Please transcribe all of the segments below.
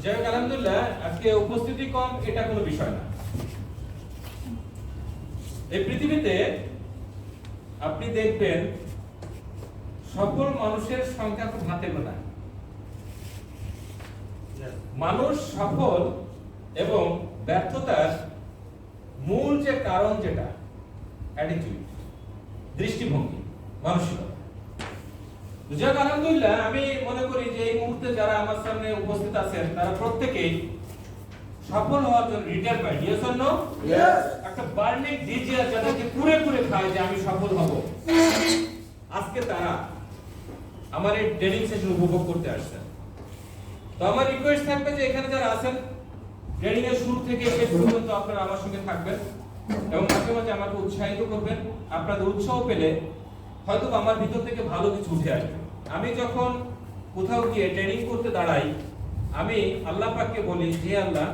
যাই হোক আলহামদুলিল্লাহ আজকে উপস্থিতি কম এটা কোনো বিষয় না। এই পৃথিবীতে আপনি দেখবেন সকল মানুষের সংখ্যা খুব হাতে গোনা। মানুষ সফল এবং ব্যর্থতার মূল যে কারণ যেটা অ্যাটিটিউড, দৃষ্টিভঙ্গি, মানসিকতা। যাক আলহামদুলিল্লাহ আমি মনে করি যে এই মুহূর্তে যারা আমার সামনে উপস্থিত আছেন তারা প্রত্যেকেই সফল হওয়ার জন্য রিটায়ারমেন্ট ইয়েস অর নো একটা বার্নিং ডিজায়ার যাদেরকে পুরে পুরে খায় যে আমি সফল হব, আজকে তারা আমার এই ট্রেনিং সেশন উপভোগ করতে আসছেন। তো আমার রিকোয়েস্ট থাকবে যে এখানে যারা আছেন ট্রেনিং এর শুরু থেকে শেষ পর্যন্ত আপনারা আমার সঙ্গে থাকবেন এবং মাঝে মাঝে আমাকে উৎসাহিত করবেন। আপনাদের উৎসাহ পেলে হয়তো আমার ভিতর থেকে ভালো কিছু উঠে আসবে। আমি যখন কোথাও গিয়ে ট্রেনিং করতে দাঁড়াই আমি আল্লাহ পাককে বলি, হে আল্লাহ,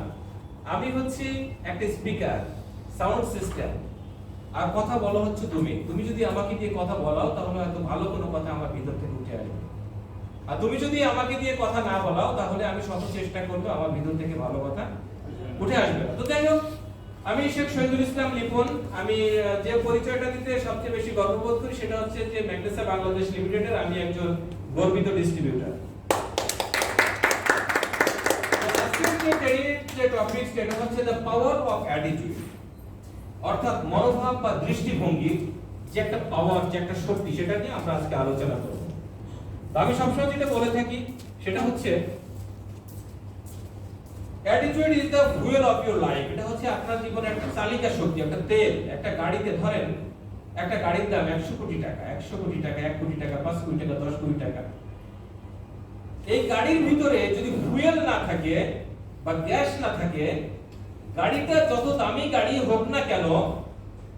আমি হচ্ছি একটা স্পিকার, সাউন্ড সিস্টেম, আর কথা বলা হচ্ছে তুমি। তুমি যদি আমাকে দিয়ে কথা বলাও তাহলে হয়তো ভালো কোনো কথা আমার ভিতর থেকে উঠে আসবে, আর তুমি যদি আমাকে দিয়ে কথা না বলাও তাহলে আমি শত চেষ্টা করবো আমার ভিতর থেকে ভালো কথা উঠে আসবে না। তো যাই হোক, আমি শেখ শহীদুল ইসলাম লিপন। আমি যে পরিচয়টা দিতে সবচেয়ে বেশি গর্ববোধ করি সেটা হচ্ছে যে ম্যাগনেসা বাংলাদেশ লিমিটেডের আমি একজন গর্বিত ডিস্ট্রিবিউটর। যে টপিক সেটা হচ্ছে দ্য পাওয়ার অফ অ্যাটিটিউড, অর্থাৎ মনোভাব বা দৃষ্টিভঙ্গি যে একটা পাওয়ার, যে একটা শক্তি, সেটা নিয়ে আমরা আজকে আলোচনা করব। তো আমি সবসময় যেটা বলে থাকি সেটা হচ্ছে attitude is the fuel of your life. এটা হচ্ছে আপনার জীবনের একটা চালিকা শক্তি, একটা তেল। একটা গাড়িতে ধরেন একটা গাড়ির দাম 100 কোটি টাকা, 100 কোটি টাকা, 1 কোটি টাকা, 5 কোটি টাকা, 10 কোটি টাকা। এই গাড়ির ভিতরে যদি ফুয়েল না থাকে বা গ্যাস না থাকে, গাড়িটা যত দামি গাড়ি হোক না কেন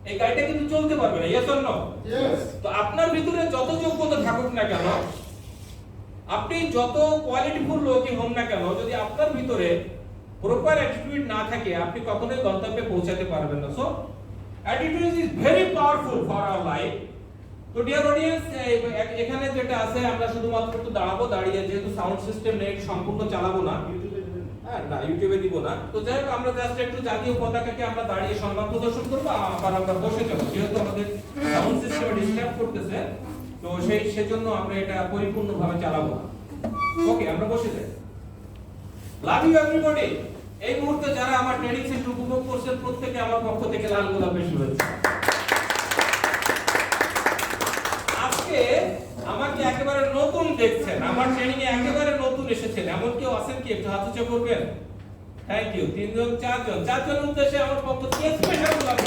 এই গাড়িটা কিন্তু চলতে পারবে না। Yes or no? Yes. তো আপনার ভিতরে যত যোগ্যতা থাকুক না কেন, আপনি যত কোয়ালিটিফুল লোকই হোন না কেন, যদি আপনার ভিতরে প্রপার অ্যাটিটিউড না থাকে আপনি কখনোই গন্তব্যে পৌঁছাতে পারবেন না। So attitude is very powerful for our life. তো ডিয়ার অডিয়েন্স, এখানে যেটা আছে আমরা শুধুমাত্র একটু দাঁড়াবো, দাঁড়িয়ে যেহেতু সাউন্ড সিস্টেম নেই সম্পূর্ণ চালাবো না, হ্যাঁ না ইউটিউবে দিব না। তো যাই হোক, আমরা জাস্ট একটু জাতীয় পতাকাকে আমরা দাঁড়িয়ে সম্মান প্রদর্শন করবো, আবার আমরা বসে যাবো, যেহেতু আমাদের সাউন্ড সিস্টেম ডিস্টার্ব করতেছে। তো সেজন্য আমরা এটা পরিপূর্ণভাবে চালাবো না। ওকে, আমরা বসে যাই। Love you everybody. এই মুহূর্তে যারা আমার ট্রেনিং সেশন উপভোগ করছেন প্রত্যেকে আমার পক্ষ থেকে লাল গোলাপের শুভেচ্ছা। আজকে আমাকে একেবারে নতুন দেখছেন, আমার ট্রেনিং এ একেবারে নতুন এসেছেন এমন কেউ আছেন কি? একটু হাত উঁচু করবেন। Thank you. 3 জন 4 জন, 4 জনের উদ্দেশ্যে আমার পক্ষ থেকে স্পেশাল গোলাপ।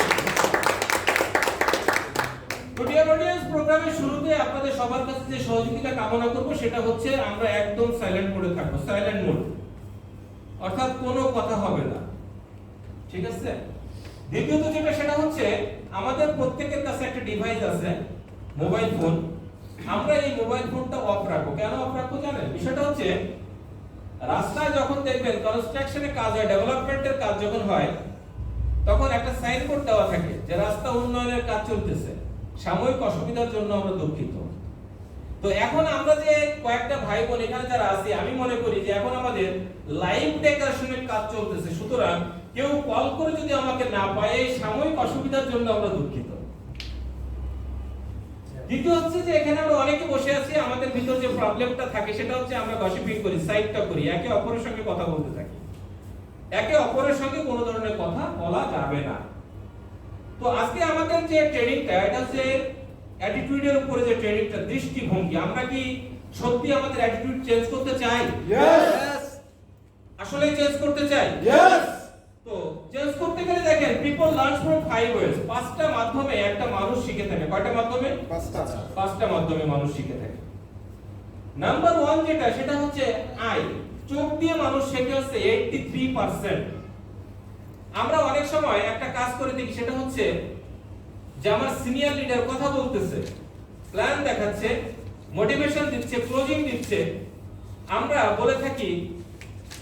তো ডিয়ার অডিয়েন্স, প্রোগ্রামের শুরুতে আপনাদের সবার কাছে যে সহযোগিতা কামনা করব সেটা হচ্ছে আমরা একদম সাইলেন্ট মোডে থাকবো, সাইলেন্ট মোড, অর্থাৎ কোনো কথা হবে না, ঠিক আছে? দ্বিতীয়ত যেটা সেটা হচ্ছে আমাদের প্রত্যেকের কাছে একটা ডিভাইস আছে, মোবাইল ফোন। আমরা এই মোবাইল ফোনটা অফ রাখবো। কেন অফ রাখবো জানেন? বিষয়টা হচ্ছে রাস্তায় যখন দেখবেন কনস্ট্রাকশনের কাজ হয়, ডেভেলপমেন্টের কাজ যখন হয়, তখন একটা সাইনবোর্ড দেওয়া থাকে যে রাস্তা উন্নয়নের কাজ চলতেছে, সাময়িক অসুবিধার জন্য আমরা দুঃখিত। তো এখন আমরা যে কয়েকটা ভাই বোন এখানে যারা আছি, আমি মনে করি যে এখন আমাদের লাইভ ডেকোরেশনের কাজ চলতেছে, সুতরাং কেউ কল করে যদি আমাকে না পায় এই সাময়িক অসুবিধার জন্য আমরা দুঃখিত। দ্বিতীয় হচ্ছে যে এখানে আমরা অনেকে বসে আছি, আমাদের ভিতর যে প্রবলেমটা থাকে সেটা হচ্ছে আমরা গসিপিং করি, সাইডটা করি, একে অপরের সঙ্গে কথা বলতে থাকি। একে অপরের সঙ্গে কোনো ধরনের কথা বলা যাবে না। তো আজকে আমাদের যে ট্রেনিংটা এটা হচ্ছে অ্যাটিটিউডের উপরে যে ট্রেনিংটা, দৃষ্টিভঙ্গি। আমরা কি সত্যি আমাদের অ্যাটিটিউড চেঞ্জ করতে চাই? Yes. আসলে চেঞ্জ করতে চাই? Yes. তো চেঞ্জ করতে গেলে দেখেন পিপল লার্ন ফ্রম 5 ওয়েজ। 5টা মাধ্যমে একটা মানুষ শিখে থাকে। কয়টা মাধ্যমে? 5টা মাধ্যমে মানুষ শিখে থাকে। নাম্বার 1 যেটা সেটা হচ্ছে আই, চোখ দিয়ে মানুষ শেখে হচ্ছে 83%। আমরা অনেক সময় একটা কাজ করে দেখি, সেটা হচ্ছে যে আমার সিনিয়র লিডার কথা বলতেছে, প্ল্যান দেখাচ্ছে, মোটিভেশন দিচ্ছে, ক্লোজিং দিচ্ছে, আমরা বলে থাকি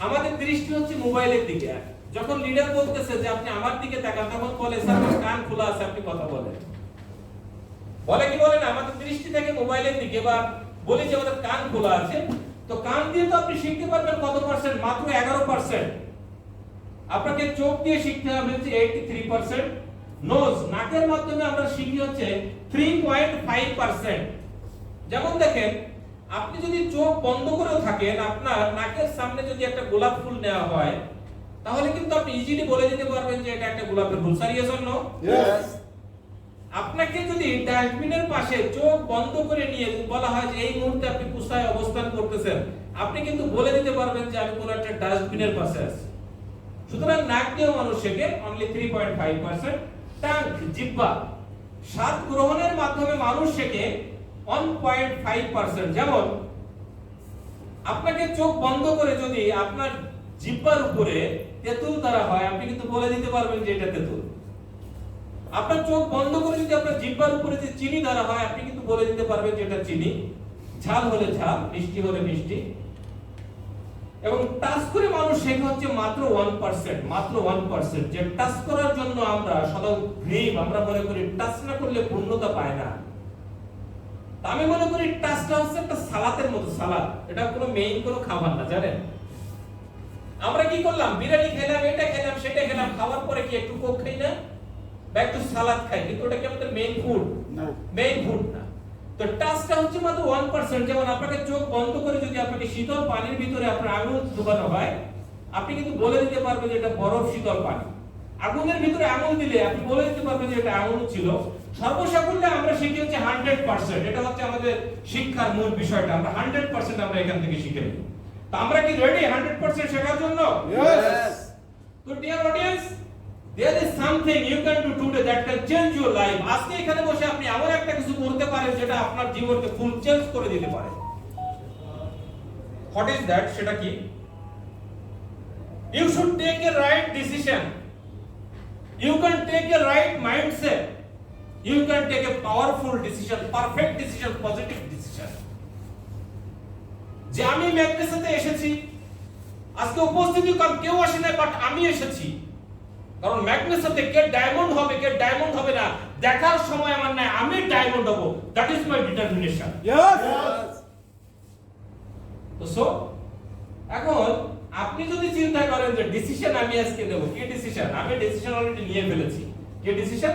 আমাদের দৃষ্টি হচ্ছে মোবাইলের দিকে। যখন লিডার বলতেছে যে আপনি আমার দিকে তাকান, তখন বলে স্যার আমার কান খোলা আছে, আপনি কথা বলেন। বলে কি বলে না? আমাদের দৃষ্টি থাকে মোবাইলের দিকে, বা বলি যে আমাদের কান খোলা আছে। তো কান দিয়ে তো আপনি শিখতে পারবেন কত পার্সেন্ট? মাত্র 11%। আপনাকে চোখ দিয়ে শিখতে হবে হচ্ছে 83%। নোজ, নাকের মাধ্যমে আমরা শিখি হচ্ছে 3.5%। যেমন দেখেন, আপনি যদি চোখ বন্ধ করে থাকেন, আপনার নাকের সামনে যদি একটা গোলাপ ফুল নেওয়া হয়, তাহলে কিন্তু আপনি ইজিলি বলে দিতে পারবেন যে এটা একটা গোলাপের ফুল। Sir yes or no? Yes. আপনাকে যদি ডাস্টবিনের পাশে চোখ বন্ধ করে নিয়ে বলা হয় যে এই মুহূর্তে আপনি কোথায় অবস্থান করতেছেন, আপনি কিন্তু বলে দিতে পারবেন যে আমি কোন একটা ডাস্টবিনের পাশে আছি। সুতরাং নাক দিয়েও মানুষ শেখে অনলি 3.5%। টাং, জিহ্বা, স্বাদ গ্রহণের মাধ্যমে মানুষ শেখে 1.5%। যেমন আপনাকে চোখ বন্ধ করে যদি আপনার জিহ্বার উপরে তেঁতুল ধরা হয়, আপনি কিন্তু বলে দিতে পারবেন যে এটা তেঁতুল। আপনার চোখ বন্ধ করে যদি আপনার জিহ্বার উপরে যে চিনি ধরা হয়, আপনি কিন্তু বলে দিতে পারবেন যে এটা চিনি। ঝাল হলে ঝাল, মিষ্টি হলে মিষ্টি। এবং টাচ করে মানুষ শেখা হচ্ছে মাত্র 1%, মাত্র 1%। যে টাচ করার জন্য আমরা সদা গ্রিপ, আমরা মনে করি টাচ না করলে পূর্ণতা পায় না। তা আমি মনে করি টাচটা হচ্ছে একটা সালাতের মতো। সালাদ এটা কোনো মেইন কোনো খাবার না, জানেন? আমরা কি করলাম? বিরিয়ানি খেলাম, এটা খেলাম, সেটা খেলাম, খাওয়ার পরে কি একটু কোক খাই না, বা একটু সালাদ খাই, কিন্তু ওটা কি আমাদের main food? No. Main food না। তো টাচটা হচ্ছে মাত্র 1%। যেমন আপনাকে চোখ বন্ধ করে যদি আপনাকে শীতল পানির ভিতরে আপনার আঙুল ডুবানো হয়, আপনি কিন্তু বলে দিতে পারবেন যে এটা বরফ শীতল পানি। আগুনের ভিতরে আঙুল দিলে আপনি বলে দিতে পারবেন যে এটা আঙুল ছিল। সর্বসাকুল্যে আমরা শিখি হচ্ছে 100%। এটা হচ্ছে আমাদের শিক্ষার মূল বিষয়টা। আমরা 100% আমরা এখান থেকে শিখে নিই। তো আমরা কি রেডি 100% শেখার জন্য? Yes. তো dear audience, there is something you can do today that can change your life. আজকে এখানে বসে আপনি এমন একটা কিছু করতে পারেন যেটা আপনার জীবনকে ফুল চেঞ্জ করে দিতে পারে। What is that? সেটা কি? You should take a right decision. You can take a right mindset. You can take a powerful decision, perfect decision, positive decision. যে আমি ম্যাগনেসাতে এসেছি, আজকে উপস্থিত কেউ আসে না, বাট আমি এসেছি। কারণ ম্যাগনেসাতে কে ডায়মন্ড হবে, কে ডায়মন্ড হবে না দেখার সময় আমার নাই, আমি ডায়মন্ড হব। That is my determination. Yes. তো সো এখন আপনি যদি চিন্তা করেন যে ডিসিশন আমি আজকে নেব, কি ডিসিশন? আমি ডিসিশন অলরেডি নিয়ে ফেলেছি। কি ডিসিশন?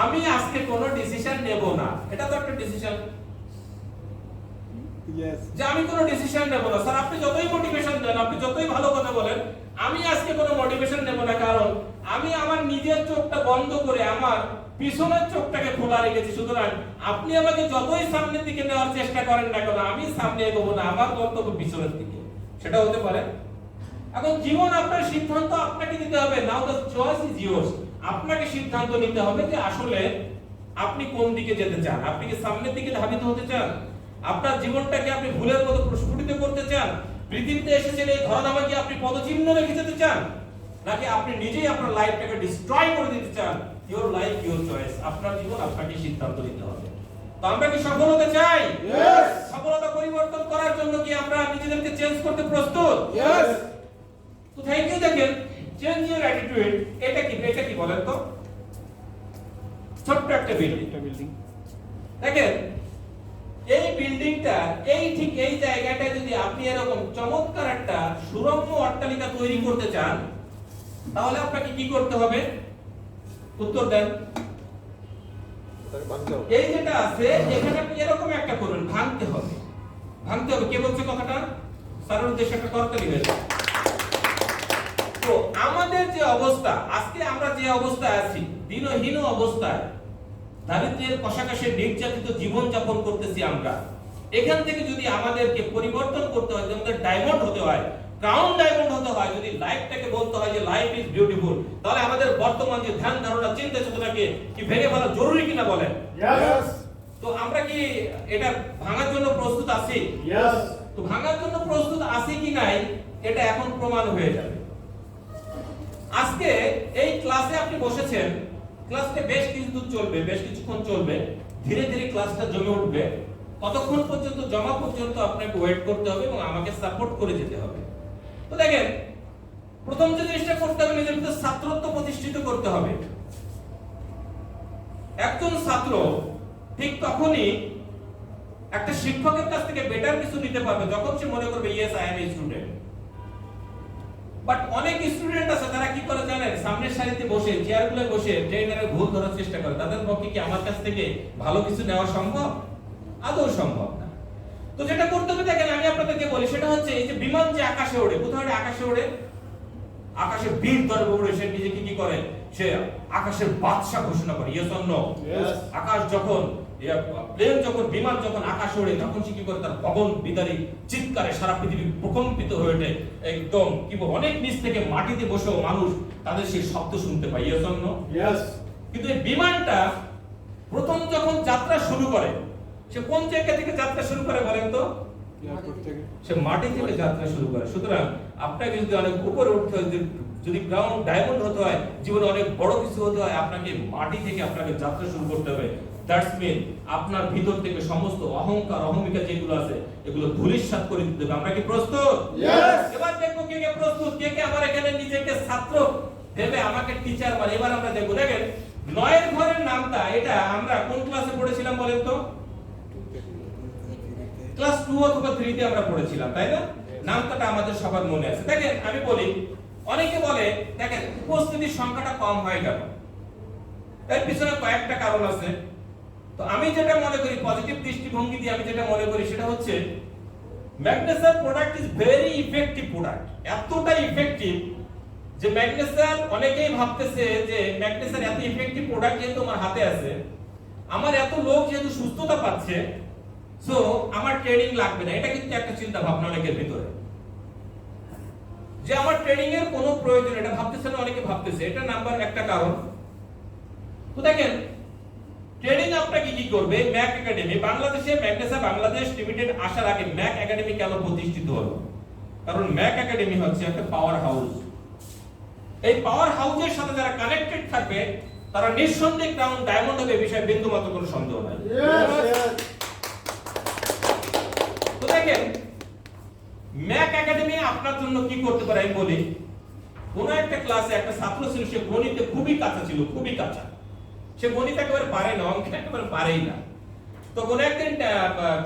আমি আজকে কোনো ডিসিশন নেব না। এটা তো একটা ডিসিশন Yes. যে আমি কোনো ডিসিশন নেব না। স্যার আপনি যতই মোটিভেশন দেন, আপনি যতই ভালো কথা বলেন, আমি আজকে কোনো মোটিভেশন নেব না, কারণ আমি আমার নিজের চোখটা বন্ধ করে আমার পিছনের চোখটাকে খোলা রেখেছি। সুতরাং আপনি আমাকে যতই সামনের দিকে নেওয়ার চেষ্টা করেন না কেন, আমি সামনে এগোবো না, আমার গন্তব্য পিছনের দিকে। সেটা হতে পারে। এখন জীবন আপনার সিদ্ধান্ত আপনাকে নিতে হবে। নাও দ্য চয়েস ইজ ইয়োর্স। আপনাকে সিদ্ধান্ত নিতে হবে যে আসলে আপনি কোন দিকে যেতে চান। আপনি কি সামনের দিকে ধাবিত হতে চান? আপনার জীবনটাকে আপনি ভুলের মতো প্রস্ফুটিত করতে চান? পৃথিবীতে এসেছেন এই ধরাধামে কি আপনি পদচিহ্ন রেখে যেতে চান, নাকি আপনি নিজেই আপনার লাইফটাকে ডিস্ট্রয় করে দিতে চান? Your life your choice. আপনার জীবন আপনাকে সিদ্ধান্ত নিতে হবে। তো আমরা কি সফল হতে চাই? Yes. সফলতা পরিবর্তন করার জন্য কি আমরা নিজেদেরকে চেঞ্জ করতে প্রস্তুত? Yes. তো থ্যাংক ইউ। দেখেন, চেঞ্জ ইওর অ্যাটিটিউড। এটা কি? এটা কি বলেন তো? ছোট্ট একটা বিল্ডিং। দেখেন, এই বিল্ডিংটা ঠিক এই জায়গাটা যদি আপনি এরকম চমৎকার একটা সুরম্য অট্টালিকা তৈরি করতে চান, তাহলে আপনাকে কি করতে হবে? উত্তর দেন। এই যেটা আছে এখানে আপনি এরকম একটা করুন, ভাঙতে হবে। ভাঙতে হবে। কে বলছে কথাটা? স্যারের উদ্দেশ্যে একটা করতালি হয়েছে। তো আমাদের যে অবস্থা, আজকে আমরা যে অবস্থায় আছি, দিনহীন অবস্থায়, দারিদ্র্যের কষাকষে নির্যাতিত জীবন যাপন করতেছি আমরা, এখান থেকে যদি আমাদেরকে পরিবর্তন করতে হয়, আমাদের ডায়মন্ড হতে হয়, ক্রাউন ডায়মন্ড হতে হয়, যদি লাইফটাকে বলতে হয় যে লাইফ ইজ বিউটিফুল, তাহলে আমাদের বর্তমান যে ধ্যান ধারণা চিন্তা চেতনাকে কি ভেঙে ফেলা জরুরি কিনা বলেন? Yes. তো আমরা কি এটা ভাঙার জন্য প্রস্তুত আছি? Yes. তো ভাঙার জন্য প্রস্তুত আছি কি নাই এটা এখন প্রমাণ হয়ে যাবে। আজকে এই ক্লাসে আপনি বসেছেন, ক্লাসটা বেশ কিছু দূর চলবে, বেশ কিছুক্ষণ চলবে, ধীরে ধীরে ক্লাসটা জমে উঠবে। ততক্ষণ পর্যন্ত জমা পর্যন্ত আপনাকে ওয়েট করতে হবে এবং আমাকে সাপোর্ট করে যেতে হবে। তো দেখেন, প্রথম যে জিনিসটা করতে হবে, নিজের ভিতরে ছাত্রত্ব প্রতিষ্ঠিত করতে হবে। একজন ছাত্র ঠিক তখনই একটা শিক্ষকের কাছ থেকে বেটার কিছু নিতে পারবে যখন সে মনে করবে yes I M a student. But অনেক স্টুডেন্ট আছে তারা কি করে জানেন, সামনের সারিতে বসে চেয়ারগুলো বসে ট্রেনারের ভুল ধরার চেষ্টা করে। তাদের পক্ষে কি আমার কাছ থেকে ভালো কিছু নেওয়া সম্ভব? আদৌ সম্ভব না। তো যেটা করতে হবে দেখেন, আমি আপনাদেরকে বলি সেটা হচ্ছে এই যে বিমান যে আকাশে ওড়ে, কোথাও আকাশে ওড়ে, আকাশে বীর দর্বে উড়ে সে নিজেকে কি করে, সে আকাশের বাদশা ঘোষণা করে। Yes or no? আকাশ যখন প্লেন যখন বিমান যখন আকাশে ওড়ে তখন সে কি করে, তার গগন বিদারী চিৎকারে সারা পৃথিবী প্রকম্পিত হয়ে ওঠে। একদম কি অনেক নিচ থেকে মাটিতে বসেও মানুষ তাদের সেই শব্দ শুনতে পায়। Yes or no? কিন্তু এই বিমানটা প্রথম যখন যাত্রা শুরু করে, সে কোন জায়গা থেকে যাত্রা শুরু করে বলেন তো? সে মাটি থেকে যাত্রা শুরু করে। সুতরাং আপনাকে যদি অনেক উপরে উঠতে হয়, যদি গ্রাউন্ড ডায়মন্ড হতে হয়, জীবনে অনেক বড় কিছু হতে হয়, আপনাকে মাটি থেকে আপনাকে যাত্রা শুরু করতে হবে। দ্যাটস মিন আপনার ভিতর থেকে সমস্ত অহংকার অহমিকা যেগুলো আছে এগুলো ধূলিসাৎ করে দিতে হবে। আমরা কি প্রস্তুত? এবার দেখবো কে কে প্রস্তুত, কে কে আমার এখানে নিজেকে ছাত্র ভেবে আমাকে টিচার মানে। এবার আমরা দেখবো, দেখেন 9 এর ঘরের নামটা, এটা আমরা কোন ক্লাসে পড়েছিলাম বলেন তো? ক্লাস 2 অথবা 3 তে আমরা পড়েছিলাম, তাই না? নামটা আমাদের সবার মনে আছে। দেখেন আমি বলি, অনেকে বলে দেখেন উপস্থিতির সংখ্যাটা কম হয় কেন? এর পিছনে কয়েকটা কারণ আছে। তো আমি যেটা মনে করি, পজিটিভ দৃষ্টিভঙ্গি দিয়ে আমি যেটা মনে করি সেটা হচ্ছে ম্যাগনেসার product is very effective product. এতটা ইফেক্টিভ যে ম্যাগনেসার, অনেকেই ভাবতেছে যে ম্যাগনেসার এত ইফেক্টিভ প্রোডাক্ট যেহেতু আমার হাতে আছে, আমার এত লোক যেহেতু সুস্থতা পাচ্ছে, সো আমার ট্রেনিং লাগবে না। এটা কিন্তু একটা চিন্তা ভাবনা অনেকের ভিতরে, যে আমার ট্রেনিং এর কোনো প্রয়োজন, এটা ভাবতেছে না, অনেকে ভাবতেছে। এটা নাম্বার একটা কারণ। তো দেখেন ট্রেনিং আপনাকে কি করবে? ম্যাক একাডেমি, বাংলাদেশে ম্যাগনেসা বাংলাদেশ লিমিটেড আসার আগে ম্যাক একাডেমি কেন প্রতিষ্ঠিত হলো? কারণ ম্যাক একাডেমি হচ্ছে একটা পাওয়ার হাউস। এই পাওয়ার হাউসের সাথে যারা কানেক্টেড থাকবে তারা নিঃসন্দেহে ক্রাউন ডায়মন্ড হবে, বিষয়ে বিন্দুমাত্র কোনো সন্দেহ নাই। তো দেখেন ম্যাক একাডেমি আপনার জন্য কি করতে পারে আমি বলি। কোন একটা ক্লাসে একটা ছাত্র ছিল, সে গণিতে খুবই কাঁচা ছিল, খুবই কাঁচা। সে গণিত একেবারে পারে না, অঙ্ক একেবারে পারেই না। তো কোন একদিন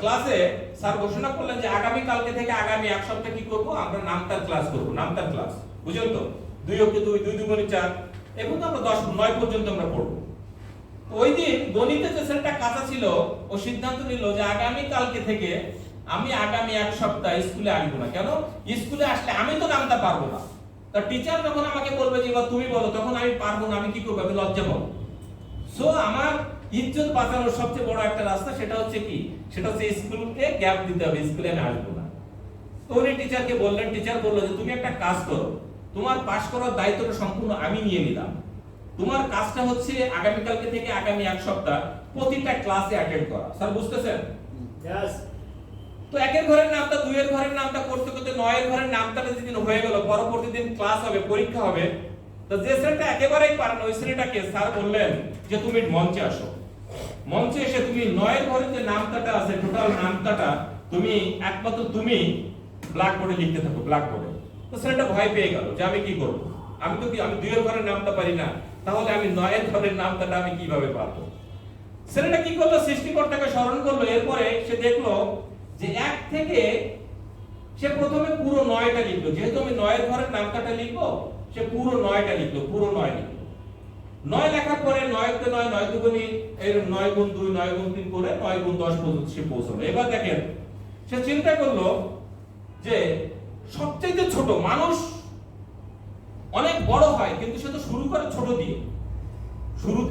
ক্লাসে স্যার ঘোষণা করলেন যে আগামী কালকে থেকে আগামী এক সপ্তাহ কি করব, আমরা নামতার ক্লাস করব। নামতার ক্লাস বুঝলেন তো? 2 অঙ্কে 2, 2 2 4, এবং আমরা 10 9 পর্যন্ত আমরা পড়ব। তো ওই দিন গণিতে যে ছেলেটা কাঁচা ছিল, ও সিদ্ধান্ত নিল যে আগামী কালকে থেকে আমি আগামী এক সপ্তাহ স্কুলে আসবো না। কেন? স্কুলে আসলে আমি তো নামতা পারবো না। তা টিচার যখন আমাকে বলবে যে এবার তুমি বলো, তখন আমি পারবো না, আমি কি করব? আমি লজ্জা পাবো। সো আমার ইজ্জত বাঁচানোর সবচেয়ে বড় একটা রাস্তা সেটা হচ্ছে কি? সেটা হচ্ছে স্কুলকে গ্যাপ দিতে হবে, স্কুলে আমি আসবো না। তো উনি টিচারকে বললেন, টিচার বললো যে তুমি একটা কাজ করো, তোমার পাস করার দায়িত্বটা সম্পূর্ণ আমি নিয়ে নিলাম। তোমার কাজটা হচ্ছে আগামী কালকে থেকে আগামী এক সপ্তাহ প্রতিটা ক্লাসে অ্যাটেন্ড করা। স্যার বুঝতেছেন? यस। তো 1 এর ঘরের নামটা, 2 এর ঘরের নামটা করতে করতে 9 এর ঘরের নামটা যেদিন হয়ে গেল, পরবর্তী দিন ক্লাস হবে, পরীক্ষা হবে। তো যে ছেলেটা একেবারেই পারে না, ওই ছেলেটাকে স্যার বললেন যে তুমি মঞ্চে আসো। মঞ্চে এসে তুমি 9 এর ঘরের যে নামটাটা আছে, টোটাল নামটাটা তুমি একমাত্র তুমি ব্ল্যাকবোর্ডে লিখতে থাকো, ব্ল্যাকবোর্ডে। তো ছেলেটা ভয় পেয়ে গেল যে আমি কি করব, আমি 2 এর ঘরের নামটা পারি না, তাহলে আমি 9 এর ঘরের নামটাটা আমি কিভাবে পারবো? ছেলেটা কি করলো? সৃষ্টিকর্তাকে স্মরণ করলো। এরপরে সে দেখলো যে 1 থেকে সে প্রথমে পুরো 9টা লিখলো। যেহেতু আমি 9 এর ঘরের নামটা লিখবো, সে পুরো 9টা লিখলো, পুরো 9 লিখলো। 9 লেখার পরে 9 তে 9, 9 দুগুণী এর 9 গুণ 2, 9 গুণ 3 করে 9 গুণ 10 পর্যন্ত সে পৌঁছলো। এবার দেখেন সে চিন্তা করলো যে সবচেয়ে ছোট মানুষ অনেক বড় হয়, কিন্তু সে তো শুরু করে ছোট দিয়ে। শুরু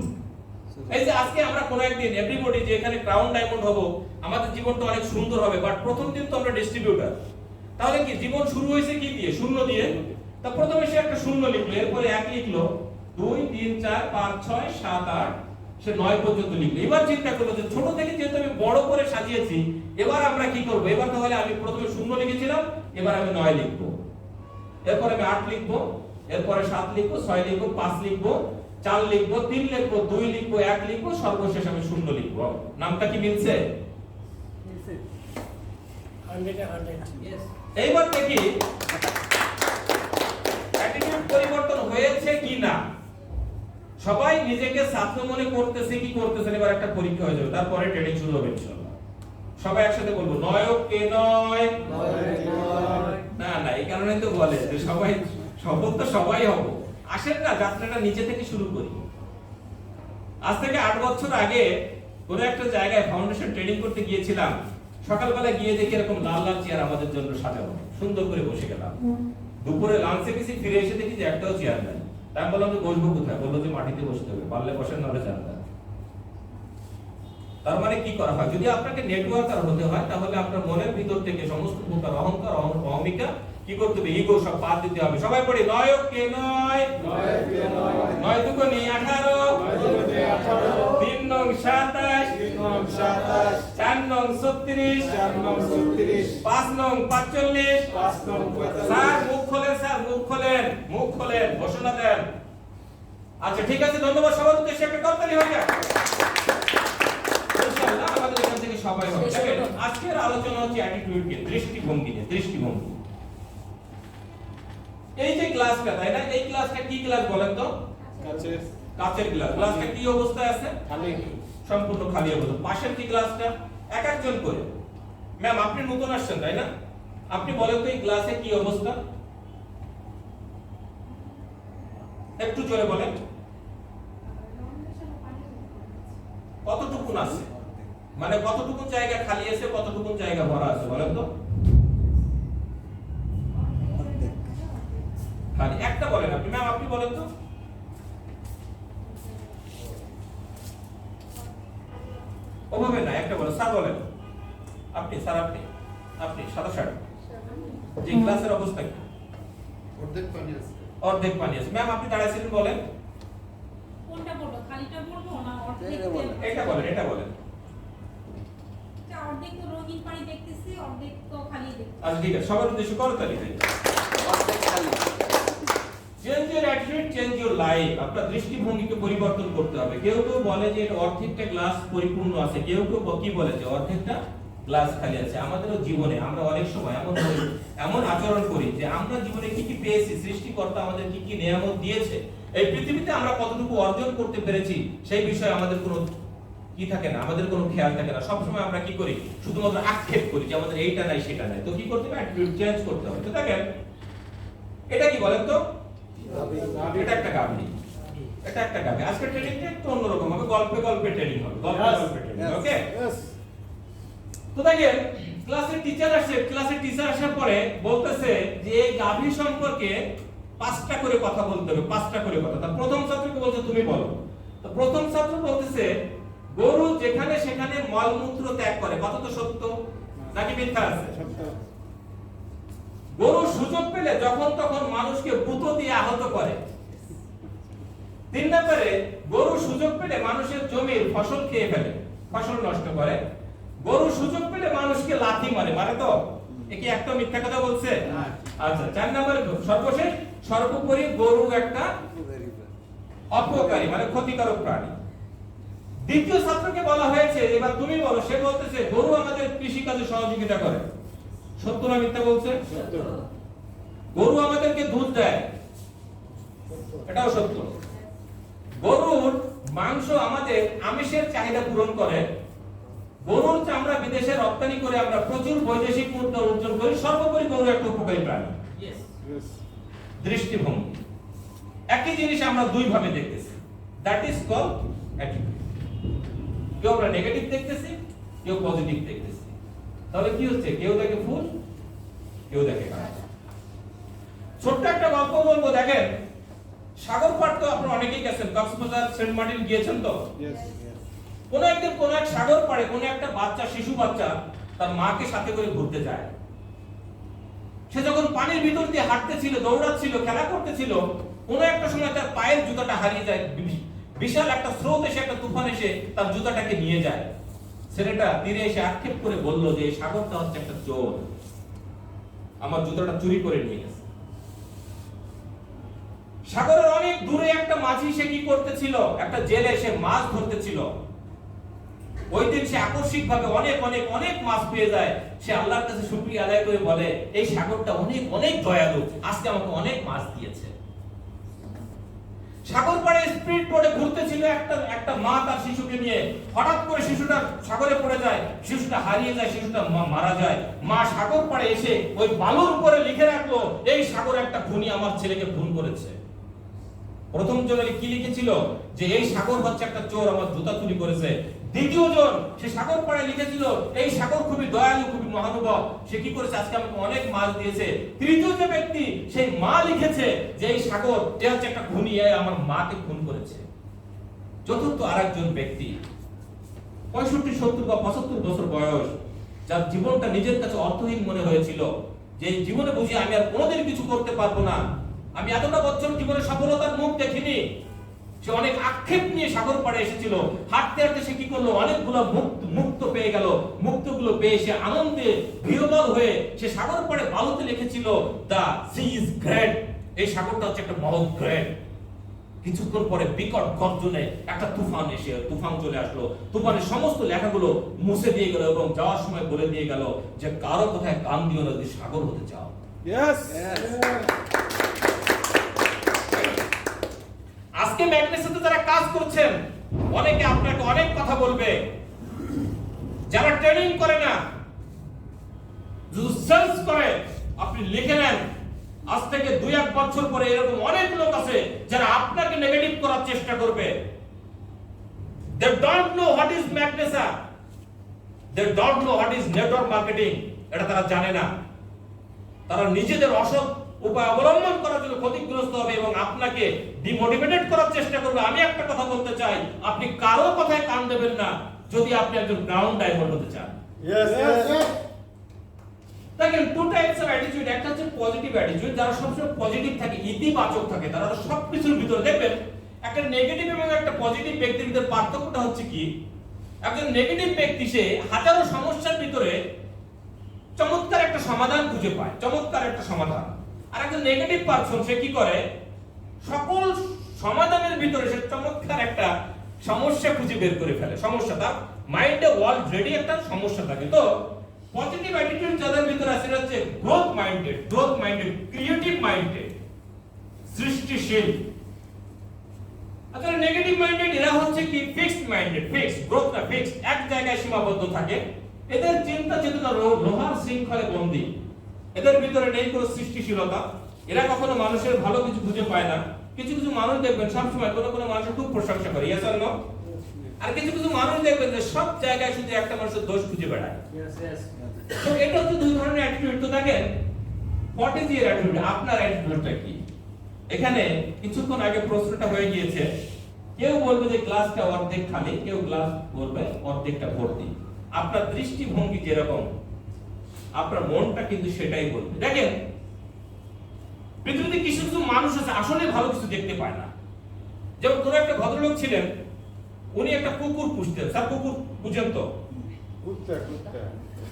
এই যে আজকে আমরা কোন একদিন এভরিবডি যে এখানে ক্রাউন ডায়মন্ড হবো, আমাদের জীবনটা অনেক সুন্দর হবে, বাট প্রথম দিন তো আমরা ডিস্ট্রিবিউটর। তাহলে কি জীবন শুরু হয়েছে কি দিয়ে? শূন্য দিয়ে। তা প্রথমে সে একটা শূন্য লিখলো, এরপরে 1 লিখলো, 2 3 4 5 6 7 8, সে 9 পর্যন্ত লিখলো। এবার চিন্তা করলো যে ছোট থেকে যেহেতু আমি বড় করে সাজিয়েছি, এবার আমরা কি করব? এবার তাহলে আমি প্রথমে শূন্য লিখেছিলাম, এবার আমি 9 লিখবো, এরপর আমি 8 লিখবো, এরপরে 7 লিখবো, 6 লিখবো, 5 লিখবো, 4 লিখবো, 3 লিখবো, 2 লিখবো, 1 লিখবো, সর্বশেষ আমি শূন্য লিখবো। নামটা কি মিলছে? 100 यस। এইবার দেখি অ্যাটিটিউড পরিবর্তন হয়েছে কি না। সবাই নিজেকে ছাত্র মনে করতেছে কি করতেছেন? এবার একটা পরীক্ষা হয়ে যাবে, তারপরে ট্রেনিং শুরু হবে ইনশাআল্লাহ। সবাই একসাথে বলবো, নয়ক কে নয়। না না, এই কারণে তো বলে যে সবাই শপথ তো সবাই হব। আসেন না, যাত্রাটা নিচে থেকে শুরু করি। আজ থেকে 8 বছর আগে কোন একটা জায়গায় ফাউন্ডেশন ট্রেনিং করতে গিয়েছিলাম। সকালবেলা গিয়ে দেখি এরকম লাল লাল চেয়ার আমাদের জন্য সাজানো, সুন্দর করে বসে গেলাম। দুপুরে লাঞ্চে গেছি, ফিরে এসে দেখি যে একটাও চেয়ার নাই। তাই আমি বললাম যে বসবো কোথায়? বললো যে মাটিতে বসতে হবে, পারলে বসেন নাহলে যান না। তার মানে কি করা হয়? যদি আপনাকে নেটওয়ার্কার হতে হয় তাহলে আপনার মনের ভিতর থেকে সমস্ত প্রকার অহংকার, অহমিকা কি করতে হবে? ইগো সব বাদ দিতে হবে। সবাই পড়ি, নয়ক কে নয়। নয় দুগুণে 18, 3 নং 27, 4 নং 36, 5 নং 45। স্যার মুখ খোলেন, স্যার মুখ খোলেন, মুখ খোলেন, ঘোষণা দেন। আচ্ছা ঠিক আছে, ধন্যবাদ। সবার উদ্দেশ্যে একটা করতালি হয়ে যাক। ইনশাআল্লাহ আমাদের এখান থেকে সবাই হবে। দেখেন, আজকের আলোচনা হচ্ছে অ্যাটিটিউড নিয়ে, দৃষ্টিভঙ্গি নিয়ে, দৃষ্টিভঙ্গি। এই যে ক্লাসটা, তাই না? এই ক্লাসটা কি ক্লাস বলেন তো? কাচের গ্লাস। গ্লাসটা কি অবস্থায় আছে? খালি। সম্পূর্ণ খালি অবস্থা। পাশের কি গ্লাসটা? এক একজন করে। ম্যাম আপনি নতুন আসছেন তাই না? আপনি বলেন তো এই গ্লাসে কি অবস্থা? একটু জোরে বলেন। কতটুকুন আছে? মানে কতটুকুন জায়গা খালি আছে, কতটুকুন জায়গা ভরা আছে বলেন তো? খালি একটা বলেন আপনি। ম্যাম আপনি বলেন তো। ওভাবে না, একটা বলেন। স্যার বলেন। আপনি স্যার, আপনি আপনি সাদা শার্ট, যে গ্লাসের অবস্থা কি? অর্ধেক পানি আছে। অর্ধেক পানি আছে। ম্যাম আপনি দাঁড়াইছিলেন, বলেন। কোনটা বলবো? খালিটা বলবো না অর্ধেক? এটা বলেন, এটা বলেন। অর্ধেক তো রঙিন পানি দেখতেছি, অর্ধেক তো খালি দেখতেছি। আচ্ছা ঠিক আছে, সবার উদ্দেশ্যে করতালি দেন। অর্ধেক খালি। Change your attitude, change your life. আপনার দৃষ্টিভঙ্গিকে পরিবর্তন করতে হবে। কেউ কেউ বলে যে অর্ধেকটা গ্লাস পরিপূর্ণ আছে, কেউ কেউ কি বলে যে অর্ধেকটা গ্লাস খালি আছে। আমাদেরও জীবনে আমরা অনেক সময় এমন আচরণ করি যে আমরা জীবনে কি কি পেয়েছি, সৃষ্টিকর্তা আমাদের কি কি নিয়ামত দিয়েছে, এই পৃথিবীতে আমরা কতটুকু অর্জন করতে পেরেছি, সেই বিষয়ে আমাদের কোনো কি থাকে না, আমাদের কোনো খেয়াল থাকে না। সবসময় আমরা কি করি? শুধুমাত্র আক্ষেপ করি যে আমাদের এইটা নাই সেটা নাই। তো কি করতে হবে? অ্যাটিটিউড চেঞ্জ করতে হবে। তো দেখেন, এটা কি বলেন তো? এটা একটা গাভী। এটা একটা গাভী। আজকে ট্রেনিংটা একটু অন্যরকম হবে, গল্পে গল্পে ট্রেনিং হবে, গল্পে ট্রেনিং। ওকে? তো দেখেন, ক্লাসের টিচার আসে, ক্লাসের টিচার আসার পরে বলতেছে যে এই গাভী সম্পর্কে 5টা করে কথা বলতে হবে, 5টা করে কথা। তা প্রথম ছাত্রকে বলছে তুমি বলো। তো প্রথম ছাত্র বলতেছে গরু যেখানে সেখানে মলমূত্র ত্যাগ করে। কথা তো সত্য নাকি মিথ্যা আছে? গরু সুযোগ পেলে যখন তখন মানুষকে পুতো দিয়ে আহত করে। 3 নম্বরে, গরু সুযোগ পেলে মানুষের জমির ফসল খেয়ে ফেলে, ফসল নষ্ট করে। গরু সুযোগ পেলে মানুষকে লাথি মারে, মানে তো কি একটা মিথ্যা কথা বলছে? আচ্ছা 4 নম্বরে, সর্বশেষ সর্বোপরি গরু একটা অপকারী মানে ক্ষতিকারক প্রাণী। দ্বিতীয় ছাত্রকে বলা হয়েছে এবার তুমি বলো। সে বলতেছে গরু আমাদের কৃষি কাজে সহযোগিতা করে। সত্য না মিথ্যা বলছে? গরু আমাদেরকে দুধ দেয়, এটাও সত্য। গরুর মাংস আমাদের আমিষের চাহিদা পূরণ করে। গরুর চামড়া বিদেশে রপ্তানি করে আমরা প্রচুর বৈদেশিক মুদ্রা অর্জন করি। সর্বোপরি গরু একটা উপকারী প্রাণী। দৃষ্টিভঙ্গি। একই জিনিস আমরা দুই ভাবে দেখতেছি, দ্যাট ইজ কল্ড অ্যাটিটিউড। কেউ আমরা নেগেটিভ দেখতেছি, কেউ পজিটিভ দেখতেছি। তাহলে কি হচ্ছে? কেউ দেখে ফুল, কেউ দেখে কাঁটা। ছোট্ট একটা গল্প বলবো। দেখেন, সাগর পাড় তো আপনারা অনেকেই গেছেন, কক্সবাজার, সেন্ট মার্টিন গিয়েছেন তো? কোন একদিন কোন এক সাগর পাড়ে কোন একটা বাচ্চা, শিশু বাচ্চা তার মাকে সাথে করে ঘুরতে যায়। সে যখন পানির ভিতর দিয়ে হাঁটতেছিল, দৌড়াচ্ছিল, খেলা করতেছিল, কোন একটা সময় তার পায়ের জুতাটা হারিয়ে যায়। বিশাল একটা স্রোত এসে, একটা তুফান এসে তার জুতাটাকে নিয়ে যায়। ছেলেটা তীরে এসে আক্ষেপ করে বলল যে এই সাগরটা হচ্ছে একটা চোর, আমার জুতাটা চুরি করে নিয়ে গেছে। সাগরের অনেক দূরে একটা মাঝি সে কি করতেছিল? একটা জেলে সে মাছ ধরতেছিল। ওই দিন সে আকস্মিকভাবে অনেক অনেক অনেক মাছ পেয়ে যায়। সে আল্লাহর কাছে শুকরিয়া আদায় করে বলে এই সাগরটা অনেক অনেক দয়ালু, আজকে আমাকে অনেক মাছ দিয়েছে। সাগর পাড়ে স্পিড বোটে ঘুরতেছিল একটা মা তার শিশুকে নিয়ে হঠাৎ করে শিশুটা সাগরে পড়ে যায়, শিশুটা হারিয়ে যায়, শিশুটা মারা যায়। মা সাগর পাড়ে এসে ওই বালুর উপরে লিখে রাখলো, এই সাগরে একটা খুনি আমার ছেলেকে খুন করেছে। প্রথম জনে কি লিখেছিল যে এই সাগর হচ্ছে একটা চোর, আমার জুতা চুরি করেছে। দ্বিতীয় জন সে সাগর পাড়ে লিখেছিল এই সাগর খুবই দয়ালু, খুবই মহানুভব, সে কি করেছে আজকে আমাকে অনেক মাছ দিয়েছে। তৃতীয় যে ব্যক্তি সেই মা লিখেছে যে এই সাগর এ হচ্ছে একটা খুনি, আমার মাকে খুন করেছে। চতুর্থ আরেকজন ব্যক্তি 65, 70 বা 75 বছর বয়স, যার জীবনটা নিজের কাছে অর্থহীন মনে হয়েছিল, যে জীবনে বুঝি আমি আর কোনোদিন কিছু করতে পারবো না, আমি এতটা বছর জীবনে সফলতার মুখ দেখিনি। সে অনেক আক্ষেপ নিয়ে সাগর পাড়ে এসেছিল। হাঁটতে হাঁটতে সে কি করলো, অনেকগুলো মুক্ত পেয়ে গেল। মুক্তগুলো পেয়ে সে আনন্দে বিহ্বল হয়ে সে সাগর পাড়ে বালুতে লিখেছিল দা সি ইজ গ্রেট, এই সাগরটা হচ্ছে একটা মহৎ গ্রেট। কিছুক্ষণ পরে বিকট গর্জনে একটা তুফান চলে আসলো। তুফানের সমস্ত লেখাগুলো মুছে দিয়ে গেল এবং যাওয়ার সময় বলে দিয়ে গেল যে কারো কথায় কান দিও না যদি সাগর হতে চাও। আজকে ম্যাগনেসিতে যারা কাজ করছেন, অনেকে আপনাকে অনেক কথা বলবে। যারা ট্রেনিং করে না, যদি সেলস করে, আপনি লিখে নেন, আজ থেকে 2-1 বছর পরে এরকম অনেক লোক আছে যারা আপনাকে নেগেটিভ করার চেষ্টা করবে। They don't know what is Magnesa. They don't know what is network marketing. এটা তারা জানে না। তারা নিজেদের অসৎ উপায় অবলম্বন করার জন্য ক্ষতিগ্রস্ত হবে এবং আপনাকে ডিমোটিভেটেড করার চেষ্টা করবে। আমি একটা কথা বলতে চাই, আপনি কারো কথায় কান দেবেন না যদি আপনি একজন গ্রাউন্ড ডায়মন্ড হতে চান। দেখেন, টু টাইপস অফ অ্যাটিটিউড। একটা হচ্ছে পজিটিভ অ্যাটিটিউড, যারা সবসময় পজিটিভ থাকে, ইতিবাচক থাকে, তারা সবকিছুর ভিতরে দেখবেন। একটা নেগেটিভ এবং একটা পজিটিভ ব্যক্তির ভিতরে পার্থক্যটা হচ্ছে কি, একজন নেগেটিভ ব্যক্তি সে হাজারো সমস্যার ভিতরে চমৎকার একটা সমাধান খুঁজে পায়, চমৎকার একটা সমাধান। আর একজন নেগেটিভ পারসন সে কি করে, সকল সমাধানের ভিতরে সে চমৎকার একটা সমস্যা খুঁজে বের করে ফেলে। সমস্যা, তার মাইন্ডে অলরেডি একটা সমস্যা থাকে। তো পজিটিভ অ্যাটিটিউড যাদের ভিতরে আছে সেটা হচ্ছে গ্রোথ মাইন্ডেড, ক্রিয়েটিভ মাইন্ডেড, সৃষ্টিশীল। আর যারা নেগেটিভ মাইন্ডেড এরা হচ্ছে কি ফিক্সড মাইন্ডেড, গ্রোথ না ফিক্সড, এক জায়গায় সীমাবদ্ধ থাকে। এদের চিন্তা চেতনা লোহার শৃঙ্খলে বন্দী, এদের ভিতরে নেই কোনো সৃষ্টিশীলতা। এরা কখনো মানুষের ভালো কিছু খুঁজে পায় না। কিছু কিছু মানুষ দেখবেন সবসময় কোনো মানুষের খুব প্রশংসা করে, ইয়েস অর নো? আর কিছু কিছু মানুষ দেখবেন যে সব জায়গায় শুধু একটা মানুষের দোষ খুঁজে বেড়ায়। তো এটা হচ্ছে দুই ধরনের অ্যাটিটিউড। তো দেখেন, হোয়াট ইজ ইওর অ্যাটিটিউড? আপনার অ্যাটিটিউডটা কি? এখানে কিছুক্ষণ আগে প্রশ্নটা হয়ে গিয়েছে, কেউ বলবে যে গ্লাসটা অর্ধেক খালি, কেউ গ্লাস বলবে অর্ধেকটা ভর্তি। আপনার দৃষ্টিভঙ্গি যেরকম, আপনার মনটা কিন্তু সেটাই বলবে। দেখেন, পৃথিবীতে কিছু কিছু মানুষ আছে আসলে ভালো কিছু দেখতে পায় না। যেমন কোন একটা ভদ্রলোক ছিলেন, উনি একটা কুকুর পুষতেন। স্যার, কুকুর পুষেন তো?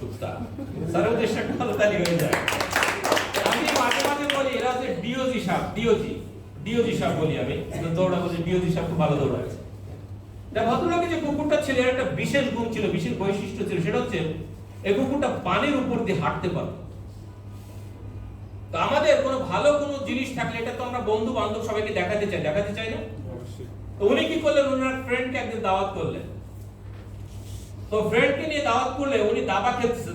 কুত্তা। স্যারের উদ্দেশ্যে একটা ভালো তালি হয়ে যায়। আমি মাঝে মাঝে বলি এরা হচ্ছে ডিওজি সাহেব বলি আমি, দৌড়া বলি ডিওজি সাহেব খুব ভালো দৌড়াচ্ছে। ভদ্রলোকের যে কুকুরটা ছিল এর একটা বিশেষ গুণ ছিল, বিশেষ বৈশিষ্ট্য ছিল, সেটা হচ্ছে এই কুকুরটা পানির উপর দিয়ে হাঁটতে পারত। তো আমাদের কোনো ভালো কোনো জিনিস থাকলে এটা তো আমরা বন্ধু বান্ধব সবাইকে দেখাতে চাই না? তো উনি কি করলেন, ওনার ফ্রেন্ডকে একদিন দাওয়াত করলেন। তো ফ্রেন্ডকে নিয়ে দাওয়াত করলে উনি দাবা খেলতেছে,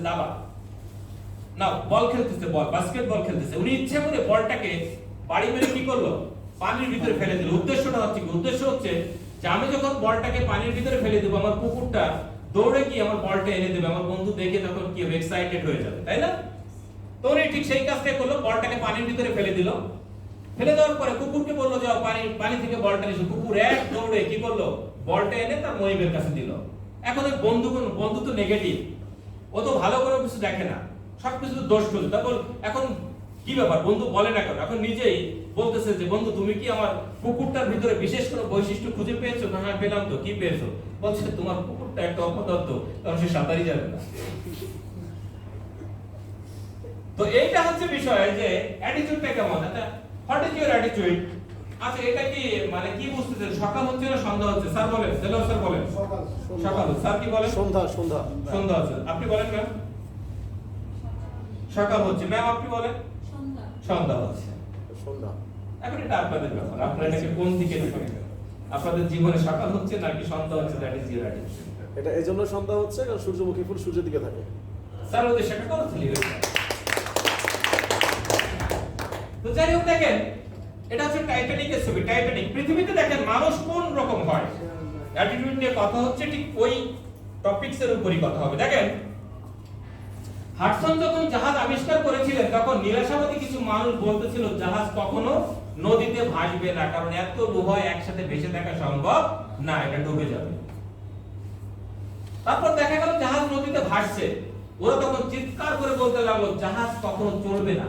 বল খেলতেছে, বাস্কেটবল খেলতেছে। উনি ইচ্ছে করে বলটাকে বাড়ি মেরে কি করলো, পানির ভিতরে ফেলে দিল। উদ্দেশ্যটা হচ্ছে কি? উদ্দেশ্য হচ্ছে যে আমি যখন বলটাকে পানির ভিতরে ফেলে দেবো, আমার কুকুরটা দৌড়ে গিয়ে আমার বলটা এনে দেবে, আমার বন্ধু দেখে তখন কি হবে, এক্সাইটেড হয়ে যাবে, তাই না? তো উনি ঠিক সেই কাজটাই করলো, বলটাকে পানির ভিতরে ফেলে দিল। ফেলে দেওয়ার পরে কুকুরকে বললো যাও পানি থেকে বলটা নিয়ে। কুকুর এক দৌড়ে কি করলো, বলটা এনে তার মহিবের কাছে দিল। এখন ওই বন্ধু তো নেগেটিভ, ও তো ভালো করে কিছু দেখে না, সবকিছু দোষ খুঁজে। তারপর এখন কি ব্যাপার, বন্ধু বলে না কেন, এখন নিজেই বলতেছে যে বন্ধু তুমি কি আমার কুকুরটার ভিতরে বিশেষ কোনো বৈশিষ্ট্য খুঁজে পেয়েছো? না, হ্যাঁ পেলাম। তো কি পেয়েছো? বলছে তোমার কুকুরটা একটা অপদার্থ, কারণ সে সাঁতারই জানে না। তো এইটা হচ্ছে বিষয় যে অ্যাটিটিউডটা কেমন। আচ্ছা, হোয়াট ইজ ইওর অ্যাটিটিউড? আচ্ছা, এটা কি মানে কি বুঝতেছেন? সকাল হচ্ছে না সন্ধ্যা হচ্ছে? স্যার বলেন, স্যার বলেন সকাল। স্যার কি বলেন? সন্ধ্যা হচ্ছে। আপনি বলেন ম্যাম? সকাল হচ্ছে। ম্যাম আপনি বলেন? সন্ধ্যা হচ্ছে। এখন এটা আপনাদের ব্যাপার, আপনারা এটাকে কোন দিকে নেবেন। আপনাদের জীবনে সকাল হচ্ছে নাকি সন্ধ্যা হচ্ছে, দ্যাট ইজ ইউর অ্যাটেনশন। এটা এই জন্য সন্ধ্যা হচ্ছে কারণ সূর্যমুখী ফুল সূর্যের দিকে থাকে। স্যার ওদের সেটা কথা চলি হয়েছে। তো যাই হোক দেখেন, এটা হচ্ছে টাইটানিকের ছবি। টাইটানিক পৃথিবীতে দেখেন মানুষ কোন রকম হয়, অ্যাটিটিউড নিয়ে কথা হচ্ছে, ঠিক ওই টপিকসের উপরই কথা হবে। দেখেন হাডসন যখন জাহাজ আবিষ্কার করেছিলেন তখন নিরাশাবাদী কিছু মানুষ বলতেছিল জাহাজ কখনো নদীতে ভাসবে না, কারণ এত লোহা একসাথে ভেসে থাকা সম্ভব না, এটা ডুবে যাবে। তারপর দেখা গেল জাহাজ নদীতে ভাসছে, ওরা তখন চিৎকার করে বলতে লাগলো জাহাজ কখনো চলবে না।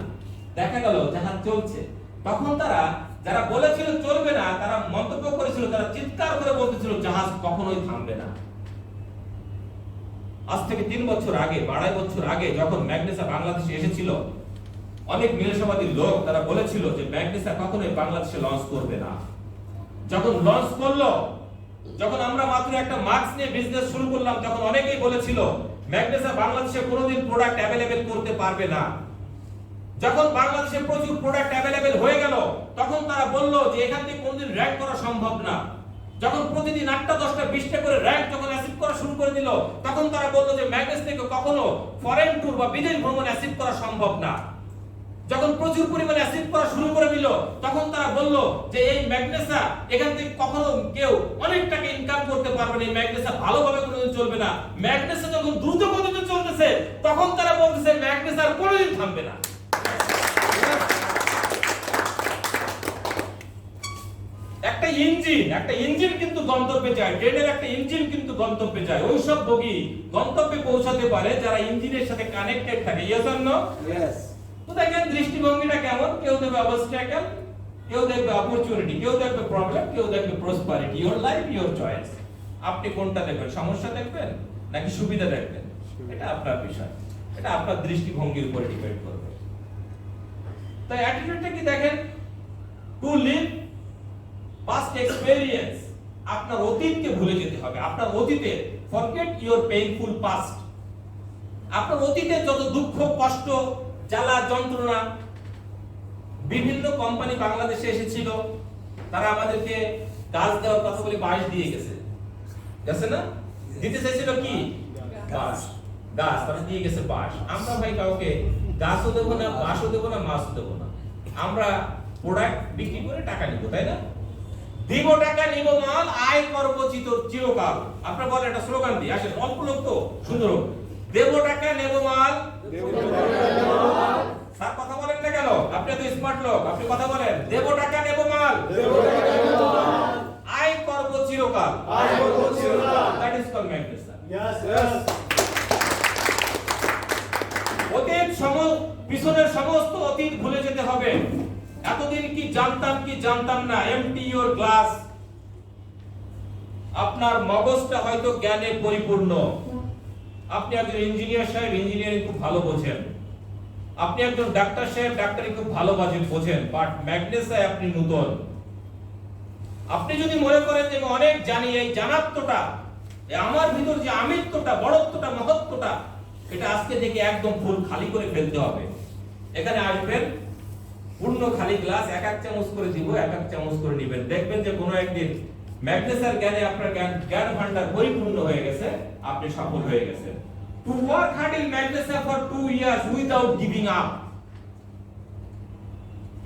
দেখা গেল জাহাজ চলছে। তখন তারা যারা বলেছিল চলবে না, তারা মন্তব্য করেছিল, তারা চিৎকার করে বলতেছিল জাহাজ কখনোই থামবে না। আজ থেকে 3 বছর আগে, 2.5 বছর আগে যখন ম্যাগনেসা বাংলাদেশে এসেছিল, অনেক নিরাশাবাদী লোক তারা বলেছিল যে ম্যাগনেসা কখনোই বাংলাদেশে লঞ্চ করবে না। যখন লঞ্চ করলো, যখন আমরা মাত্র একটা মাস্ক নিয়ে বিজনেস শুরু করলাম, তখন অনেকেই বলেছিল ম্যাগনেসা বাংলাদেশে কোনোদিন প্রোডাক্ট অ্যাভেলেবেল করতে পারবে না। যখন বাংলাদেশে প্রচুর প্রোডাক্ট অ্যাভেলেবেল হয়ে গেল, তখন তারা বলল যে এখান থেকে কোনোদিন র‍্যাঙ্ক করা সম্ভব না। যখন প্রতিদিন 8টা 10টা 20টা করে র‍্যাঙ্ক যখন অ্যাচিভ করা শুরু করে দিল, তখন তারা বলল যে ম্যাগনেস থেকে কখনো ফরেন ট্যুর বা বিদেশ ভ্রমণ অ্যাচিভ করা সম্ভব না। যখন প্রচুর পরিমাণে অ্যাচিভ করা শুরু করে দিল, তখন তারা বলল যে এই ম্যাগনেসা এখান থেকে কখনো কেউ অনেক টাকা ইনকাম করতে পারবে না, এই ম্যাগনেসা ভালোভাবে কোনোদিন চলবে না। ম্যাগনেসা যখন দ্রুত গতিতে চলতেছে, তখন তারা বলতেছে ম্যাগনেসা আর কোনোদিন থামবে না। একটা ইঞ্জিন কিন্তু গন্তব্যে যায়, ট্রেনের একটা ইঞ্জিন কিন্তু গন্তব্যে যায়। ওই সব বগি গন্তব্যে পৌঁছাতে পারে যারা ইঞ্জিনের সাথে কানেক্টেড থাকে। Yes or no? ইয়েস। তো দেখেন দৃষ্টিভঙ্গিটা কেমন, কেউ দেখবে অবস্ট্যাকল, কেউ দেখবে অপরচুনিটি, কেউ দেখবে প্রবলেম, কেউ দেখবে prosperity. Your life your choice. আপনি কোনটা দেখবেন, সমস্যা দেখবেন নাকি সুবিধা দেখবেন, এটা আপনার বিষয়, এটা আপনার দৃষ্টিভঙ্গির উপর ডিপেন্ড করবে। তাই অ্যাটিটিউডটা কি দেখেন, টু লিভ পাস্ট এক্সপেরিয়েন্স, আপনার অতীতকে ভুলে যেতে হবে। আপনার অতীতে ফরগেট ইওর পেইনফুল পাস্ট। আপনার অতীতে যত দুঃখ কষ্ট জ্বালা যন্ত্রণা, বিভিন্ন কোম্পানি বাংলাদেশে এসেছিল, তারা আমাদেরকে গাছ দেওয়ার কথা বলে বাঁশ দিয়ে গেছে, গেছে না? দিতে চাইছিল কি? বাঁশ। গাছ তারা দিয়ে গেছে বাঁশ। আমরা ভাই কাউকে গাছও দেবো না, বাঁশও দেবো না, মাছও দেবো না। আমরা প্রোডাক্ট বিক্রি করে টাকা নিব, তাই না? দিব টাকা নিব মাল, আয় করব চিরকাল। আপনারা বলেন একটা স্লোগান দিই, আসেন অল্প লোক তো সুন্দর হোক। দেব টাকা নেব মাল, স্যার কথা বলেন না কেন? আপনি তো স্মার্ট লোক, আপনি কথা বলেন। দেব টাকা নেব মাল, আয় করব চিরকাল। দ্যাট ইজ কল্ড ম্যাগনেস। Yes, yes. অতীত পিছনের সমস্ত অতীত ভুলে যেতে হবে। এতদিন কি জানতাম না। Empty your glass. আপনার মগজটা হয়তো জ্ঞানে পরিপূর্ণ। আপনি একজন ইঞ্জিনিয়ার সাহেব, ইঞ্জিনিয়ারিং খুব ভালো বোঝেন। আপনি একজন ডাক্তার সাহেব, ডাক্তারি খুব ভালো বোঝেন, বাট ম্যাগনেসায় আপনি নতুন। আপনি যদি মনে করেন যে আমি অনেক জানি, এই জানাত্বটা, আমার ভিতর যে আমিত্বটা, বড়ত্বটা, মহত্বটা, এটা আজকে থেকে একদম ফুল খালি করে ফেলতে হবে। এখানে আসবেন, পূর্ণ খালি গ্লাস, এক চামচ করে দিব, এক চামচ করে নেবেন। দেখবেন যে কোনো একদিন ম্যাগনেসার জ্ঞানে আপনার জ্ঞান ভান্ডার পরিপূর্ণ হয়ে গেছে, আপনি সফল হয়ে গেছেন। To work hard in Magnesa for 2 years without giving up.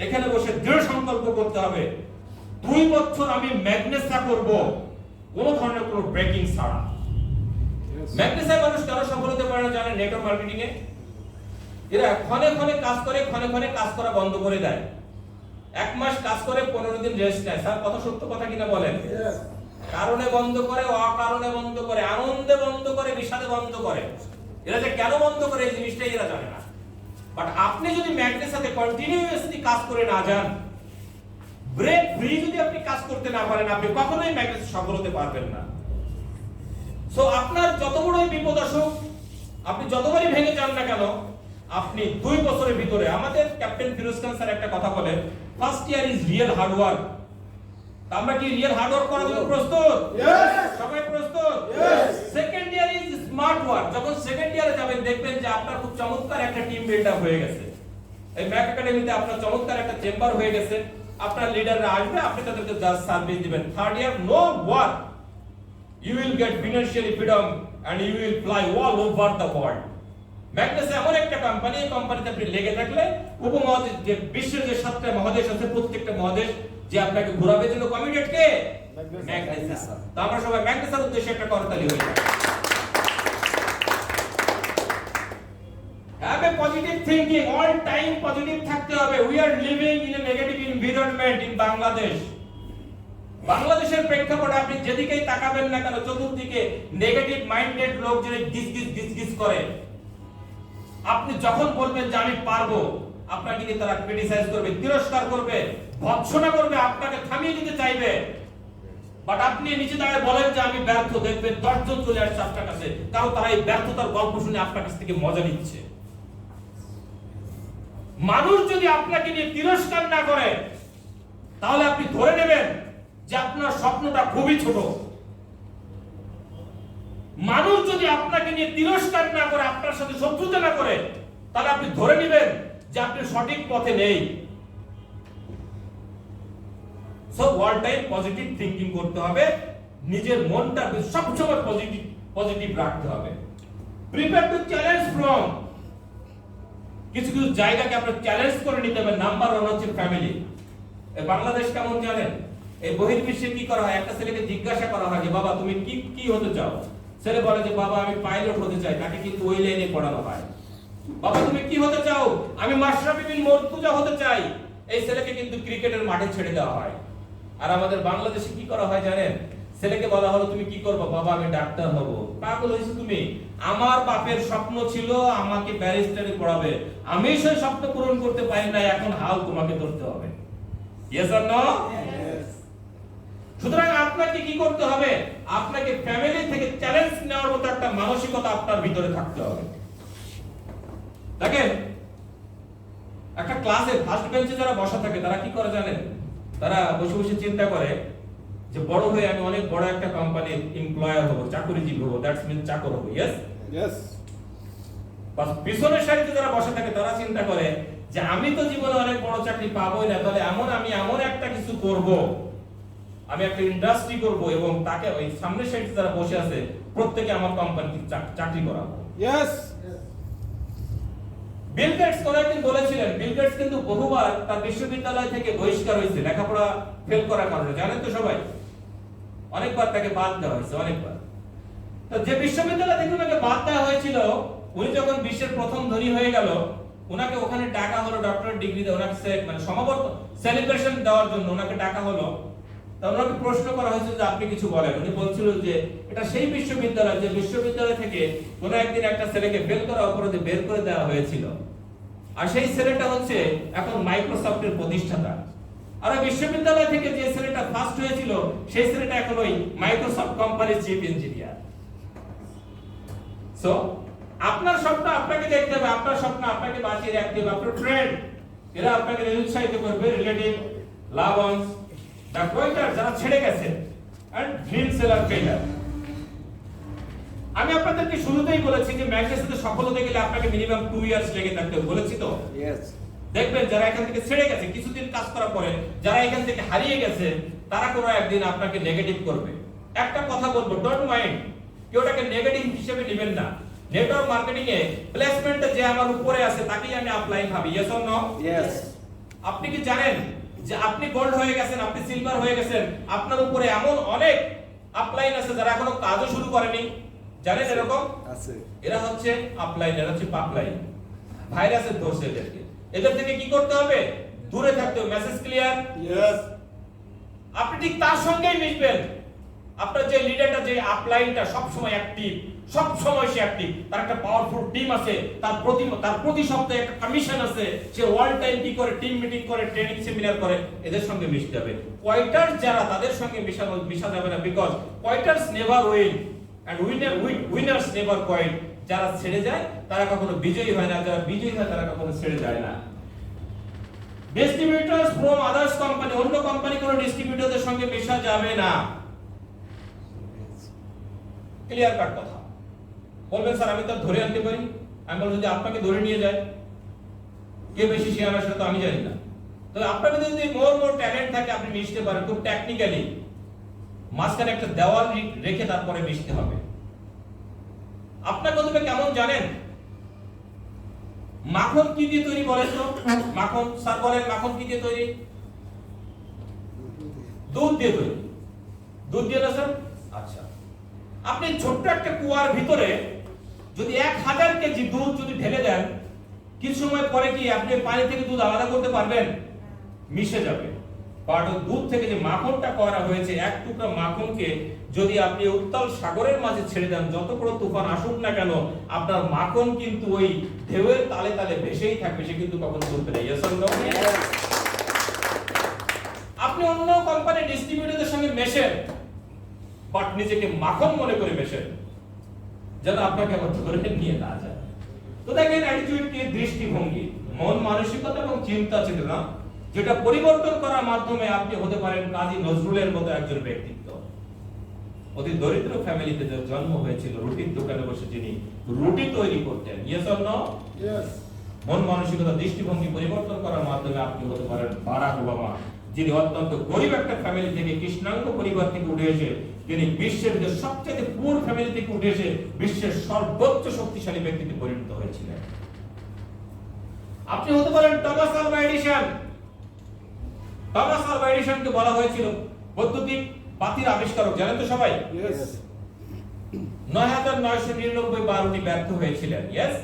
এখানে বসে দৃঢ় সংকল্প করতে হবে, 2 বছর আমি ম্যাগনেসা করব, কোনো ধরনের কোনো ব্রেকিং ছাড়া। ম্যাগনেসা মানুষ কেন সফল হতে পারে না জানেন? নেটওয়ার্ক মার্কেটিং এ এরা ক্ষণে কাজ করে, ক্ষণে কাজ করা বন্ধ করে দেয়। 1 মাস কাজ করে, 15 দিন রেস্ট নেয়। স্যার কথা সত্য কথা কিনা বলেন? কারণে বন্ধ করে, অকারণে বন্ধ করে, আনন্দে বন্ধ করে, বিষাদে বন্ধ করে। এরা যে কেন বন্ধ করে এই জিনিসটাই এরা জানে না। বাট আপনি যদি ম্যাগনেসের সাথে কন্টিনিউয়াসলি কাজ করে না যান, ব্রেক ফ্রি যদি আপনি কাজ করতে না পারেন, আপনি কখনোই ম্যাগনেসে সফল হতে পারবেন না। সো আপনার যত বড়ই বিপদ আসুক, আপনি যতবারই ভেঙে যান না কেন, আপনি 2 বছরের ভিতরে, আমাদের ক্যাপ্টেন ফিরোজ খান স্যার একটা কথা বলেন, first year is real hard work. আমরা কি রিয়েল হার্ড ওয়ার্ক করার জন্য প্রস্তুত? সবাই প্রস্তুত? Second year is smart work. যখন সেকেন্ড ইয়ারে যাবেন, দেখবেন যে আপনার খুব চমৎকার একটা টিম বিল্ড আপ হয়ে গেছে। এই ম্যাক একাডেমিতে আপনার চমৎকার একটা চেম্বার হয়ে গেছে, আপনার লিডাররা আসবে, আপনি তাদেরকে জাস্ট সার্ভিস দিবেন। Third year no work, you will get financially freedom and you will fly all over the world. ম্যাগনাস এমন একটা কোম্পানি, এই কোম্পানিতে আপনি লেগে থাকলে উপমহাদেশ, যে বিশ্বের যে 7টা মহাদেশ আছে, প্রত্যেকটা মহাদেশ যে আপনাকে ঘোরাবে জন্য কমিটেড কে? ম্যাগনাস। তো আমরা সবাই ম্যাগনাসের উদ্দেশ্যে একটা করতালি হয়ে যায়। Have a positive thinking, all time positive থাকতে হবে। We are living in a negative environment in Bangladesh. বাংলাদেশের প্রেক্ষাপটে আপনি যেদিকেই তাকাবেন না কেন, চতুর্দিকে নেগেটিভ মাইন্ডেড লোক যে গিস করে। আপনি যখন বলবেন যে আমি পারবো, আপনাকে নিয়ে তারা ক্রিটিসাইজ করবে, তিরস্কার করবে, ভৎসনা করবে, আপনাকে থামিয়ে দিতে চাইবে। বাট আপনি নিচে দাঁড়িয়ে বলেন যে আমি ব্যর্থ, দেখবেন 10 জন চলে আসছে আপনার কাছে, কারণ তারা এই ব্যর্থতার গল্প শুনে আপনার কাছ থেকে মজা নিচ্ছে। মানুষ যদি আপনাকে নিয়ে তিরস্কার না করে, তাহলে আপনি ধরে নেবেন যে আপনার স্বপ্নটা খুবই ছোট। মানুষ যদি আপনাকে নিয়ে তিরস্কার না করে, আপনার সাথে শত্রুতা না করে, তাহলে আপনি ধরে নেবেন যে আপনি সঠিক পথে নেই। So all time positive thinking করতে হবে, নিজের মনটা সবসময় পজিটিভ রাখতে হবে। প্রিপেয়ার টু চ্যালেঞ্জ ফ্রম, কিছু কিছু জায়গাকে আপনার চ্যালেঞ্জ করে নিতে হবে। নাম্বার 1 হচ্ছে ফ্যামিলি। বাংলাদেশ কেমন জানেন? এই বহির্বিশ্বে কি করা হয়, একটা ছেলেকে জিজ্ঞাসা করা হয় যে বাবা তুমি কি হতে চাও? ছেলে বলে যে বাবা আমি পাইলট হতে চাই, তাকে কিন্তু ওই লাইনে পড়ানো হয়। বাবা তুমি কি হতে চাও? আমি মাশরাফি বিন মুর্তজা হতে চাই। এই ছেলেকে কিন্তু ক্রিকেটের মাঠে ছেড়ে দেওয়া হয়। আর আমাদের বাংলাদেশে কি করা হয় জানেন? ছেলেকে বলা হলো তুমি কি করবে? বাবা আমি ডাক্তার হব। পাগল হইছো তুমি? আমার বাপের স্বপ্ন ছিল আমাকে ব্যারিস্টারি পড়াবে, আমি সেই স্বপ্ন পূরণ করতে পারি না, এখন হাল তোমাকে ধরতে হবে। Yes or no? সুতরাং আপনাকে কি করতে হবে? আপনাকে ফ্যামিলি থেকে চ্যালেঞ্জ নেওয়ার মতো একটা মানসিকতা আপনার ভিতরে থাকতে হবে। দেখেন, একটা ক্লাসে ফার্স্ট বেঞ্চে যারা বসা থাকে তারা কি করে জানেন? তারা বসে বসে চিন্তা করে যে বড় হয়ে আমি অনেক বড় একটা কোম্পানির এমপ্লয়ার হব, চাকরিজীবী হব, দ্যাটস মিন চাকর হব। Yes yes. বাস পিছনের সারিতে যারা বসে থাকে তারা চিন্তা করে যে আমি তো জীবনে অনেক বড় চাকরি পাবোই না, তাহলে আমি এমন একটা কিছু করব, আমি একটা ইন্ডাস্ট্রি করব এবং তাকে ওই সামনের সারিতে যারা বসে আছে প্রত্যেকে আমার কোম্পানিতে চাকরি করাবো। ইয়েস। বিল গেটস কোনদিন বলেছিলেন, বিল গেটস কিন্তু বহুবার তার বিশ্ববিদ্যালয় থেকে বহিষ্কার হয়েছে লেখাপড়া ফেল করার কারণে, জানেন তো সবাই? অনেকবার তাকে বাদ দেওয়া হয়েছে, অনেকবার। তো যে বিশ্ববিদ্যালয় থেকে ওনাকে বাদ দেওয়া হয়েছিল, উনি যখন বিশ্বের প্রথম ধনী হয়ে গেল, ওনাকে ওখানে ডাকা হলো ডক্টরেট ডিগ্রি দেওয়া, ওনাকে মানে সমাবর্তন সেলিব্রেশন দেওয়ার জন্য ওনাকে ডাকা হলো। তা ওনাকে প্রশ্ন করা হয়েছিল যে আপনি কিছু বলেন। উনি বলছিল যে এটা সেই বিশ্ববিদ্যালয় যে বিশ্ববিদ্যালয় থেকে কোন একদিন একটা ছেলেকে ফেল করা অপরাধে বের করে দেওয়া হয়েছিল, আর সেই ছেলেটা হচ্ছে এখন মাইক্রোসফটের প্রতিষ্ঠাতা। আর ওই বিশ্ববিদ্যালয় থেকে যে ছেলেটা ফার্স্ট হয়েছিল সেই ছেলেটা এখন ওই মাইক্রোসফট কোম্পানির চিফ ইঞ্জিনিয়ার। সো আপনার স্বপ্ন আপনাকে দেখতে হবে, আপনার স্বপ্ন আপনাকে বাঁচিয়ে রাখতে হবে। আপনার ফ্রেন্ড এরা আপনাকে উৎসাহিত করবে, রিলেটিভ, লাভ ওয়ান্স, দা কোয়েটার যারা ছেড়ে গেছে, এন্ড ড্রিম সেলার ফেলার। আমি আপনাদেরকে শুরুতেই বলেছি যে ম্যাগনাসের সাথে সফল হতে গেলে আপনাকে মিনিমাম 2 ইয়ার্স লেগে থাকতে হবে, বলেছি তো? ইয়েস। দেখবেন যারা এখান থেকে ছেড়ে গেছে, কিছুদিন কাজ করার পরে যারা এখান থেকে হারিয়ে গেছে, তারা কোনো একদিন আপনাকে নেগেটিভ করবে। একটা কথা বলবো, ডোন্ট মাইন্ড, কেউ এটাকে নেগেটিভ হিসেবে নেবেন না। নেটওয়ার্ক মার্কেটিং এ প্লেসমেন্টে যে আমার উপরে আছে তাকেই আমি আপলাইন ভাবি। Yes or no? ইয়েস। আপনি কি জানেন যে আপনি গোল্ড হয়ে গেছেন, আপনি সিলভার হয়ে গেছেন, আপনার উপরে এমন অনেক আপলাইন আছে যারা এখনো কাজও শুরু করেনি, জানেন এরকম আছে? এরা হচ্ছে আপলাইন, এরা হচ্ছে পাপলাইন। ভাইরাসের দোষ এদেরকে, এদের থেকে কি করতে হবে? দূরে থাকতে হবে। Message clear? ইয়েস। আপনি ঠিক তার সঙ্গেই মিশবেন। আপনার যে লিডারটা, যে আপলাইনটা সব সময় অ্যাক্টিভ, সব সময় সে অ্যাক্টিভ, তার একটা পাওয়ারফুল টিম আছে, তার প্রতি সপ্তাহে একটা কমিশন আছে, সে অল টাইম কি করে? টিম মিটিং করে, ট্রেনিং সেমিনার করে, এদের সঙ্গে মিশতে হবে। কোয়াইটার্স যারা, তাদের সঙ্গে মিশা যাবে না, because quitters never win and winners never quit. যারা ছেড়ে যায় তারা কখনো বিজয়ী হয় না, যারা বিজয়ী হয় তারা কখনো ছেড়ে যায় না। ডিস্ট্রিবিউটরস ফ্রম আদার্স কোম্পানি, অন্য কোম্পানি কোন ডিস্ট্রিবিউটরদের সঙ্গে মেশা যাবে না। ক্লিয়ার কাট কথা। বলবেন স্যার আমি তো ধরে আনতে পারি। আমি বলবো যদি আপনাকে ধরে নিয়ে যায়, কে বেশি শেয়ার আসলে তো আমি জানি না। তো আপনার মধ্যে যদি মোর ট্যালেন্ট থাকে আপনি মিশতে পারেন খুব টেকনিক্যালি, মাঝখানে একটা দেওয়াল রেখে তারপরে মিশতে হবে। আপনার প্রথমে কেমন জানেন? মাখন কি দিয়ে তৈরি বলেন তো? মাখন স্যার বলেন, মাখন কি দিয়ে তৈরি? দুধ দিয়ে তৈরি। দুধ দিয়ে না স্যার? আচ্ছা, আপনি ছোট্ট একটা কুয়ার ভিতরে যদি 1000 কেজি দুধ যদি ঢেলে দেন, কিছু সময় পরে কি আপনি পানি থেকে দুধ আলাদা করতে পারবেন? মিশে যাবে। বাট দুধ থেকে যে মাখনটা করা হয়েছে, এক টুকরা মাখনকে যদি আপনি উত্তাল সাগরের মাঝে ছেড়ে দেন, যত বড় তুফান আসুক না কেন, আপনার মাখন কিন্তু ওই ঢেউয়ের তালে তালে ভেসেই থাকবে, সে কিন্তু কখনো চলবে না। Yes or no? আপনি অন্য কোম্পানির ডিস্ট্রিবিউটরদের সঙ্গে মেশেন, বাট নিজেকে মাখন মনে করে মেশেন, যেন আপনাকে আবার ধরে নিয়ে না যায়। তো দেখেন, অ্যাটিটিউড কি? দৃষ্টিভঙ্গি, মন মানসিকতা এবং চিন্তা চেতনা, যেটা পরিবর্তন করার মাধ্যমে আপনি হতে পারেন কাজী নজরুলের মতো একজন ব্যক্তিত্ব। অতি দরিদ্র ফ্যামিলিতে জন্ম হয়েছিল, রুটির দোকানে বসে যিনি রুটি তৈরি করতেন। Yes or no? Yes. মন মানসিকতা দৃষ্টিভঙ্গি পরিবর্তন করার মাধ্যমে আপনি হতে পারেন বারাক ওবামা, যিনি অত্যন্ত গরিব একটা ফ্যামিলি থেকে, কৃষ্ণাঙ্গ পরিবার থেকে উঠে এসে তিনি বিশ্বের যে সবচেয়ে পুর ফ্যামিলি থেকে উঠে এসে বিশ্বের সর্বোচ্চ শক্তিশালী ব্যক্তিতে পরিণত হয়েছিলেন। আপনি হতে পারেন Thomas Alva Edison. Thomas Alva এডিসনকে বলা হয়েছিল বৈদ্যুতিক বাতির আবিষ্কারক, জানেন তো সবাই? Yes. 9999 বার উনি ব্যর্থ হয়েছিলেন। ইয়েস,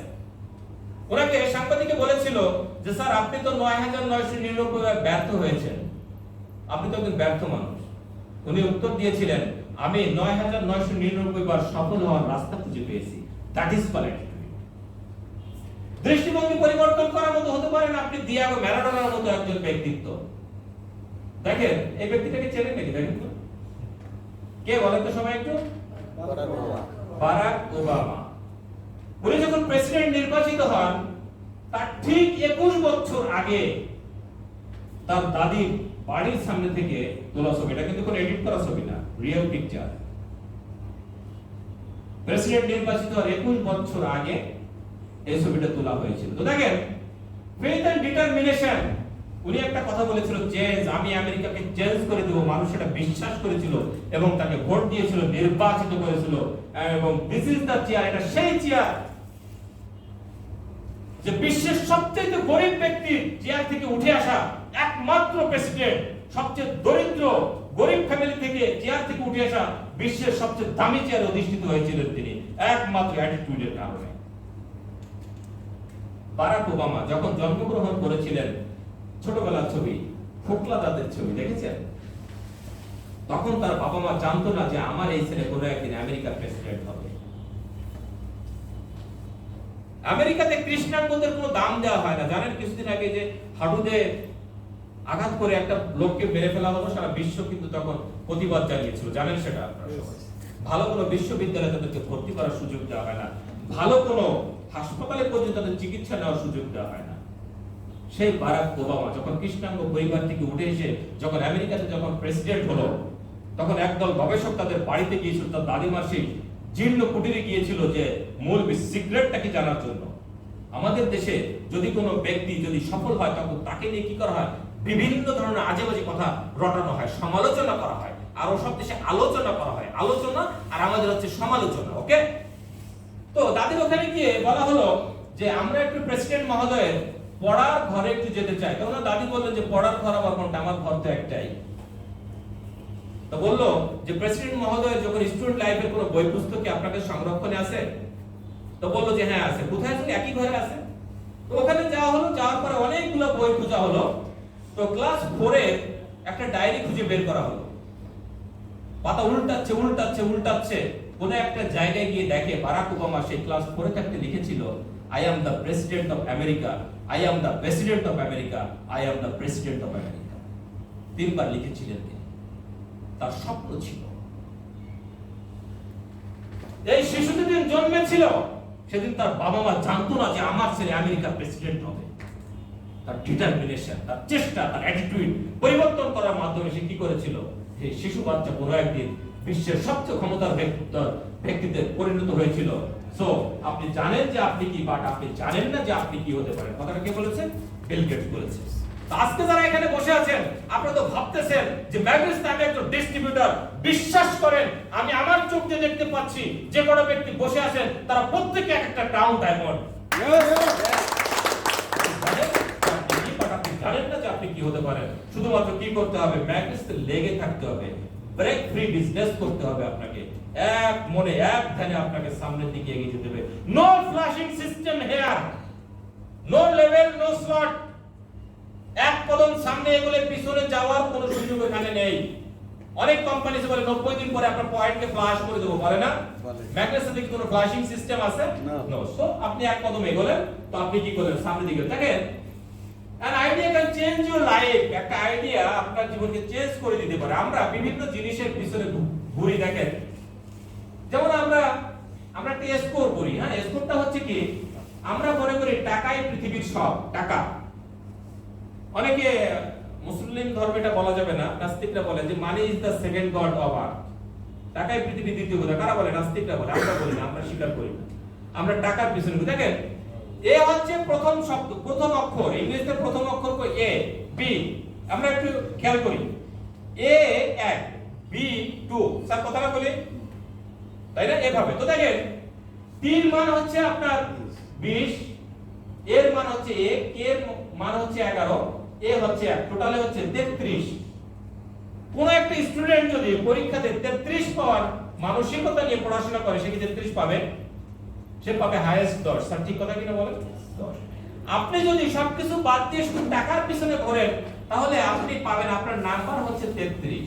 ওনাকে সাংবাদিকে বলেছিল যে স্যার আপনি তো 9999 বার ব্যর্থ হয়েছেন, আপনি তো একজন ব্যর্থ মানুষ। উনি উত্তর দিয়েছিলেন, আমি 9999 বার সফল হওয়ার রাস্তা খুঁজে পেয়েছি। That is collect. দৃষ্টিভঙ্গি পরিবর্তন করার মতো হতে পারেন আপনি দিয়াগো ম্যারাডোনার মতো একজন ব্যক্তিত্ব। দেখেন, এই ব্যক্তিটাকে চেনেন নাকি? দেখেন তো কে, বলেন তো সবাই একটু? Barack Obama. উনি যখন প্রেসিডেন্ট নির্বাচিত হন, তার ঠিক 21 বছর আগে তার দাদির বাড়ির সামনে থেকে তোলা ছবি, এটা কিন্তু কোনো এডিট করা ছবি না, রিয়েল পিকচার। প্রেসিডেন্ট নির্বাচিত হওয়ার 21 বছর আগে এই ছবিটা তোলা হয়েছিল। তো দেখেন, ফেথ এন্ড ডিটারমিনেশন, উনি একটা কথা বলেছিল, চেঞ্জ, আমি আমেরিকাকে চেঞ্জ করে দেব। মানুষ এটা বিশ্বাস করেছিল এবং তাকে ভোট দিয়েছিল, নির্বাচিত করেছিল। এবং দিস ইজ দ্য চেয়ার, এটা সেই চেয়ার যে বিশ্বের সবচেয়ে গরিব ব্যক্তি চেয়ার থেকে উঠে আসা একমাত্র প্রেসিডেন্ট, সবচেয়ে দরিদ্র গরিব ফ্যামিলি থেকে চেয়ার থেকে উঠে আসা বিশ্বের সবচেয়ে দামি চেয়ারে অধিষ্ঠিত হয়েছিলেন তিনি, একমাত্র অ্যাটিটিউডের কারণে। বারাক ওবামা যখন জন্মগ্রহণ করেছিলেন, ছোটবেলার ছবি, ফোকলা দাঁতের ছবি দেখেছেন? তখন তার বাবা মা জানতো না যে আমার এই ছেলে কোনো একদিন আমেরিকার প্রেসিডেন্ট হবে। আমেরিকাতে কৃষ্ণাঙ্গদের কোনো দাম দেওয়া হয় না, জানেন? কিছুদিন আগে যে হাঁটুতে আঘাত করে একটা লোককে মেরে ফেলা হলো, সারা বিশ্ব কিন্তু তখন প্রতিবাদ জানিয়েছিল, জানেন সেটা আপনারা সবাই। ভালো কোনো বিশ্ববিদ্যালয়ে তাদেরকে ভর্তি করার সুযোগ দেওয়া হয় না, ভালো কোনো হাসপাতালে পর্যন্ত তাদের চিকিৎসা নেওয়ার সুযোগ দেওয়া হয় না। সেই বারাক ওবামা যখন কৃষ্ণাঙ্গ পরিবার থেকে উঠে এসে যখন আমেরিকাতে যখন প্রেসিডেন্ট হলো, তখন একদল গবেষক তাদের বাড়িতে গিয়েছিল, তার দাদিমার সেই জীর্ণ কুটিরে গিয়েছিল যে মূল সিক্রেটটা কি জানার জন্য। আমাদের দেশে যদি কোনো ব্যক্তি যদি সফল হয়, তখন তাকে নিয়ে কি করা হয়? বিভিন্ন ধরনের আজে বাজে কথা রটানো হয়, সমালোচনা করা হয়। আর সব দেশে আলোচনা করা হয়, আলোচনা, আর আমাদের হচ্ছে সমালোচনা। ওকে, তো দাদির ওখানে গিয়ে বলা হলো যে আমরা একটু প্রেসিডেন্ট মহোদয়ের পড়ার ঘরে একটু যেতে চাই। তখন দাদি বললেন যে পড়ার ঘর আবার কোনটা? আমার ঘর তো একটাই। তো বললো যে প্রেসিডেন্ট মহোদয় যখন স্টুডেন্ট লাইফের কোনো বই পুস্তক কি আপনাদের সংরক্ষণে আছে? তো বললো যে হ্যাঁ আছে। কোথায় আছে? একই ঘরে আছে। তো ওখানে যাওয়া হলো, যাওয়ার পরে অনেকগুলো বই খোঁজা হলো। তো ক্লাস 4 এর একটা ডায়েরি খুঁজে বের করা হলো। পাতা উল্টাচ্ছে, কোন একটা জায়গায় গিয়ে দেখে বারাক ওবামা সেই ক্লাস 4 এ থাকতে লিখেছিল, I am the president of America, I am the president of America, I am the president of America. 3 বার লিখেছিলেন তিনি। তার স্বপ্ন ছিল, এই শিশু যেদিন জন্মেছিল সেদিন তার বাবা মা জানতো না যে আমার ছেলে আমেরিকার প্রেসিডেন্ট হবে। তার ডিটারমিনেশন, তার চেষ্টা, তার অ্যাটিটিউড পরিবর্তন করার মাধ্যমে সে কি করেছিল? এই শিশু বাচ্চা কোনো একদিন বিশ্বের সবচেয়ে ক্ষমতার ব্যক্তিতে পরিণত হয়েছিল। সো আপনি জানেন যে আপনি কি, বাট আপনি জানেন না যে আপনি কি হতে পারেন। কথাটা কে বলেছেন? বিল গেটস বলেছে। তো আজকে যারা এখানে বসে আছেন আপনারা তো ভাবতেছেন যে ম্যাগনেস নামে একজন ডিস্ট্রিবিউটর, বিশ্বাস করেন আমি আমার চোখ দিয়ে দেখতে পাচ্ছি যে কোনো ব্যক্তি বসে আছেন তারা প্রত্যেকে এক একটা ক্রাউন ডায়মন্ড। জানেন না যে আপনি কি হতে পারেন, শুধুমাত্র কি করতে হবে, ম্যাগনেসে লেগে থাকতে হবে, ব্রেক ফ্রি বিজনেস করতে হবে আপনাকে, এক মনে এক ধ্যানে আপনাকে সামনের দিকে এগিয়ে যেতে হবে। No flashing system here, no level, no slot, এক কদম সামনে এগোলে পিছনে যাওয়ার কোনো সুযোগ এখানে নেই। অনেক কোম্পানি বলে 90 দিন পরে আপনার পয়েন্টকে ফ্ল্যাশ করে দেবো, বলে না? ম্যাগনেসে কি কোনো ফ্ল্যাশিং সিস্টেম আছে? নো। সো আপনি এক কদম এগোলেন তো আপনি কি করলেন, সামনের দিকে দেখেন। an idea can change your life, একটা আইডিয়া আপনার জীবনকে চেঞ্জ করে দিতে পারে। আমরা বিভিন্ন জিনিসের পিছনে ঘুরি, দেখেন যেমন আমরা একটা স্কোর করি। হ্যাঁ, স্কোরটা হচ্ছে কি, আমরা মনে করি টাকাই পৃথিবীর সব, টাকা। অনেকে মুসলিম ধর্মে এটা বলা যাবে না, নাস্তিকরা বলে যে money is the second god of earth, টাকাই পৃথিবীর দ্বিতীয় খোদা। কারা বলে? নাস্তিকরা বলে, আমরা বলি না, আমরা স্বীকার করি না। আমরা টাকার পিছনে ঘুরি। দেখেন এ হচ্ছে প্রথম শব্দ, প্রথম অক্ষর, ইংরেজিতে প্রথম অক্ষর কো এ, বি। আমরা একটু খেয়াল করি, এ 1, বি 2, স্যার কথাটা বলি তাই না, এভাবে। তো দেখেন 3 মান হচ্ছে আপনার 20, এর মান হচ্ছে 1, এর মান হচ্ছে 11, এ হচ্ছে 1, টোটালে হচ্ছে 33। কোন একটা স্টুডেন্ট যদি পরীক্ষাতে 33 পাওয়ার মানসিকতা নিয়ে পড়াশোনা করে, সে কি 33 পাবে? সে পাবে হাইয়েস্ট 10। স্যার ঠিক কথা কিনা বলেন? 10। আপনি যদি সবকিছু বাদ দিয়ে শুধু টাকার পিছনে ঘোরেন তাহলে আপনি পাবেন, আপনার নাম্বার হচ্ছে 33।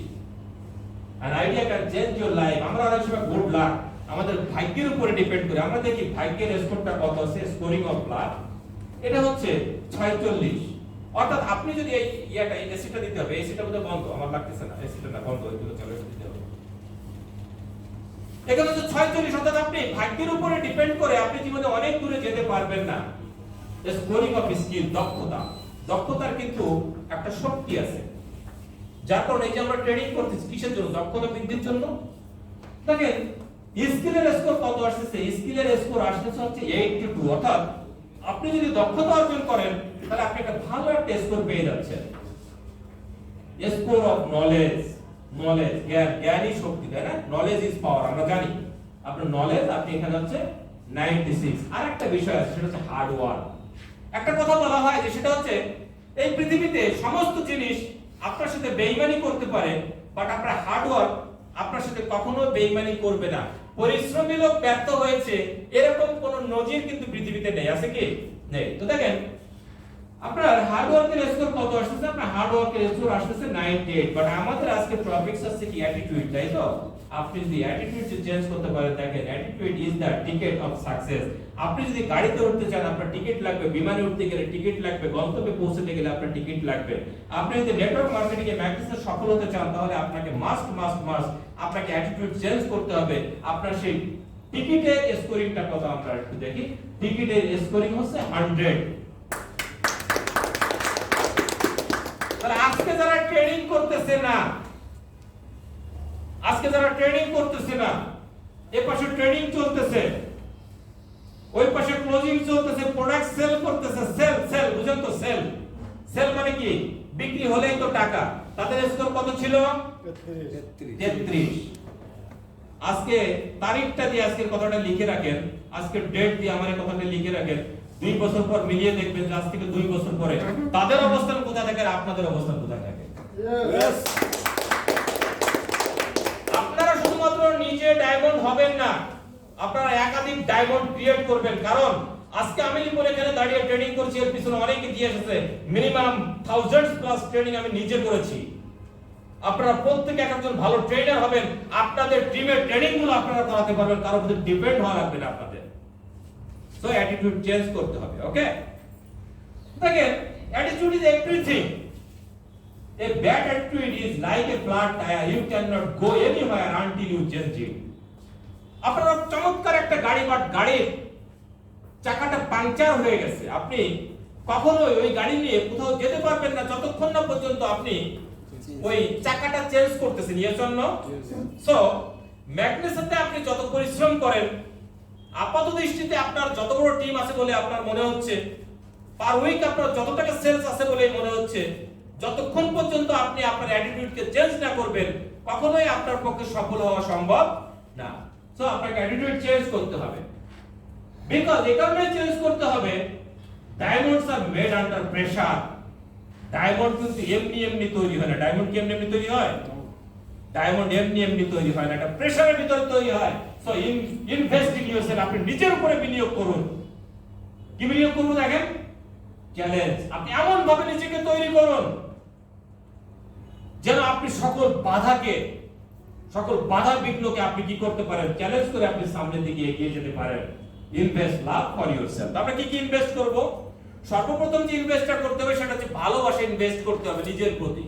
an idea can change your life। আমরা অনেক সময় গুড লাক আমাদের ভাগ্যের উপরে ডিপেন্ড করে, আমরা দেখি ভাগ্যের স্কোরটা কত আছে, স্কোরিং অফ লাক, এটা হচ্ছে 46। অর্থাৎ আপনি যদি এই এসিটা দিতে হবে, এসিটা বোধহয় বন্ধ, আমার লাগতেছে না, এসিটা না বন্ধ, এগুলো চালু দিতে হবে। এখানে হচ্ছে 46, অর্থাৎ আপনি ভাগ্যের উপরে ডিপেন্ড করে আপনি জীবনে অনেক দূরে যেতে পারবেন না। স্কোরিং অফ স্কিল, দক্ষতা, দক্ষতার কিন্তু একটা শক্তি আছে, যার কারণে এই যে আমরা ট্রেনিং করতেছি কিসের জন্য? দক্ষতা বৃদ্ধির জন্য। দেখেন স্কিলের স্কোর কত আসছে, স্কিলের স্কোর আসছে হচ্ছে 82। অর্থাৎ আপনি যদি দক্ষতা অর্জন করেন তাহলে আপনি একটা ভালো একটা স্কোর পেয়ে যাচ্ছেন। স্কোর অফ নলেজ, নলেজ জ্ঞানই শক্তি, তাই না? নলেজ ইজ পাওয়ার, আমরা জানি। আপনার নলেজ, আপনি এখানে হচ্ছে 96। আর একটা বিষয় আছে, সেটা হচ্ছে হার্ড ওয়ার্ক। একটা কথা বলা হয় যে সেটা হচ্ছে এই পৃথিবীতে সমস্ত জিনিস আপনার সাথে বেইমানি করতে পারে, বাট আপনার হার্ড ওয়ার্ক আপনার সাথে কখনো বেইমানি করবে না। পরিশ্রমী লোক ব্যর্থ হয়েছে এরকম কোন নজির কিন্তু পৃথিবীতে নেই, আছে কি? নেই। তো দেখেন আপনার হার্ড ওয়ার্কের স্কোর কত আসছে? আপনার হার্ড ওয়ার্কের স্কোর আসছে 98, বাট আমাদের আজকে টপিকস আছে কি অ্যাটিটিউড, তাই তো? আপনি যদি অ্যাটিটিউড চেঞ্জ করতে পারেন, দেখেন attitude is the ticket of success. আপনি যদি গাড়িতে উঠতে চান আপনার টিকিট লাগবে, বিমানে উঠতে গেলে টিকিট লাগবে, গন্তব্যে পৌঁছতে গেলে আপনার টিকিট লাগবে। আপনি যদি নেটওয়ার্ক মার্কেটিং এ ম্যাগনেসে সফল হতে চান তাহলে আপনাকে মাস্ট আপনাকে অ্যাটিটিউড চেঞ্জ করতে হবে। আপনার সেই টিকিটের স্কোরিংটা কত আমরা একটু দেখি। টিকিটের স্কোরিং হচ্ছে 100। তাহলে আজকে যারা ট্রেনিং করতেছে না, এই পাশে ট্রেনিং চলতেছে, ওই পাশে ক্লোজিং চলতেছে, প্রোডাক্ট সেল করতেছে, সেল বুঝেন তো? সেল মানে কি? বিক্রি হলেই তো টাকা। তাদের স্কোর কত ছিল? 33। আজকে তারিখটা দিয়ে আজকের কথাটা লিখে রাখেন, আজকের ডেট দিয়ে আমার এই কথাটা লিখে রাখেন। 2 বছর পর মিলিয়ে দেখবেন যে আজ থেকে 2 বছর পরে তাদের অবস্থান কোথায় থাকে আর আপনাদের অবস্থান কোথায় থাকে। আপনারা শুধুমাত্র নিজে ডায়মন্ড হবেন না, আপনারা একাধিক ডায়মন্ড ক্রিয়েট করবেন। কারণ আজকে আমি লিপন এখানে দাঁড়িয়ে ট্রেনিং করছি, এর পিছনে অনেকে দিয়ে এসেছে, মিনিমাম থাউজেন্ডস প্লাস ট্রেনিং আমি নিজে করেছি। আপনারা প্রত্যেকে একজন ভালো ট্রেনার হবেন, আপনাদের টিমের ট্রেনিং গুলো আপনারা করাতে পারবেন, কারোর উপর ডিপেন্ড হওয়া লাগবে না আপনাদের। সো অ্যাটিটিউড চেঞ্জ করতে হবে। ওকে, দেখেন attitude is everything. A bad attitude is like a flat tire, you cannot go anywhere until you change it. আপনারা চমৎকার একটা গাড়ি, বাট গাড়ির চাকাটা পাংচার হয়ে গেছে, আপনি কখনোই ওই গাড়ি নিয়ে কোথাও যেতে পারবেন না যতক্ষণ না পর্যন্ত আপনি ওই চাকাটা চেঞ্জ করতেছেন। এর জন্য সো ম্যাগনেসিয়ামে আপনি যত পরিশ্রম করেন, আপাত দৃষ্টিতে আপনার যত বড় টিম আছে বলে আপনার মনে হচ্ছে পার উইক আপনার যত টাকা সেলস আছে বলেই মনে হচ্ছে, যতক্ষণ পর্যন্ত আপনি আপনার অ্যাটিটিউডকে চেঞ্জ না করবেন কখনোই আপনার পক্ষে সফল হওয়া সম্ভব না। সো আপনাকে অ্যাটিটিউড চেঞ্জ করতে হবে। বিকজ এই কারণে চেঞ্জ করতে হবে, diamonds are made under pressure. Diamond কিন্তু এমনি এমনি তৈরি হয় না। ডায়মন্ড কি এমনি এমনি তৈরি হয়? ডায়মন্ড এমনি এমনি তৈরি হয় না, এটা প্রেসারের ভিতরে তৈরি হয়। সো ইনভেস্ট ইন ইয়োরসেলফ, আপনি নিজের উপরে বিনিয়োগ করুন। কি বিনিয়োগ করুন? দেখেন, চ্যালেঞ্জ। আপনি এমন ভাবে নিজেকে তৈরি করুন যেন আপনি সকল বাধা বিঘ্নকে আপনি কি করতে পারেন, চ্যালেঞ্জ করে আপনি সামনের দিকে এগিয়ে যেতে পারেন। Invest love for yourself. আমরা কি কি ইনভেস্ট করব? সর্বপ্রথম যে ইনভেস্টটা করতে হবে সেটা হচ্ছে ভালোবাসা ইনভেস্ট করতে হবে নিজের প্রতি।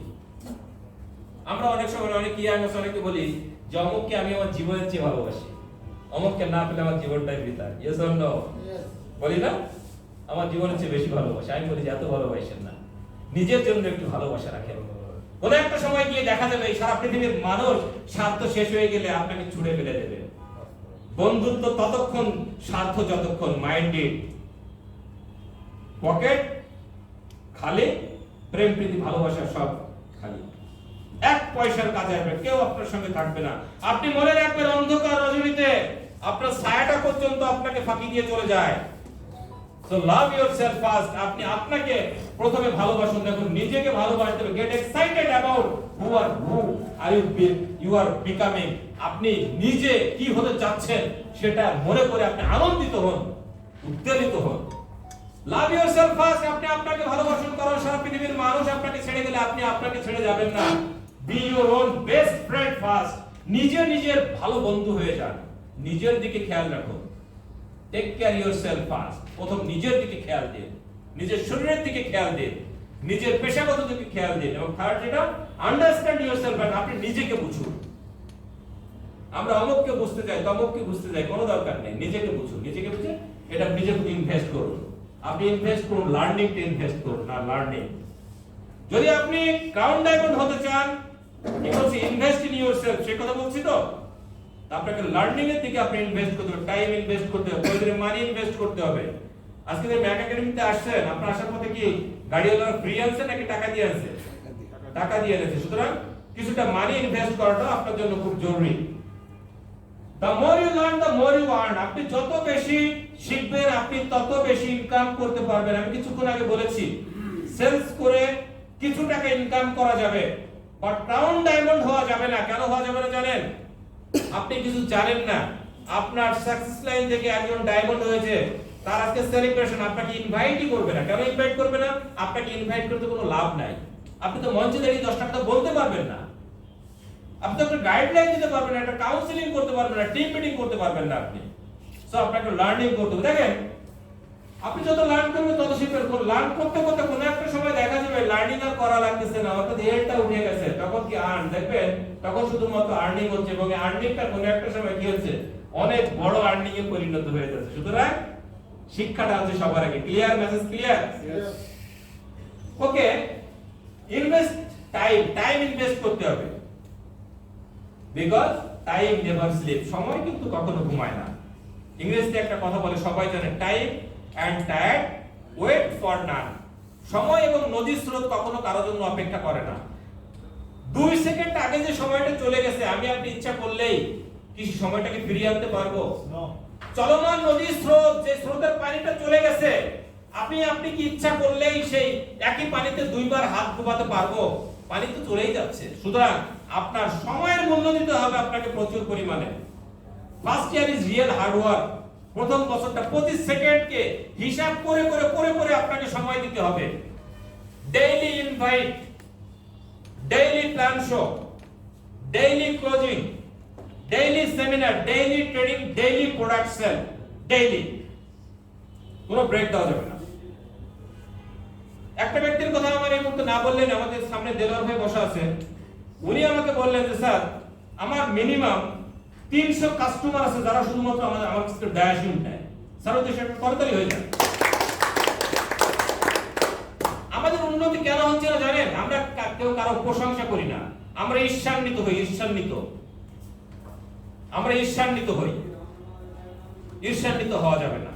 আমরা অনেক সময় অনেক অনেকে বলি যে অমুককে আমি আমার জীবনের চেয়ে ভালোবাসি, অমুককে না পেলে আমার জীবনটাই বৃথা। Yes or no? বলি না, আমার জীবনের চেয়ে বেশি ভালোবাসি। আমি বলি যে এত ভালোবাসেন না, নিজের জন্য একটু ভালোবাসা রাখেন। কোন একটা সময় গিয়ে দেখা যাবে এই সারা পৃথিবীর মানুষ স্বার্থ শেষ হয়ে গেলে আপনাকে ছুড়ে ফেলে দেবে। বন্ধুত্ব ততক্ষণ স্বার্থ যতক্ষণ, মাইন্ডেড। পকেট খালি, প্রেম প্রীতি ভালোবাসা সব খালি। এক পয়সার কাজে আসবে, কেউ আপনার সঙ্গে থাকবে না। আপনি মনে রাখবেন, অন্ধকার রজনীতে আপনার ছায়াটা পর্যন্ত আপনাকে ফাঁকি দিয়ে চলে যায়। So love yourself first. আপনি আপনাকে প্রথমে ভালোবাসুন। দেখুন, নিজেকে ভালোবাসতে হবে। Get excited about who are you are becoming. আপনি নিজে কি হতে যাচ্ছেন সেটা মনে করে আপনি আনন্দিত হন, উদ্বেলিত হন। লাভ ইয়োরসেলফ ফার্স্ট। আপনি আপনাকে ভালোবাসুন, কারণ সারা পৃথিবীর মানুষ আপনাকে ছেড়ে গেলে আপনি আপনাকে ছেড়ে যাবেন না। Be your own best friend first. নিজের ভালো বন্ধু হয়ে যান। নিজের দিকে খেয়াল রাখুন। Take care yourself first. প্রথম নিজের দিকে খেয়াল দিন, নিজের শরীরের দিকে খেয়াল দিন, নিজের পেশাগত দিকে খেয়াল দিন। এবং থার্ড যেটা, আন্ডারস্ট্যান্ড ইয়োরসেলফ। আপনি নিজেকে বুঝুন। আমরা অমুককে বুঝতে চাই, তমুককে বুঝতে চাই, কোনো দরকার নেই। নিজেকে বুঝুন। নিজেকে বুঝে এটা নিজেকে ইনভেস্ট করুন। আপনি ইনভেস্ট করুন, লার্নিং তে ইনভেস্ট করুন, না লার্নিং। যদি আপনি ক্রাউন ডায়মন্ড হতে চান, কি বলছি, ইনভেস্ট ইন ইয়োরসেলফ, সেই কথা বলছি তো। আপনাকে লার্নিং এর দিকে আপনি ইনভেস্ট করতে হবে, টাইম ইনভেস্ট করতে হবে, প্রয়োজনে মানি ইনভেস্ট করতে হবে। আজকে যে ম্যাক একাডেমিতে আসছেন, আপনার আসার পথে কি গাড়িওয়ালা ফ্রি আছে নাকি টাকা দিয়ে আছে? টাকা দিয়ে আছে। সুতরাং কিছুটা মানি ইনভেস্ট করাটা আপনার জন্য খুব জরুরি। The more you learn, the more you earn. আপনি যত বেশি শিখবেন, আপনি তত বেশি ইনকাম করতে পারবেন। আমি কিছুক্ষণ আগে বলেছি, সেলস করে কিছু টাকা ইনকাম করা যাবে, বাট ক্রাউন ডায়মন্ড হওয়া যাবে না। কেন হওয়া যাবে না জানেন? আপনি কিছু জানেন না। আপনার সাকসেস লাইন থেকে একজন ডায়মন্ড হয়েছে, তার আজকে সেলিব্রেশন, আপনাকে ইনভাইটই করবে না। কেন ইনভাইট করবে না? আপনাকে ইনভাইট করতে কোনো লাভ নাই। আপনি তো মঞ্চে দাঁড়িয়ে 10টা কথা বলতে পারবেন না, আপনি তো একটা গাইডলাইন দিতে পারবেন না, একটা কাউন্সিলিং করতে পারবেন না, টিম মিটিং করতে পারবেন না আপনি। সো আপনাকে লার্নিং করতে হবে। দেখেন, আপনি যত লার্ন করবেন তত শিখবেন। লার্ন করতে করতে কোনো একটা সময় দেখা যাবে লার্নিং আর করা লাগতেছে না, অর্থাৎ হেডটা উঠে গেছে। তখন কি আর্ন দেখবেন, তখন শুধুমাত্র আর্নিং হচ্ছে, এবং আর্নিংটা কোনো একটা সময় কি হচ্ছে, অনেক বড় আর্নিং এ পরিণত হয়ে যাচ্ছে। সুতরাং শিক্ষাটা হচ্ছে সবার আগে। Clear? Message clear? Okay. Invest time invest করতে হবে। Because time never slip. সময় কিন্তু কখনো ঘুমায় না। ইংরেজিতে একটা কথা বলে, সবাই জানে, time and tired wait for none. সময় এবং নদীর স্রোত কখনো কারোর জন্য অপেক্ষা করে না। 2 সেকেন্ড আগে যে সময়টা চলে গেছে, আমি আপনি ইচ্ছা করলেই কি সময়টাকে ফিরিয়ে আনতে পারবো? চলমান নদীর স্রোত, যে স্রোতের পানিটা চলে গেছে, আপনি কি ইচ্ছা করলেই সেই একই পানিতে 2 বার হাত ডুবাতে পারবো? পানি তো চলেই যাচ্ছে। সুতরাং আপনার সময়ের মূল্য দিতে হবে আপনাকে প্রচুর পরিমাণে। First year is real hard work. প্রথম বছরটা প্রতি সেকেন্ডকে হিসাব করে আপনাকে সময় দিতে হবে। Daily invite, daily plan show, daily closing, daily seminar, daily training, daily product sale, daily. কোনো ব্রেক দেওয়া যাবে না। একটা ব্যক্তির কথা আমার এই মুহূর্তে না বললেন, আমাদের সামনে দেলোয়ার ভাই বসা আছে, উনি আমাকে বললেন যে স্যার, আমার মিনিমাম 300 কাস্টমার আছে যারা শুধুমাত্র আমার কাছে ডায়াসিন নেয়। স্যার ওদের সেটা তাড়াতাড়ি হয়ে যায়। আমাদের উন্নতি কেন হচ্ছে না জানেন? আমরা কেউ কারো প্রশংসা করি না, আমরা ঈর্ষান্বিত হই। আমরা ঈর্ষান্বিত হই। ঈর্ষান্বিত হওয়া যাবে না।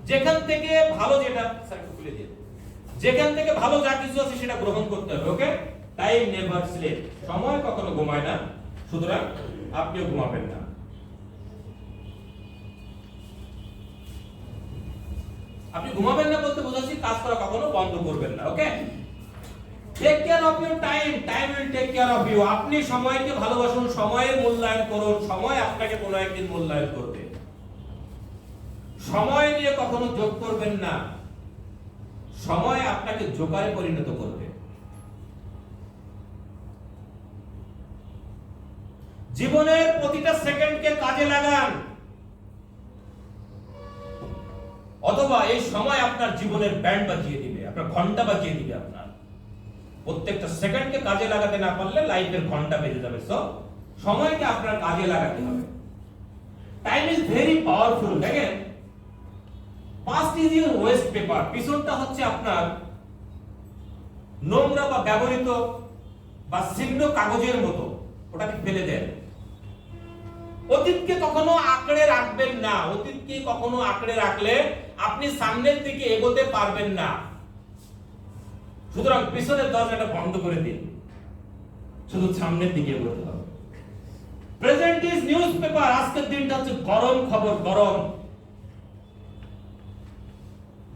যেখান থেকে ভালো, যেটা স্যার খুলে দিন, যেখান থেকে ভালো যা কিছু আছে সেটা গ্রহণ করতে হবে। ওকে, টাইম নেভার স্লিপ, সময় কখনো ঘুমায় না, সুতরাং আপনিও ঘুমাবেন না। আপনি ঘুমাবেন না বলতে বোঝাচ্ছি কাজ করা কখনো বন্ধ করবেন না। Okay, take care of your time, time will take care of you. আপনি সময়কে ভালোবাসুন, সময়ের মূল্যায়ন করুন, সময় আপনাকে কোনো একদিন মূল্যায়ন করবে। সময় নিয়ে কখনো যোগ করবেন না, সময় আপনাকে জোকারে পরিণত করবে। জীবনের প্রতিটা সেকেন্ডকে কাজে লাগান, অথবা এই সময় আপনার জীবনের ব্যান্ড বাজিয়ে দিবে, আপনার ঘন্টা বাজিয়ে দিবে। আপনার প্রত্যেকটা সেকেন্ডকে কাজে লাগাতে না পারলে লাইফের ঘন্টা বেজে যাবে। সো সময়কে আপনার কাজে লাগাতে হবে। Time is very powerful. দেখেন, past is your waste paper, পিছনটা হচ্ছে আপনার নোংরা বা ব্যবহৃত বা ছিন্ন কাগজের মতো, ওটাকে ফেলে দেন। অতীতকে কখনো আঁকড়ে রাখবেন না, অতীতকে কখনো আঁকড়ে রাখলে আপনি সামনের দিকে এগোতে পারবেন না। সুতরাং পিছনের দরজাটা বন্ধ করে দিন, শুধু সামনের দিকে এগোতে হবে। প্রেজেন্ট ইজ নিউজ পেপার, আজকের দিনটা হচ্ছে গরম খবর, গরম।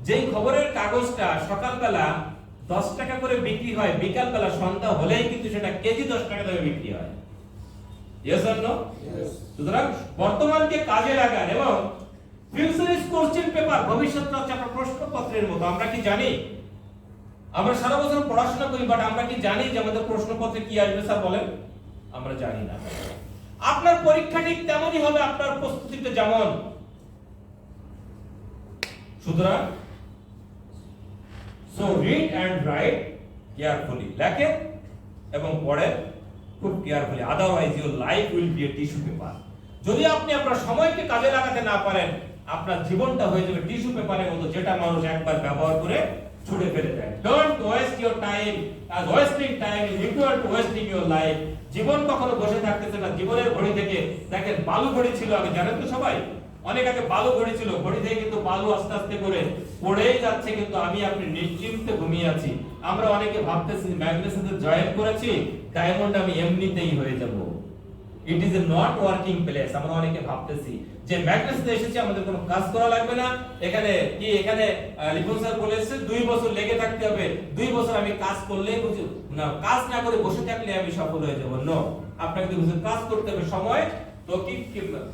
যেই খবরের কাগজটা সকালবেলা 10 টাকা করে বিক্রি হয়, বিকালবেলা সন্ধ্যা হলেই কিন্তু সেটা কেজি 10 টাকা দামে বিক্রি হয়। Yes or no? সুতরাং বর্তমানকে কাজে লাগান। এবং ফিউচার ইজ কোশ্চেন পেপার, ভবিষ্যৎটা হচ্ছে আপনার প্রশ্নপত্রের মতো। আমরা কি জানি? আমরা সারা বছর পড়াশোনা করি, বাট আমরা কি জানি যে আমাদের প্রশ্নপত্রে কি আসবে? স্যার বলেন। আমরা জানি না। আপনার পরীক্ষা ঠিক তেমনই হবে, আপনার প্রস্তুতিটা যেমন। সুতরাং so read and write carefully, লেখেন এবং পড়েন খুব carefully, otherwise your life will be a tissue paper. যদি আপনি আপনার সময়কে কাজে লাগাতে না পারেন, আপনার জীবনটা হয়ে যাবে টিস্যু পেপারের মতো, যেটা মানুষ একবার ব্যবহার করে ছুঁড়ে ফেলে দেয়। Don't waste your time, as wasting time is equal to wasting your life। জীবন কখনো বসে থাকতেছে না। জীবনের ঘড়ি থেকে দেখেন, বালু ঘড়ি ছিল আগে, জানেন তো সবাই? অনেক আগে বালু ঘড়ি ছিল, ঘড়ি থেকে কিন্তু বালু আস্তে আস্তে করে পড়েই যাচ্ছে, কিন্তু আমি আপনি নিশ্চিন্তে ঘুমিয়ে আছি। আমরা অনেকে ভাবতেছি ম্যাগনেসিয়ামে জয়েন করেছি, ডায়মন্ড আমি এমনিতেই হয়ে যাব। It is a not working place. আমরা অনেকে ভাবতেছি যে ম্যাগনেসিয়ামে এসেছি, আমাদের কোনো কাজ করা লাগবে না। এখানে কি, এখানে লিপন স্যার বলেছে 2 বছর লেগে থাকতে হবে, 2 বছর আমি কাজ করলেই বুঝি না, কাজ না করে বসে থাকলে আমি সফল হয়ে যাব। নো, আপনাকে কাজ করতে হবে। সময় তো কি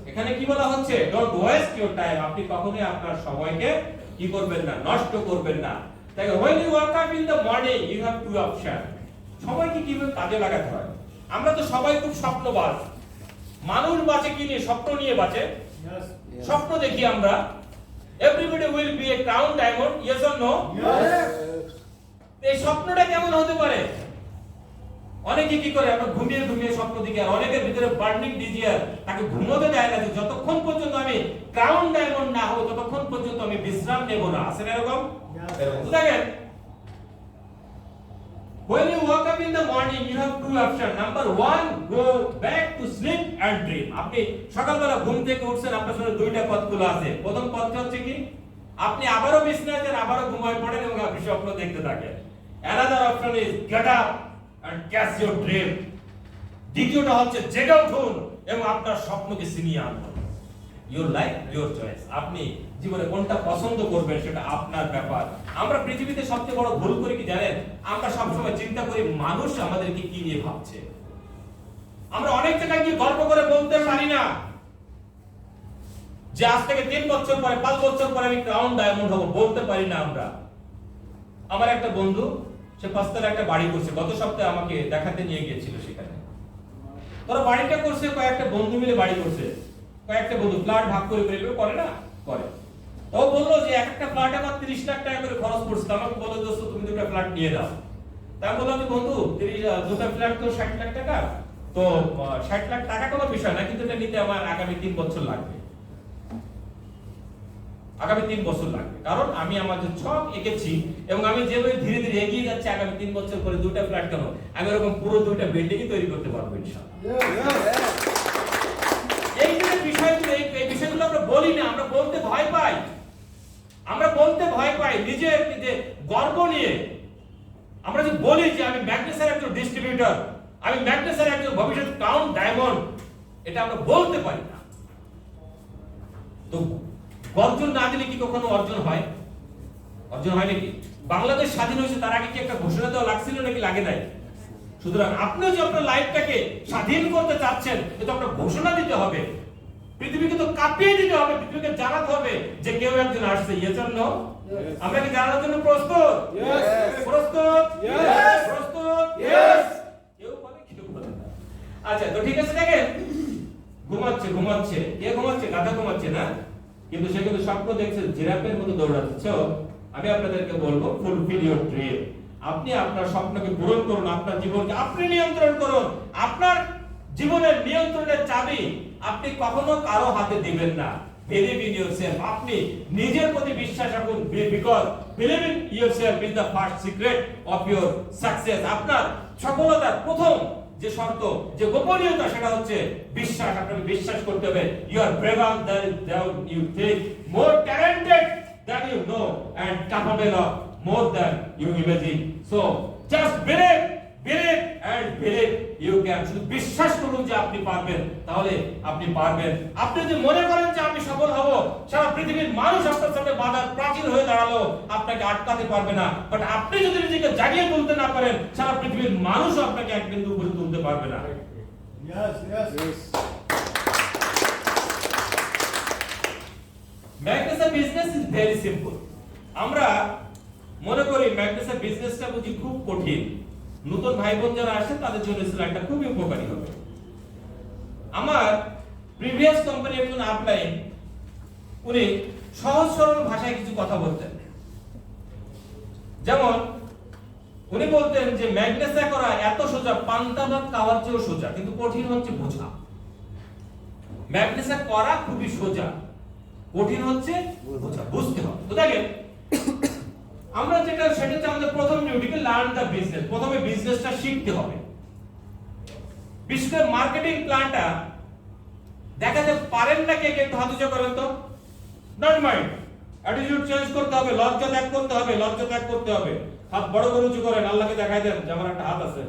এখানে কি বলা হচ্ছে? Don't waste your time. আপনি কখনোই আপনার সময়কে কি করবেন না, নষ্ট করবেন না। তাই when you wake up in the morning you have two option। সময়কে কিভাবে কাজে লাগাতে হয়? আমরা তো সবাই খুব স্বপ্নবাজ। মানুষ বাঁচে কি নিয়ে? স্বপ্ন নিয়ে বাঁচে। Yes. স্বপ্ন দেখি আমরা। Everybody will be a crown diamond, yes or no? এই স্বপ্নটা কেমন হতে পারে? অনেকে কি করে, আমরা ঘুমিয়ে ঘুমিয়ে স্বপ্ন দেখি। আর অনেকের ভিতরে বার্নিং ডিজিয়ার, তাকে ঘুমোতে দেয় না যে যতক্ষণ পর্যন্ত আমি ক্রাউন ডায়মন্ড না হব ততক্ষণ পর্যন্ত আমি বিশ্রাম নেব না। আছে না এরকম? এরকম দেখেন, when you wake up in the morning you have two options। Number 1, go back to sleep and dream। আপনি সকালবেলা ঘুম থেকে উঠছেন, আপনার সামনে দুইটা পথ খোলা আছে। প্রথম পথটা হচ্ছে কি, আপনি আবারও বিছানায় যান, আবারও ঘুমায় পড়েন এবং আপনি স্বপ্ন দেখতে থাকেন। Another option is get up and catch your dream। দ্বিতীয়টা হচ্ছে জেগে উঠুন এবং আপনার স্বপ্নকে ছিনিয়ে আনুন। Your life, your choice। আপনি জীবনে কোনটা পছন্দ করবেন সেটা আপনার ব্যাপার। আমরা পৃথিবীতে সবচেয়ে বড় ভুল করি কি জানেন? আমরা সবসময় চিন্তা করি মানুষ আমাদেরকে কি নিয়ে ভাবছে। আমরা অনেক জায়গায় গিয়ে গল্প করে বলতে পারি না যে আজ থেকে 3 বছর পরে, 5 বছর পরে আমি ক্রাউন ডায়মন্ড হব, বলতে পারি না আমরা। আমার একটা বন্ধু, সে 5 তলায় একটা বাড়ি করছে, গত সপ্তাহে আমাকে দেখাতে নিয়ে গিয়েছিল সেখানে। তোরা বাড়িটা করছে, কয়েকটা বন্ধু মিলে বাড়ি করছে, কয়েকটা বন্ধু ফ্ল্যাট ভাগ করে করে না করে। তো বললো যে একটা ফ্ল্যাট আমার 30 লাখ টাকা করে খরচ পড়ছে। আমাকে বললো, দোস্ত তুমি দুটো ফ্ল্যাট নিয়ে দাও। তাই বললাম যে বন্ধু, দুটো ফ্ল্যাট তো 60 লাখ টাকা, তো 60 লাখ টাকা কোনো বিষয় না, কিন্তু এটা নিতে আমার আগামী 3 বছর লাগবে। আগামী 3 বছর লাগবে, কারণ আমি আমার যে ছক এঁকেছি এবং আমি যেভাবে ধীরে ধীরে এগিয়ে যাচ্ছি, আগামী 3 বছর পরে দুটো ফ্ল্যাট কেন, আমি এরকম পুরো 2টা বিল্ডিংই তৈরি করতে পারবো ইনশাআল্লাহ। এই যে বিষয়গুলো, এই বিষয়গুলো আমরা বলি না, আমরা বলতে ভয় পাই। আমরা বলতে ভয় পাই নিজের যে গর্ব নিয়ে আমরা যে বলি যে আমি ম্যাগনেসের একজন ডিস্ট্রিবিউটর, আমি ম্যাগনেসের একজন ভবিষ্যৎ ক্রাউন ডায়মন্ড, এটা আমরা বলতে পারি না। তো গর্জন না দিলে কি কখনো অর্জন হয়? অর্জন হয় নাকি? বাংলাদেশ স্বাধীন হয়েছে তার আগে কি একটা ঘোষণা দেওয়া লাগছিল নাকি? লাগে নাই। সুতরাং আপনিও যে আপনার লাইফটাকে স্বাধীন করতে চাচ্ছেন, এটা আপনার ঘোষণা দিতে হবে, পৃথিবীকে তো কাঁপিয়ে দিতে হবে, পৃথিবীকে জানাতে হবে যে কেউ একজন আসছে। Yes or no? আমরা কি জানার জন্য প্রস্তুত? প্রস্তুত? প্রস্তুত? কেউ বলে কেউ বলে না। আচ্ছা, তো ঠিক আছে, দেখেন ঘুমাচ্ছে কে ঘুমাচ্ছে? গাধা ঘুমাচ্ছে না, কিন্তু সে কিন্তু স্বপ্ন দেখছে জিরাফের মতো দৌড়াচ্ছে। আমি আপনাদেরকে বলবো, ফুলফিল ইওর ড্রিম। আপনি আপনার স্বপ্নকে পূরণ করুন, আপনার জীবনকে আপনি নিয়ন্ত্রণ করুন। আপনার জীবনের নিয়ন্ত্রণের চাবি আপনি কখনো কারো হাতে দিবেন না। Believe in yourself. আপনি নিজের প্রতি বিশ্বাস রাখুন, because believe in yourself is the first secret of your success. আপনার সফলতার প্রথম যে শর্ত, যে গোপনীয়তা, সেটা হচ্ছে বিশ্বাস। আপনাকে বিশ্বাস করতে হবে। You are braver than you think, more talented than you know, and capable of more than you imagine. So just believe and believe you can. শুধু বিশ্বাস করুন যে আপনি পারবেন, তাহলে আপনি পারবেন। আপনি যদি মনে করেন যে আমি সফল হব, সারা পৃথিবীর মানুষ আপনার সামনে বাধার প্রাচীর হয়ে দাঁড়ালো আপনাকে আটকাতে পারবে না। বাট আপনি যদি নিজেকে জাগিয়ে তুলতে না পারেন, সারা পৃথিবীর মানুষ আপনাকে এক বিন্দু উপরে তুলতে পারবে না। ম্যাগনেসের বিজনেস ইজ ভেরি সিম্পল। আমরা মনে করি ম্যাগনেসের বিজনেসটা বুঝি খুব কঠিন। নতুন ভাই বোন যারা আসে তাদের জন্য স্লাইডটা খুবই উপকারী হবে। আমার প্রিভিয়াস কোম্পানি একজন আপলাইন, উনি সহজ সরল ভাষায় কিছু কথা বলতেন। যেমন উনি বলতেন যে ম্যাগনেসা করা এত সোজা, পান্তা ভাত খাওয়ার চেয়েও সোজা, কিন্তু কঠিন হচ্ছে বোঝা। ম্যাগনেসা করা খুবই সোজা, কঠিন হচ্ছে বোঝা, বুঝতে হবে। তো দেখেন, আমরা যেটা সেটা হচ্ছে আমাদের প্রথম ডিউটিকে লার্ন দা বিজনেস। প্রথমে বিজনেসটা শিখতে হবে। বিশেষ করে মার্কেটিং প্ল্যানটা দেখাতে পারেন না কে? একটু হাত উঁচু করেন তো। নট মাইন্ড, অ্যাটিটিউড চেঞ্জ করতে হবে, লজ্জা ত্যাগ করতে হবে, লজ্জা ত্যাগ করতে হবে। হাত বড় করে উঁচু করেন, আল্লাহকে দেখাই দেন যে আমার একটা হাত আছে।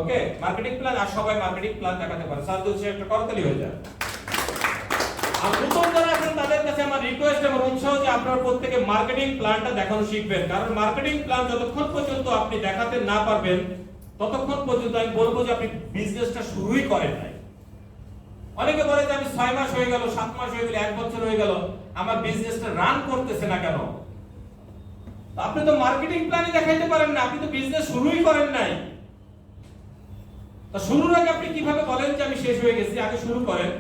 ওকে, মার্কেটিং প্ল্যান। আর সবাই মার্কেটিং প্ল্যান দেখাতে পারে, সাহায্য সে একটা করতালি হয়ে যায়। আর নতুন যারা আছেন তাদের কাছে আমার রিকোয়েস্ট এবং উৎসাহ যে আপনারা প্রত্যেকে মার্কেটিং প্ল্যানটা দেখানো শিখবেন। কারণ মার্কেটিং প্ল্যান যতক্ষণ পর্যন্ত আপনি দেখাতে না পারবেন, ততক্ষণ পর্যন্ত আমি বলবো যে আপনি বিজনেসটা শুরুই করেন নাই। অনেকে বলে যে আমি 6 মাস হয়ে গেল, 7 মাস হয়ে গেল, 1 বছর হয়ে গেল, আমার বিজনেসটা রান করতেছে না কেন? আপনি তো মার্কেটিং প্ল্যানই দেখাইতে পারেন না, আপনি তো বিজনেস শুরুই করেন নাই। তো শুরুর আগে আপনি কিভাবে বলেন যে আমি শেষ হয়ে গেছি? আগে শুরু করেন।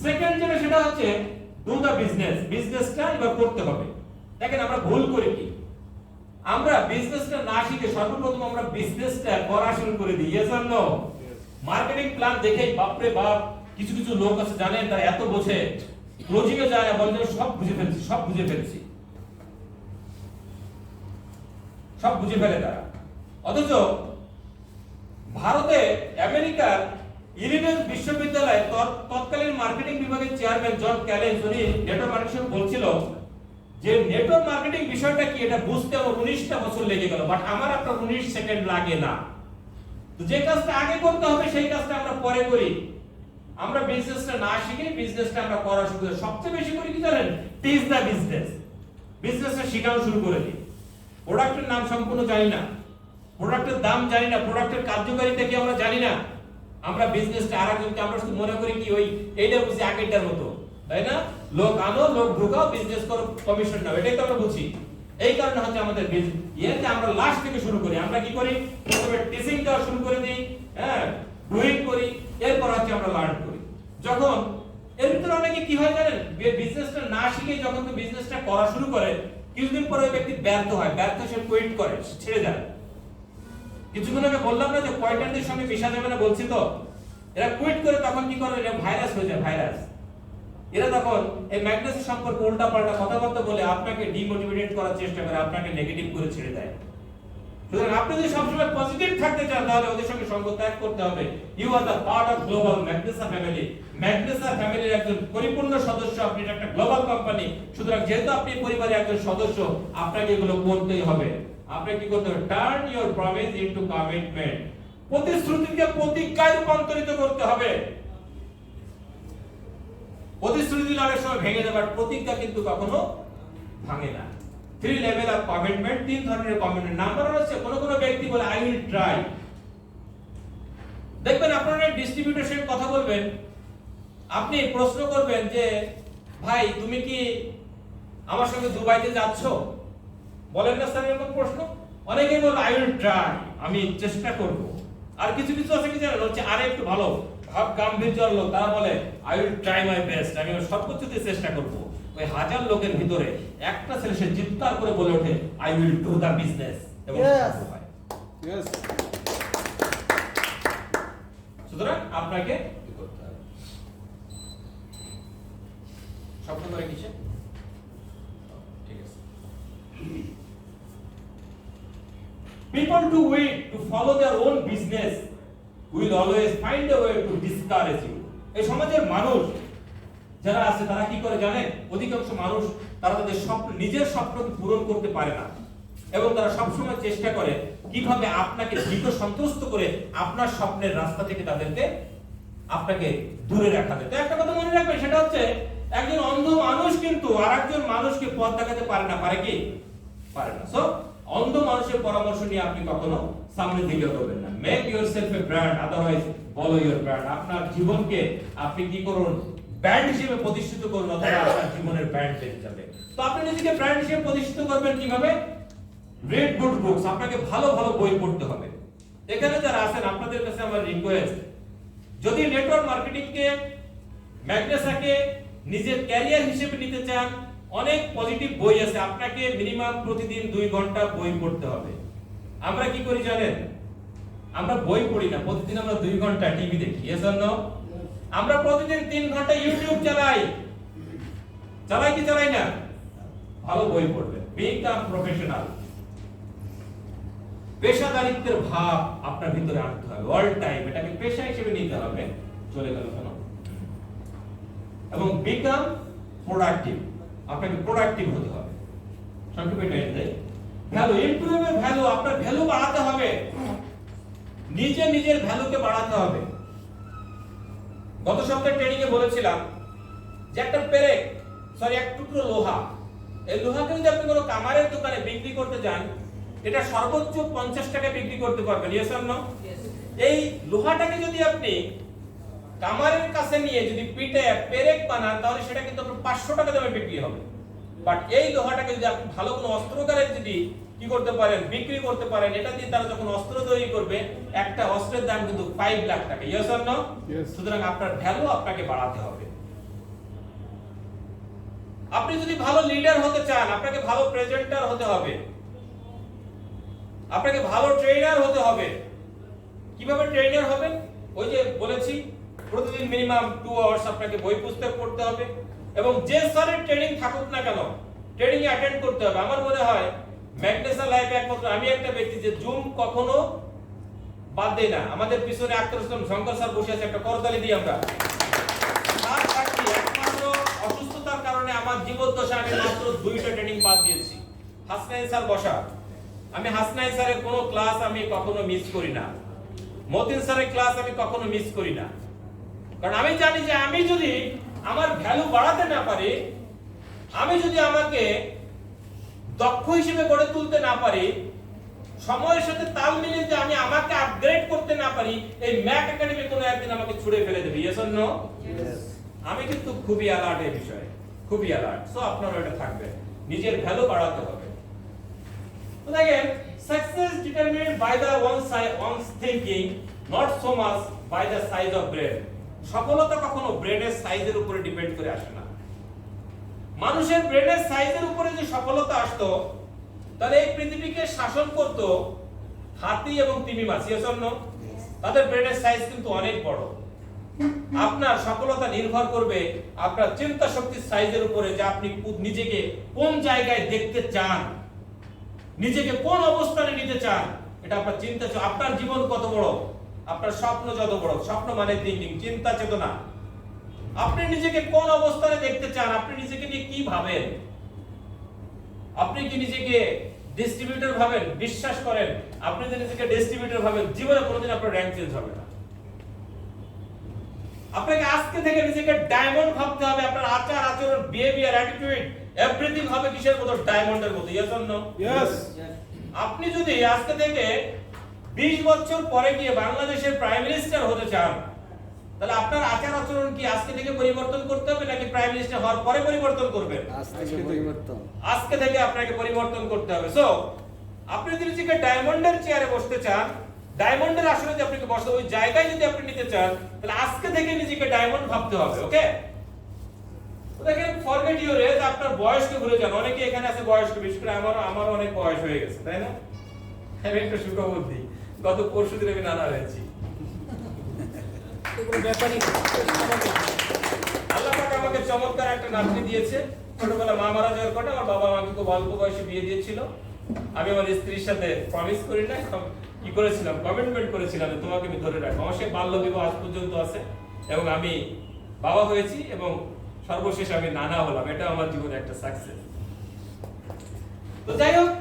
সেকেন্ড যেটা, সেটা হচ্ছে ডু দা বিজনেস। বিজনেসটা এবার করতে হবে। দেখেন আমরা ভুল করি কি, আমরা বিজনেসটা না শিখে সর্বপ্রথম আমরা বিজনেসটা করা শুরু করে দিই। Yes or no? Marketing plan দেখেই বাপরে বাপ, কিছু কিছু লোক আছে জানেন তারা এত বোঝে, ক্লোজিং এ যায় না, বলেন সব বুঝে ফেলছি, সব বুঝে ফেলছি, সব বুঝে ফেলে তারা। অথচ ভারতে আমেরিকার ইলিনয়েস বিশ্ববিদ্যালয়ে তৎকালীন মার্কেটিং বিভাগের চেয়ারম্যান জন ক্যালেন্স, উনি নেটওয়ার্ক মার্কেটিং বলছিল যে নেটওয়ার্ক মার্কেটিং বিষয়টা কি এটা বুঝতে আমার 19টা বছর লেগে গেল, বাট আমার আপনার 19 সেকেন্ড লাগে না। তো যে কাজটা আগে করতে হবে সেই কাজটা আমরা পরে করি। আমরা বিজনেসটা না শিখে বিজনেসটা আমরা করা শুরু করি। সবচেয়ে বেশি করি কি জানেন? টিচ দা বিজনেস। বিজনেসটা শেখানো শুরু করে দিই। প্রোডাক্টের নাম সম্পূর্ণ জানি না, প্রোডাক্টের দাম জানি না, প্রোডাক্টের কার্যকারিতা কি আমরা জানি না। আমরা বিজনেসটা আরেকজনকে আমরা শুধু মনে করি কি ওই এইটা বুঝি আগেরটার মতো, তাই না? লোক আনো, লোক ঢুকাও, বিজনেস করো, কমিশন নাও, এটাই তো আমরা বুঝি। এই কারণে হচ্ছে আমাদের ইয়েতে আমরা লাস্ট থেকে শুরু করি। আমরা কি করি? প্রথমে টিচিং দেওয়া শুরু করে দিই, হ্যাঁ, ডুইং করি, এরপর হচ্ছে আমরা লার্ন করি। যখন এর ভিতরে অনেকে কি হয় জানেন, বিজনেসটা না শিখে যখন তো বিজনেসটা করা শুরু করে, কিছুদিন পরে ওই ব্যক্তি ব্যর্থ হয়, ব্যর্থ সে কুইট করে, ছেড়ে যায়। কিছুক্ষণ আগে বললাম না যে পয়েন্টারদের সঙ্গে মিশা যাবে না, বলছি তো। এরা কুইট করে তখন কি করে? এরা ভাইরাস হয়ে যায়, ভাইরাস। এরা তখন এই ম্যাগনেসের সম্পর্কে উল্টাপাল্টা কথাবার্তা বলে আপনাকে ডিমোটিভেট করার চেষ্টা করে, আপনাকে নেগেটিভ করে ছেড়ে দেয়। সুতরাং আপনি যদি সবসময় পজিটিভ থাকতে চান তাহলে ওদের সঙ্গে সঙ্গ ত্যাগ করতে হবে। You are the part of global Magnesa family. Magnesa ফ্যামিলির একজন পরিপূর্ণ সদস্য আপনি, এটা একটা গ্লোবাল কোম্পানি। সুতরাং যেহেতু আপনি পরিবারের একজন সদস্য, আপনাকে এগুলো করতেই হবে। আপনাকে কি করতে হবে? Turn your promise into commitment. প্রতিশ্রুতিকে প্রতিজ্ঞায় রূপান্তরিত করতে হবে। প্রতিশ্রুতি অনেক সময় ভেঙে যায়, বাট প্রতিজ্ঞা কিন্তু কখনো ভাঙে না। 3 লেভেল অফ কমিটমেন্ট, 3 ধরনের কমিটমেন্ট। নাম্বার হচ্ছে কোন কোন ব্যক্তি বলে আই উইল ট্রাই। দেখবেন আপনারা ডিস্ট্রিবিউটরের সঙ্গে কথা বলবেন, আপনি প্রশ্ন করবেন যে ভাই তুমি কি আমার সঙ্গে দুবাইতে যাচ্ছ? বলেন না স্যার এরকম প্রশ্ন? অনেকেই বলে আই উইল ট্রাই, আমি চেষ্টা করব। আর কিছু কিছু আছে কি জানেন, হচ্ছে আরে একটু ভালো ভাব গাম্ভীর্য লোক, তারা বলে I will try my best, আমি আমার সর্বোচ্চ দিয়ে চেষ্টা করব। ওই হাজার লোকের ভিতরে একটা ছেলে সে চিৎকার করে বলে ওঠে I will do the business, এবং Yes. সফল হয়। Yes. সুতরাং আপনাকে কি করতে হবে? স্বপ্ন করে কিসে? ঠিক আছে। People who wait to follow their own business will always find a way to discourage you. এই সমাজের মানুষ যারা আছে তারা কি করে জানেন? অধিকাংশ মানুষ তারা তাদের স্বপ্ন, নিজের স্বপ্নকে পূরণ করতে পারে না, এবং তারা সবসময় চেষ্টা করে কিভাবে আপনাকে ভীত সন্ত্রস্ত করে আপনার স্বপ্নের রাস্তা থেকে তাদেরকে আপনাকে দূরে রাখা যায়। তো একটা কথা মনে রাখবেন, সেটা হচ্ছে একজন অন্ধ মানুষ কিন্তু আরেকজন মানুষকে পথ দেখাতে পারে না। পারে কি? পারে না। সো অন্ধ মানুষের পরামর্শ নিয়ে আপনি কখনো সামনের দিকে এগোবেন না। Make yourself A brand, otherwise follow your brand. আপনার জীবনকে আপনি কি করুন? ব্র্যান্ড হিসেবে প্রতিষ্ঠিত করুন, অথবা আপনার জীবনের ব্র্যান্ড বেঁচে যাবে। তো আপনি নিজেকে ব্র্যান্ড হিসেবে প্রতিষ্ঠিত করবেন কিভাবে? Read good books. আপনাকে ভালো ভালো বই পড়তে হবে। এখানে যারা আছেন আপনাদের কাছে আমার রিকোয়েস্ট, যদি নেটওয়ার্ক মার্কেটিং কে, ম্যাগনেসাকে নিজের ক্যারিয়ার হিসেবে নিতে চান, অনেক পজিটিভ বই আছে। আপনাকে মিনিমাম প্রতিদিন 2 ঘন্টা বই পড়তে হবে। আমরা কি করি জানেন? আমরা বই পড়ি না, প্রতিদিন আমরা 2 ঘন্টা টিভি দেখি। এর জন্য আমরা প্রতিদিন 3 ঘন্টা ইউটিউব চালাই। চালাই কি চালাই না? ভালো বই পড়বেন, বিকাম প্রফেশনাল। পেশাদারিত্বের ভাব আপনার ভিতরে আনতে হবে অল টাইম। এটাকে পেশা হিসেবে নিতে হবে। চলে গেল কেন? এবং বিকাম প্রোডাক্টিভ। আপনাকে প্রোডাক্টিভ হতে হবে। সংক্ষেপে এটাই। ভ্যালু, ইমপ্রুভ এর ভ্যালু, আপনার ভ্যালু বাড়াতে হবে। নিজের ভ্যালুকে বাড়াতে হবে। গত সপ্তাহে ট্রেনিং এ বলেছিলাম যে একটা পেরেক, এক টুকরো লোহা, এই লোহাকে যদি আপনি কোনো কামারের দোকানে বিক্রি করতে যান, এটা সর্বোচ্চ 50 টাকায় বিক্রি করতে পারবেন। Yes or no? এই লোহাটাকে যদি আপনি কামারের কাছে নিয়ে যদি পিটে পেরেক বানান, তাহলে সেটা কিন্তু আপনার 500 টাকা দামে বিক্রি হবে। বাট এই লোহাটাকে যদি আপনি ভালো কোনো অস্ত্রকারের যদি কি করতে পারেন, বিক্রি করতে পারেন, এটা দিয়ে তারা যখন অস্ত্র তৈরি করবে, একটা অস্ত্রের দাম কিন্তু 5 লাখ টাকা। Yes or no? সুতরাং আপনার ভ্যালু আপনাকে বাড়াতে হবে। আপনি যদি ভালো লিডার হতে চান, আপনাকে ভালো প্রেজেন্টার হতে হবে, আপনাকে ভালো ট্রেনার হতে হবে। কিভাবে ট্রেনার হবেন? ওই যে বলেছি, প্রতিদিন মিনিমাম 2 আওয়ার্স আপনাকে বই পুস্তক পড়তে হবে, এবং যে স্যারের ট্রেনিং থাকুক না কেন, ট্রেনিং এ অ্যাটেন্ড করতে হবে। আমার মনে হয় ম্যাগনেসা লাইফে একমাত্র আমি একটা ব্যক্তি যে জুম কখনো বাদ দেই না। আমাদের পিছনে আক্তার হোসেন শঙ্কর স্যার বসে আছে, একটা করতালি দিই আমরা। তার সাক্ষী, একমাত্র অসুস্থতার কারণে আমার জীবদ্দশা আমি মাত্র 2টা ট্রেনিং বাদ দিয়েছি। হাসনাইন স্যার বসা, আমি হাসনাইন স্যারের কোনো ক্লাস আমি কখনো মিস করি না। মতিন স্যারের ক্লাস আমি কখনো মিস করি না, কারণ আমি জানি যে আমি যদি আমার ভ্যালু বাড়াতে না পারি, আমি যদি আমাকে দক্ষ হিসেবে গড়ে তুলতে না পারি, সময়ের সাথে তাল মিলিয়ে যে আমি আমাকে আপগ্রেড করতে না পারি, এই ম্যাক একাডেমি কোনো একদিন আমাকে ছুড়ে ফেলে দেবে। Yes or no? আমি কিন্তু খুবই অ্যালার্ট এই বিষয়ে, খুবই অ্যালার্ট। সো আপনারা এটা থাকবে, নিজের ভ্যালু বাড়াতে হবে। তো দেখেন, success determined by the one's thinking, not so much by the size of brain. সফলতা কখনো ব্রেনের সাইজের উপরে ডিপেন্ড করে আসে না। মানুষের ব্রেনের সাইজের উপরে যে সফলতা আসতো, তাহলে এই পৃথিবীকে শাসন করত হাতি এবং তিমি মাছ। Yes or no? তাদের ব্রেনের সাইজ কিন্তু অনেক বড়। আপনার সফলতা নির্ভর করবে আপনার চিন্তা শক্তির সাইজের উপরে, যে আপনি নিজেকে কোন জায়গায় দেখতে চান, নিজেকে কোন অবস্থানে নিতে চান। এটা আপনার চিন্তা, আপনার জীবন কত বড়, আপনার স্বপ্ন যত বড়, স্বপ্ন মানে থিংকিং, চিন্তা চেতনা। আপনি নিজেকে কোন অবস্থানে দেখতে চান, আপনি নিজেকে নিয়ে কি ভাবেন? আপনি কি নিজেকে ডিস্ট্রিবিউটর ভাবেন? বিশ্বাস করেন আপনি যদি নিজেকে ডিস্ট্রিবিউটর ভাবেন, জীবনে কোনোদিন আপনার র‍্যাঙ্ক চেঞ্জ হবে না। আপনাকে আজকে থেকে নিজেকে ডায়মন্ড ভাবতে হবে। আপনার আচার আচরণ, বিহেভিয়ার, অ্যাটিটিউড, এভরিথিং হবে কিসের মতো? ডায়মন্ডের মতো। Yes or no? ইয়েস। আপনি যদি আজকে থেকে 20 বছর পরে গিয়ে বাংলাদেশের প্রাইম মিনিস্টার হতে চান, তাহলে আপনার আচার আচরণ কি আজকে থেকে পরিবর্তন করতে হবে নাকি প্রাইম মিনিস্টার হওয়ার পরে পরিবর্তন করবেন? আজকে থেকে আপনাকে পরিবর্তন করতে হবে। সো আপনি যদি নিজেকে ডায়মন্ডের চেয়ারে বসতে চান, ডায়মন্ডের আসলে যদি আপনাকে বসতে, ওই জায়গায় যদি আপনি নিতে চান, তাহলে আজকে থেকে নিজেকে ডায়মন্ড ভাবতে হবে। ওকে? দেখেন, ফরগেট ইউর এজ, আপনার বয়সকে ভুলে যান। অনেকে এখানে আছে বয়স্ক, বিশেষ করে আমারও অনেক বয়স হয়ে গেছে, তাই না? আমি একটা সুখবর্তী, গত পরশুদিন আমি নানা হয়েছি। আল্লাহ পাক আমাকে চমৎকার একটা নাতনি দিয়েছে। ছোটবেলা মা মারা যাওয়ার পরে আমার বাবা আমাকে খুব অল্প বয়সে বিয়ে দিয়েছিল। আমি আমার স্ত্রীর সাথে প্রমিস করি না, কি করেছিলাম, কমিটমেন্ট করেছিলাম যে তোমাকে আমি ধরে রাখবো। আমার সেই বাল্য বিবাহ আজ পর্যন্ত আছে এবং আমি বাবা হয়েছি এবং সর্বশেষ আমি নানা হলাম। এটা আমার জীবনে একটা সাকসেস। তো যাই হোক,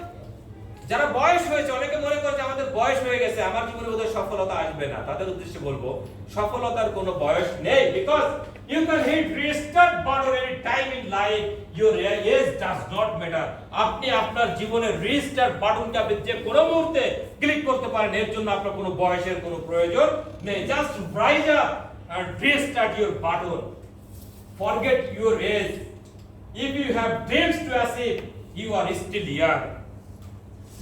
যারা বয়স হয়েছে, অনেকে মনে করে যে আমাদের বয়স হয়ে গেছে, আমার জীবনে বোধহয় সফলতা আসবে না, তাদের উদ্দেশ্যে বলবো সফলতার কোনো বয়স নেই। Because you can hit restart button any time in life, your age does not matter. আপনি আপনার জীবনের রিস্টার্ট বাটনটা আপনি যে কোনো মুহূর্তে ক্লিক করতে পারেন, এর জন্য আপনার কোনো বয়সের কোনো প্রয়োজন নেই। Just rise up and restart your button. Forget your age. If you have dreams to achieve, you are still young.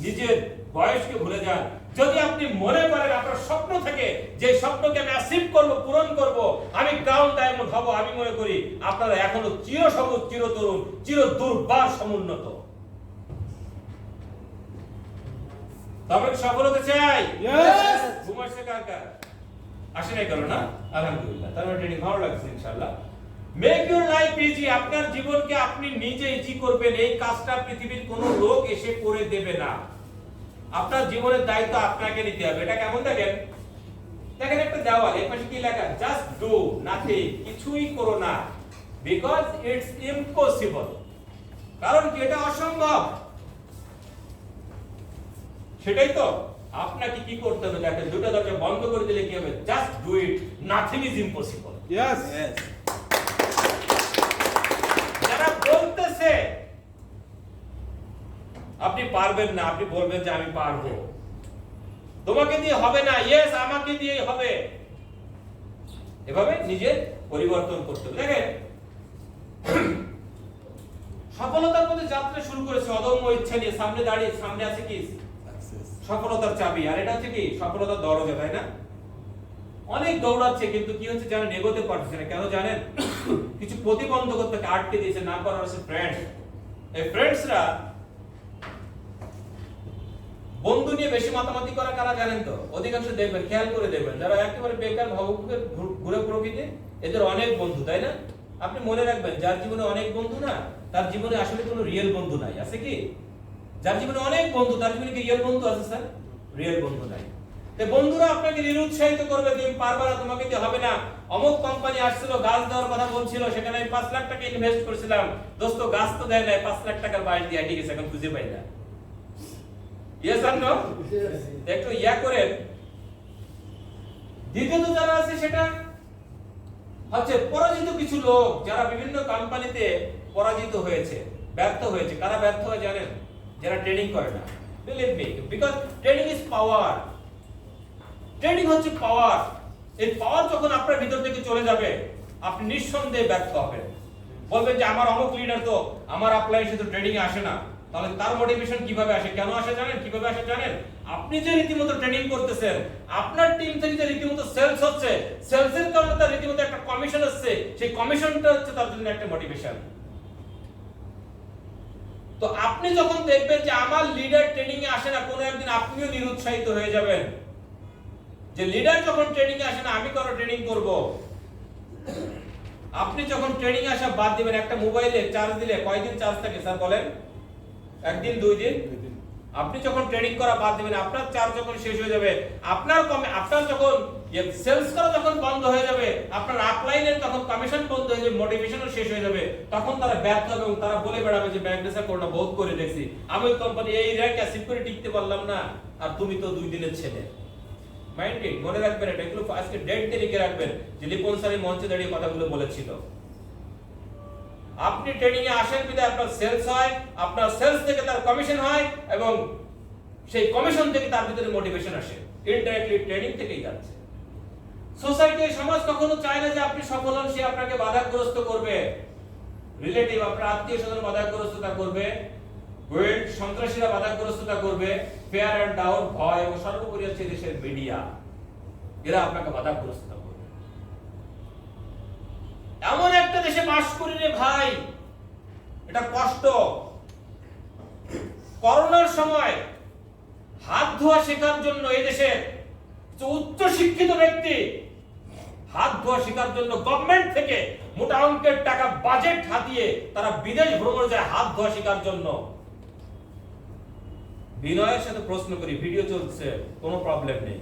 নিজের বয়সকে ভুলে যান। যদি আপনি মনে করেন আপনার স্বপ্ন থেকে, যে স্বপ্নকে আমি অ্যাচিভ করব, পূরণ করব, আমি ক্রাউন ডায়মন্ড হব, আমি মনে করি আপনারা এখনো চিরসবুজ, চিরতরুণ, চিরদুর্বার সমুন্নত। তবে সফল হতে চাই। Yes! ঘুম আসছে কার কার? আসে নাই কারো না? আলহামদুলিল্লাহ। তার মানে ট্রেনিং ভালো লাগছে ইনশাআল্লাহ। Make your life easy. আপনার জীবনকে আপনি নিজে ইজি করবেন। এই কাজটা পৃথিবীর কোনো লোক এসে করে দেবে না। আপনার জীবনের দায়িত্ব আপনাকে নিতে হবে। এটা কেমন দেখেন? দেখেন একটা দেওয়াল, এর পাশে কি লেখা? Just do nothing. কিছুই করো না। Because it's impossible. কারণ কি? এটা অসম্ভব। সেটাই তো। আপনাকে কি করতে হবে? দেখেন, দুটো দরজা বন্ধ করে দিলে কি হবে? Just do it, nothing is impossible. Yes. যারা বলতেছে আপনি পারবেন না, আপনি বলবেন যে আমি পারবো। তোমাকে দিয়ে হবে না, ইয়েস আমাকে দিয়েই হবে। এভাবে নিজের পরিবর্তন করতে হবে। দেখেন, সফলতার পথে যাত্রা শুরু করেছে অদম্য ইচ্ছা নিয়ে। সামনে দাঁড়িয়ে, সামনে আছে কি? সফলতার চাবি। আর এটা হচ্ছে কি? সফলতার দরজা, তাই না? অনেক দৌড়াচ্ছে কিন্তু কি হচ্ছে জানেন? এগোতে পারছে না। কেন জানেন? কিছু প্রতিবন্ধকতাকে আটকে দিয়েছে। না করার হচ্ছে ফ্রেন্ডস। এই ফ্রেন্ডসরা বন্ধু নিয়ে বেশি মাতামাতি করা কারা জানেন তো? অধিকাংশ দেখবেন, খেয়াল করে দেখবেন, যারা একেবারে বেকার ভাবুকের ঘুরে প্রকৃতি, এদের অনেক বন্ধু, তাই না? আপনি মনে রাখবেন, যার জীবনে অনেক বন্ধু না, তার জীবনে আসলে কোনো রিয়েল বন্ধু নাই। আছে কি? যার জীবনে অনেক বন্ধু, তার জীবনে কি রিয়েল বন্ধু আছে স্যার? রিয়েল বন্ধু নাই। তো বন্ধুরা আপনাকে নিরুৎসাহিত করবে, তুমি পারবে না, তোমাকে দিয়ে হবে না। অমুক কোম্পানি আসছিল, গাছ দেওয়ার কথা বলছিল, সেখানে আমি 5 লাখ টাকা ইনভেস্ট করেছিলাম, দোস্ত গাছ তো দেয় নাই, 5 লাখ টাকার বাইরে দিয়ে ঠিক আছে, এখন খুঁজে পাই না। ইয়েস আর নো? একটু ইয়া করেন। দ্বিতীয়ত যারা আছে সেটা হচ্ছে পরাজিত কিছু লোক, যারা বিভিন্ন কোম্পানিতে পরাজিত হয়েছে, ব্যর্থ হয়েছে। কারা ব্যর্থ হয় জানেন? যারা ট্রেনিং করে না। Believe me, because training is power. Training হচ্ছে পাওয়ার। এই পাওয়ার যখন আপনার ভিতর থেকে চলে যাবে, আপনি নিঃসন্দেহে ব্যর্থ হবেন। বলবেন যে আমার অমুক লিডার তো আমার আপলাইন শুধু ট্রেনিং এ আসে না। তাহলে তার মোটিভেশন কিভাবে আসে? কেন আসে জানেন? কিভাবে আসে জানেন? আপনি যে রীতিমতো ট্রেনিং করতেছেন, আপনার টিম থেকে যে রীতিমতো সেলস হচ্ছে, সেলসের কারণে তার রীতিমতো একটা কমিশন আসছে, সেই কমিশনটা হচ্ছে তার জন্য একটা মোটিভেশন। তো আপনি যখন দেখবেন যে আমার লিডার ট্রেনিং এ আসে না, কোনো একদিন আপনিও নিরুৎসাহিত হয়ে যাবেন যে লিডার যখন ট্রেনিং এ আসে না, আমি কেন ট্রেনিং করব? আপনি যখন ট্রেনিং এ আসা বাদ দিবেন, একটা মোবাইলে চার্জ দিলে কয়দিন চার্জ থাকে স্যার বলেন? একদিন, 2 দিন। আপনি যখন ট্রেনিং করা বাদ দিবেন, আপনার চার্জ যখন শেষ হয়ে যাবে, আপনার যখন সেলস করা যখন বন্ধ হয়ে যাবে, আপনার আপলাইনের তখন কমিশন বন্ধ হয়ে যাবে, মোটিভেশনও শেষ হয়ে যাবে, তখন তারা ব্যর্থ হবে এবং তারা বলে বেড়াবে যে ম্যাগনেসা করোনা বহুত করে দেখছি, আমি ওই কোম্পানি এই র‍্যাঙ্ক অ্যাচিভ করে টিকতে পারলাম না, আর তুমি তো 2 দিনের ছেলে। মাইন্ড ইট, মনে রাখবেন এটা, এগুলো আজকে ডেট লিখে রাখবেন যে লিপন স্যার এই মঞ্চে দাঁড়িয়ে কথাগুলো বলেছিল। আপনি ট্রেনিং এ আসেন বিধায় আপনার সেলস হয়, আপনার সেলস থেকে তার কমিশন হয় এবং সেই কমিশন থেকে তার ভিতরে মোটিভেশন আসে, ইনডাইরেক্টলি ট্রেনিং থেকেই যাচ্ছে। সোসাইটি সমাজ কখনো চায় না যে আপনি সফল হন, সে আপনাকে বাধাগ্রস্ত করবে, রিলেটিভ আপনার আত্মীয়স্বজন বাধাগ্রস্ততা করবে, ওয়েট সন্ত্রাসীরা বাধাগ্রস্ততা করবে, ফেয়ার এন্ড ডাউট ভয় এবং সর্বোপরি হচ্ছে দেশের মিডিয়া, এরা আপনাকে বাধাগ্রস্ত করবে। এমন একটা দেশে বাস করি রে ভাই, এটা কষ্ট। করোনার সময় হাত ধোয়া শেখার জন্য এই দেশে উচ্চ শিক্ষিত ব্যক্তি হাত ধোয়া শেখার জন্য গভর্নমেন্ট থেকে মোটা অঙ্কের টাকা বাজেট হাতিয়ে তারা বিদেশ ভ্রমণ যায় হাত ধোয়া শেখার জন্য। বিনয়ের সাথে প্রশ্ন করি, ভিডিও চলছে, কোনো প্রবলেম নেই,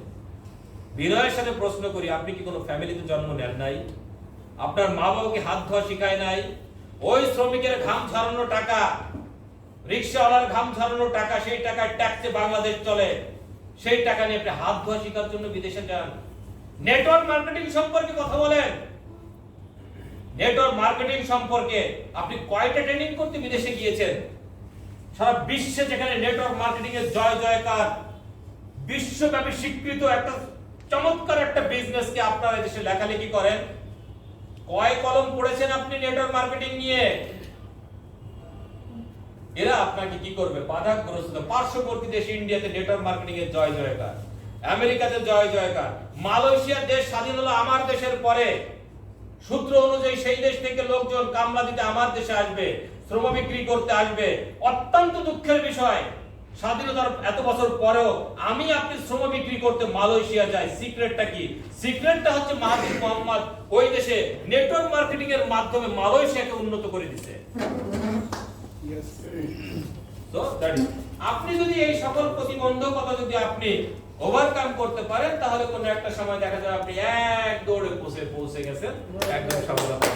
বিনয়ের সাথে প্রশ্ন করি, আপনি কি কোনো ফ্যামিলিতে জন্ম নেন নাই? আপনার মা বাবাকে হাত ধোয়া শিখায় নাই? ওই শ্রমিকের ঘাম ঝরানো টাকা, রিকশাওয়ালার ঘাম ঝরানো টাকা, সেই টাকার ট্যাক্সে বাংলাদেশ চলে, সেই টাকা নিয়ে আপনি হাত ধোয়া শেখার জন্য বিদেশে যান। নেটওয়ার্ক মার্কেটিং সম্পর্কে কথা বলেন, নেটওয়ার্ক মার্কেটিং সম্পর্কে আপনি কয়টা ট্রেনিং করতে বিদেশে গিয়েছেন? সারা বিশ্বে যেখানে নেটওয়ার্ক মার্কেটিং এর জয় জয়কার, বিশ্বব্যাপী স্বীকৃত একটা চমৎকার একটা বিজনেসকে আপনারা দেশে লেখালেখি করেন, কয় কলম পড়েছেন আপনি নেটওয়ার্ক মার্কেটিং নিয়ে? এরা আপনাকে কি করবে? বাধাগ্রস্ত। পার্শ্ববর্তী দেশ ইন্ডিয়াতে নেটওয়ার্ক মার্কেটিং এর জয় জয়কার, আমেরিকাতে জয় জয়কার, মালয়েশিয়ার দেশ স্বাধীন হলো আমার দেশের পরে, সূত্র অনুযায়ী সেই দেশ থেকে লোকজন কামলা দিতে আমার দেশে আসবে, শ্রম বিক্রি করতে আসবে। অত্যন্ত দুঃখের বিষয়, স্বাধীনতার এত বছর পরেও আমি আপনি শ্রম বিক্রি করতে মালয়েশিয়া যাই। সিক্রেটটা কি? সিক্রেটটা হচ্ছে মাহাথির মোহাম্মদ ওই দেশে নেটওয়ার্ক মার্কেটিং এর মাধ্যমে মালয়েশিয়াকে উন্নত করে দিয়েছে। তো আপনি যদি এই সকল প্রতিবন্ধকতা যদি আপনি ওভারকাম করতে পারেন, তাহলে কোন একটা সময় দেখা যাবে আপনি এক দৌড়ে পৌঁছে গেছেন একদম সফলতা।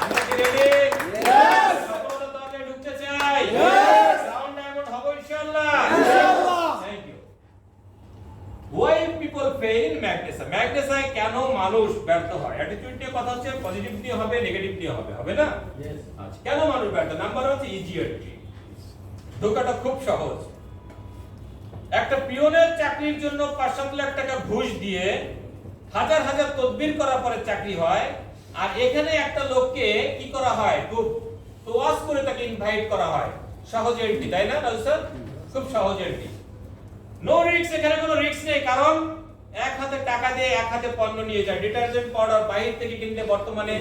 আমরা কি রেডি? यस। সফলতাতে ঢুকতে চাই? यस। সাউন্ড ডায়মন্ড হবো ইনশাআল্লাহ। ইনশাআল্লাহ। Thank you. Why people fail in ম্যাগনেসা? ম্যাগনেসায় কেন মানুষ ব্যর্থ হয়? অ্যাটিটিউড নিয়ে কথা হচ্ছে, পজিটিভ নিয়ে হবে, নেগেটিভ নিয়ে হবে, হবে না? यस। আচ্ছা, কেন মানুষ ব্যর্থ? নাম্বার হচ্ছে ইজিয়ারটি। ঢোকাটা খুব সহজ। একটা পিওনের চাকরির জন্য ৫-৭ লাখ টাকা ঘুষ দিয়ে হাজার হাজার তদবির করার পরে চাকরি হয়, আর এখানে একটা লোককে কি করা হয়? খুব তোয়াজ করে তাকে ইনভাইট করা হয়, সহজ এন্ট্রি, তাই না রাজু স্যার? খুব সহজ এন্ট্রি, নো রিস্ক। এখানে কোনো রিস্ক নেই, কারণ এক হাতে টাকা দিয়ে এক হাতে পণ্য নিয়ে যায়। ডিটারজেন্ট পাউডার বাইরে থেকে কিনলে বর্তমানে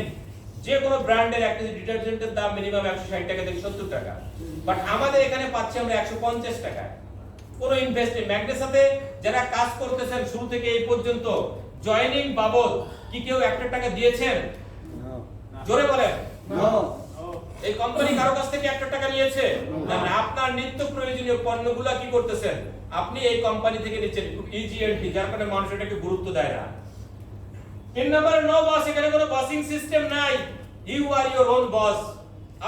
যে কোনো ব্র্যান্ডের একটা ডিটারজেন্টের দাম মিনিমাম 160 টাকা থেকে 70 টাকা, বাট আমাদের এখানে পাচ্ছি আমরা 150 টাকায়। কোনো ইনভেস্ট নেই। ম্যাগনেসাতে যারা কাজ করতেছেন শুরু থেকে এই পর্যন্ত জয়েনিং বাবদ কি কেউ 1 টাকা দিয়েছেন? জোরে বলেন। এই কোম্পানি কারো কাছ থেকে 1 টাকা নিয়েছে? না। আপনার নিত্য প্রয়োজনীয় পণ্যগুলো কি করতেছেন? আপনি এই কোম্পানি থেকে নিচ্ছেন। খুব ইজি এন্ট্রি, যার কারণে মানুষ এটাকে গুরুত্ব দেয় না। 3 নম্বরে নো বস, এখানে কোনো বসিং সিস্টেম নাই। You are your own boss.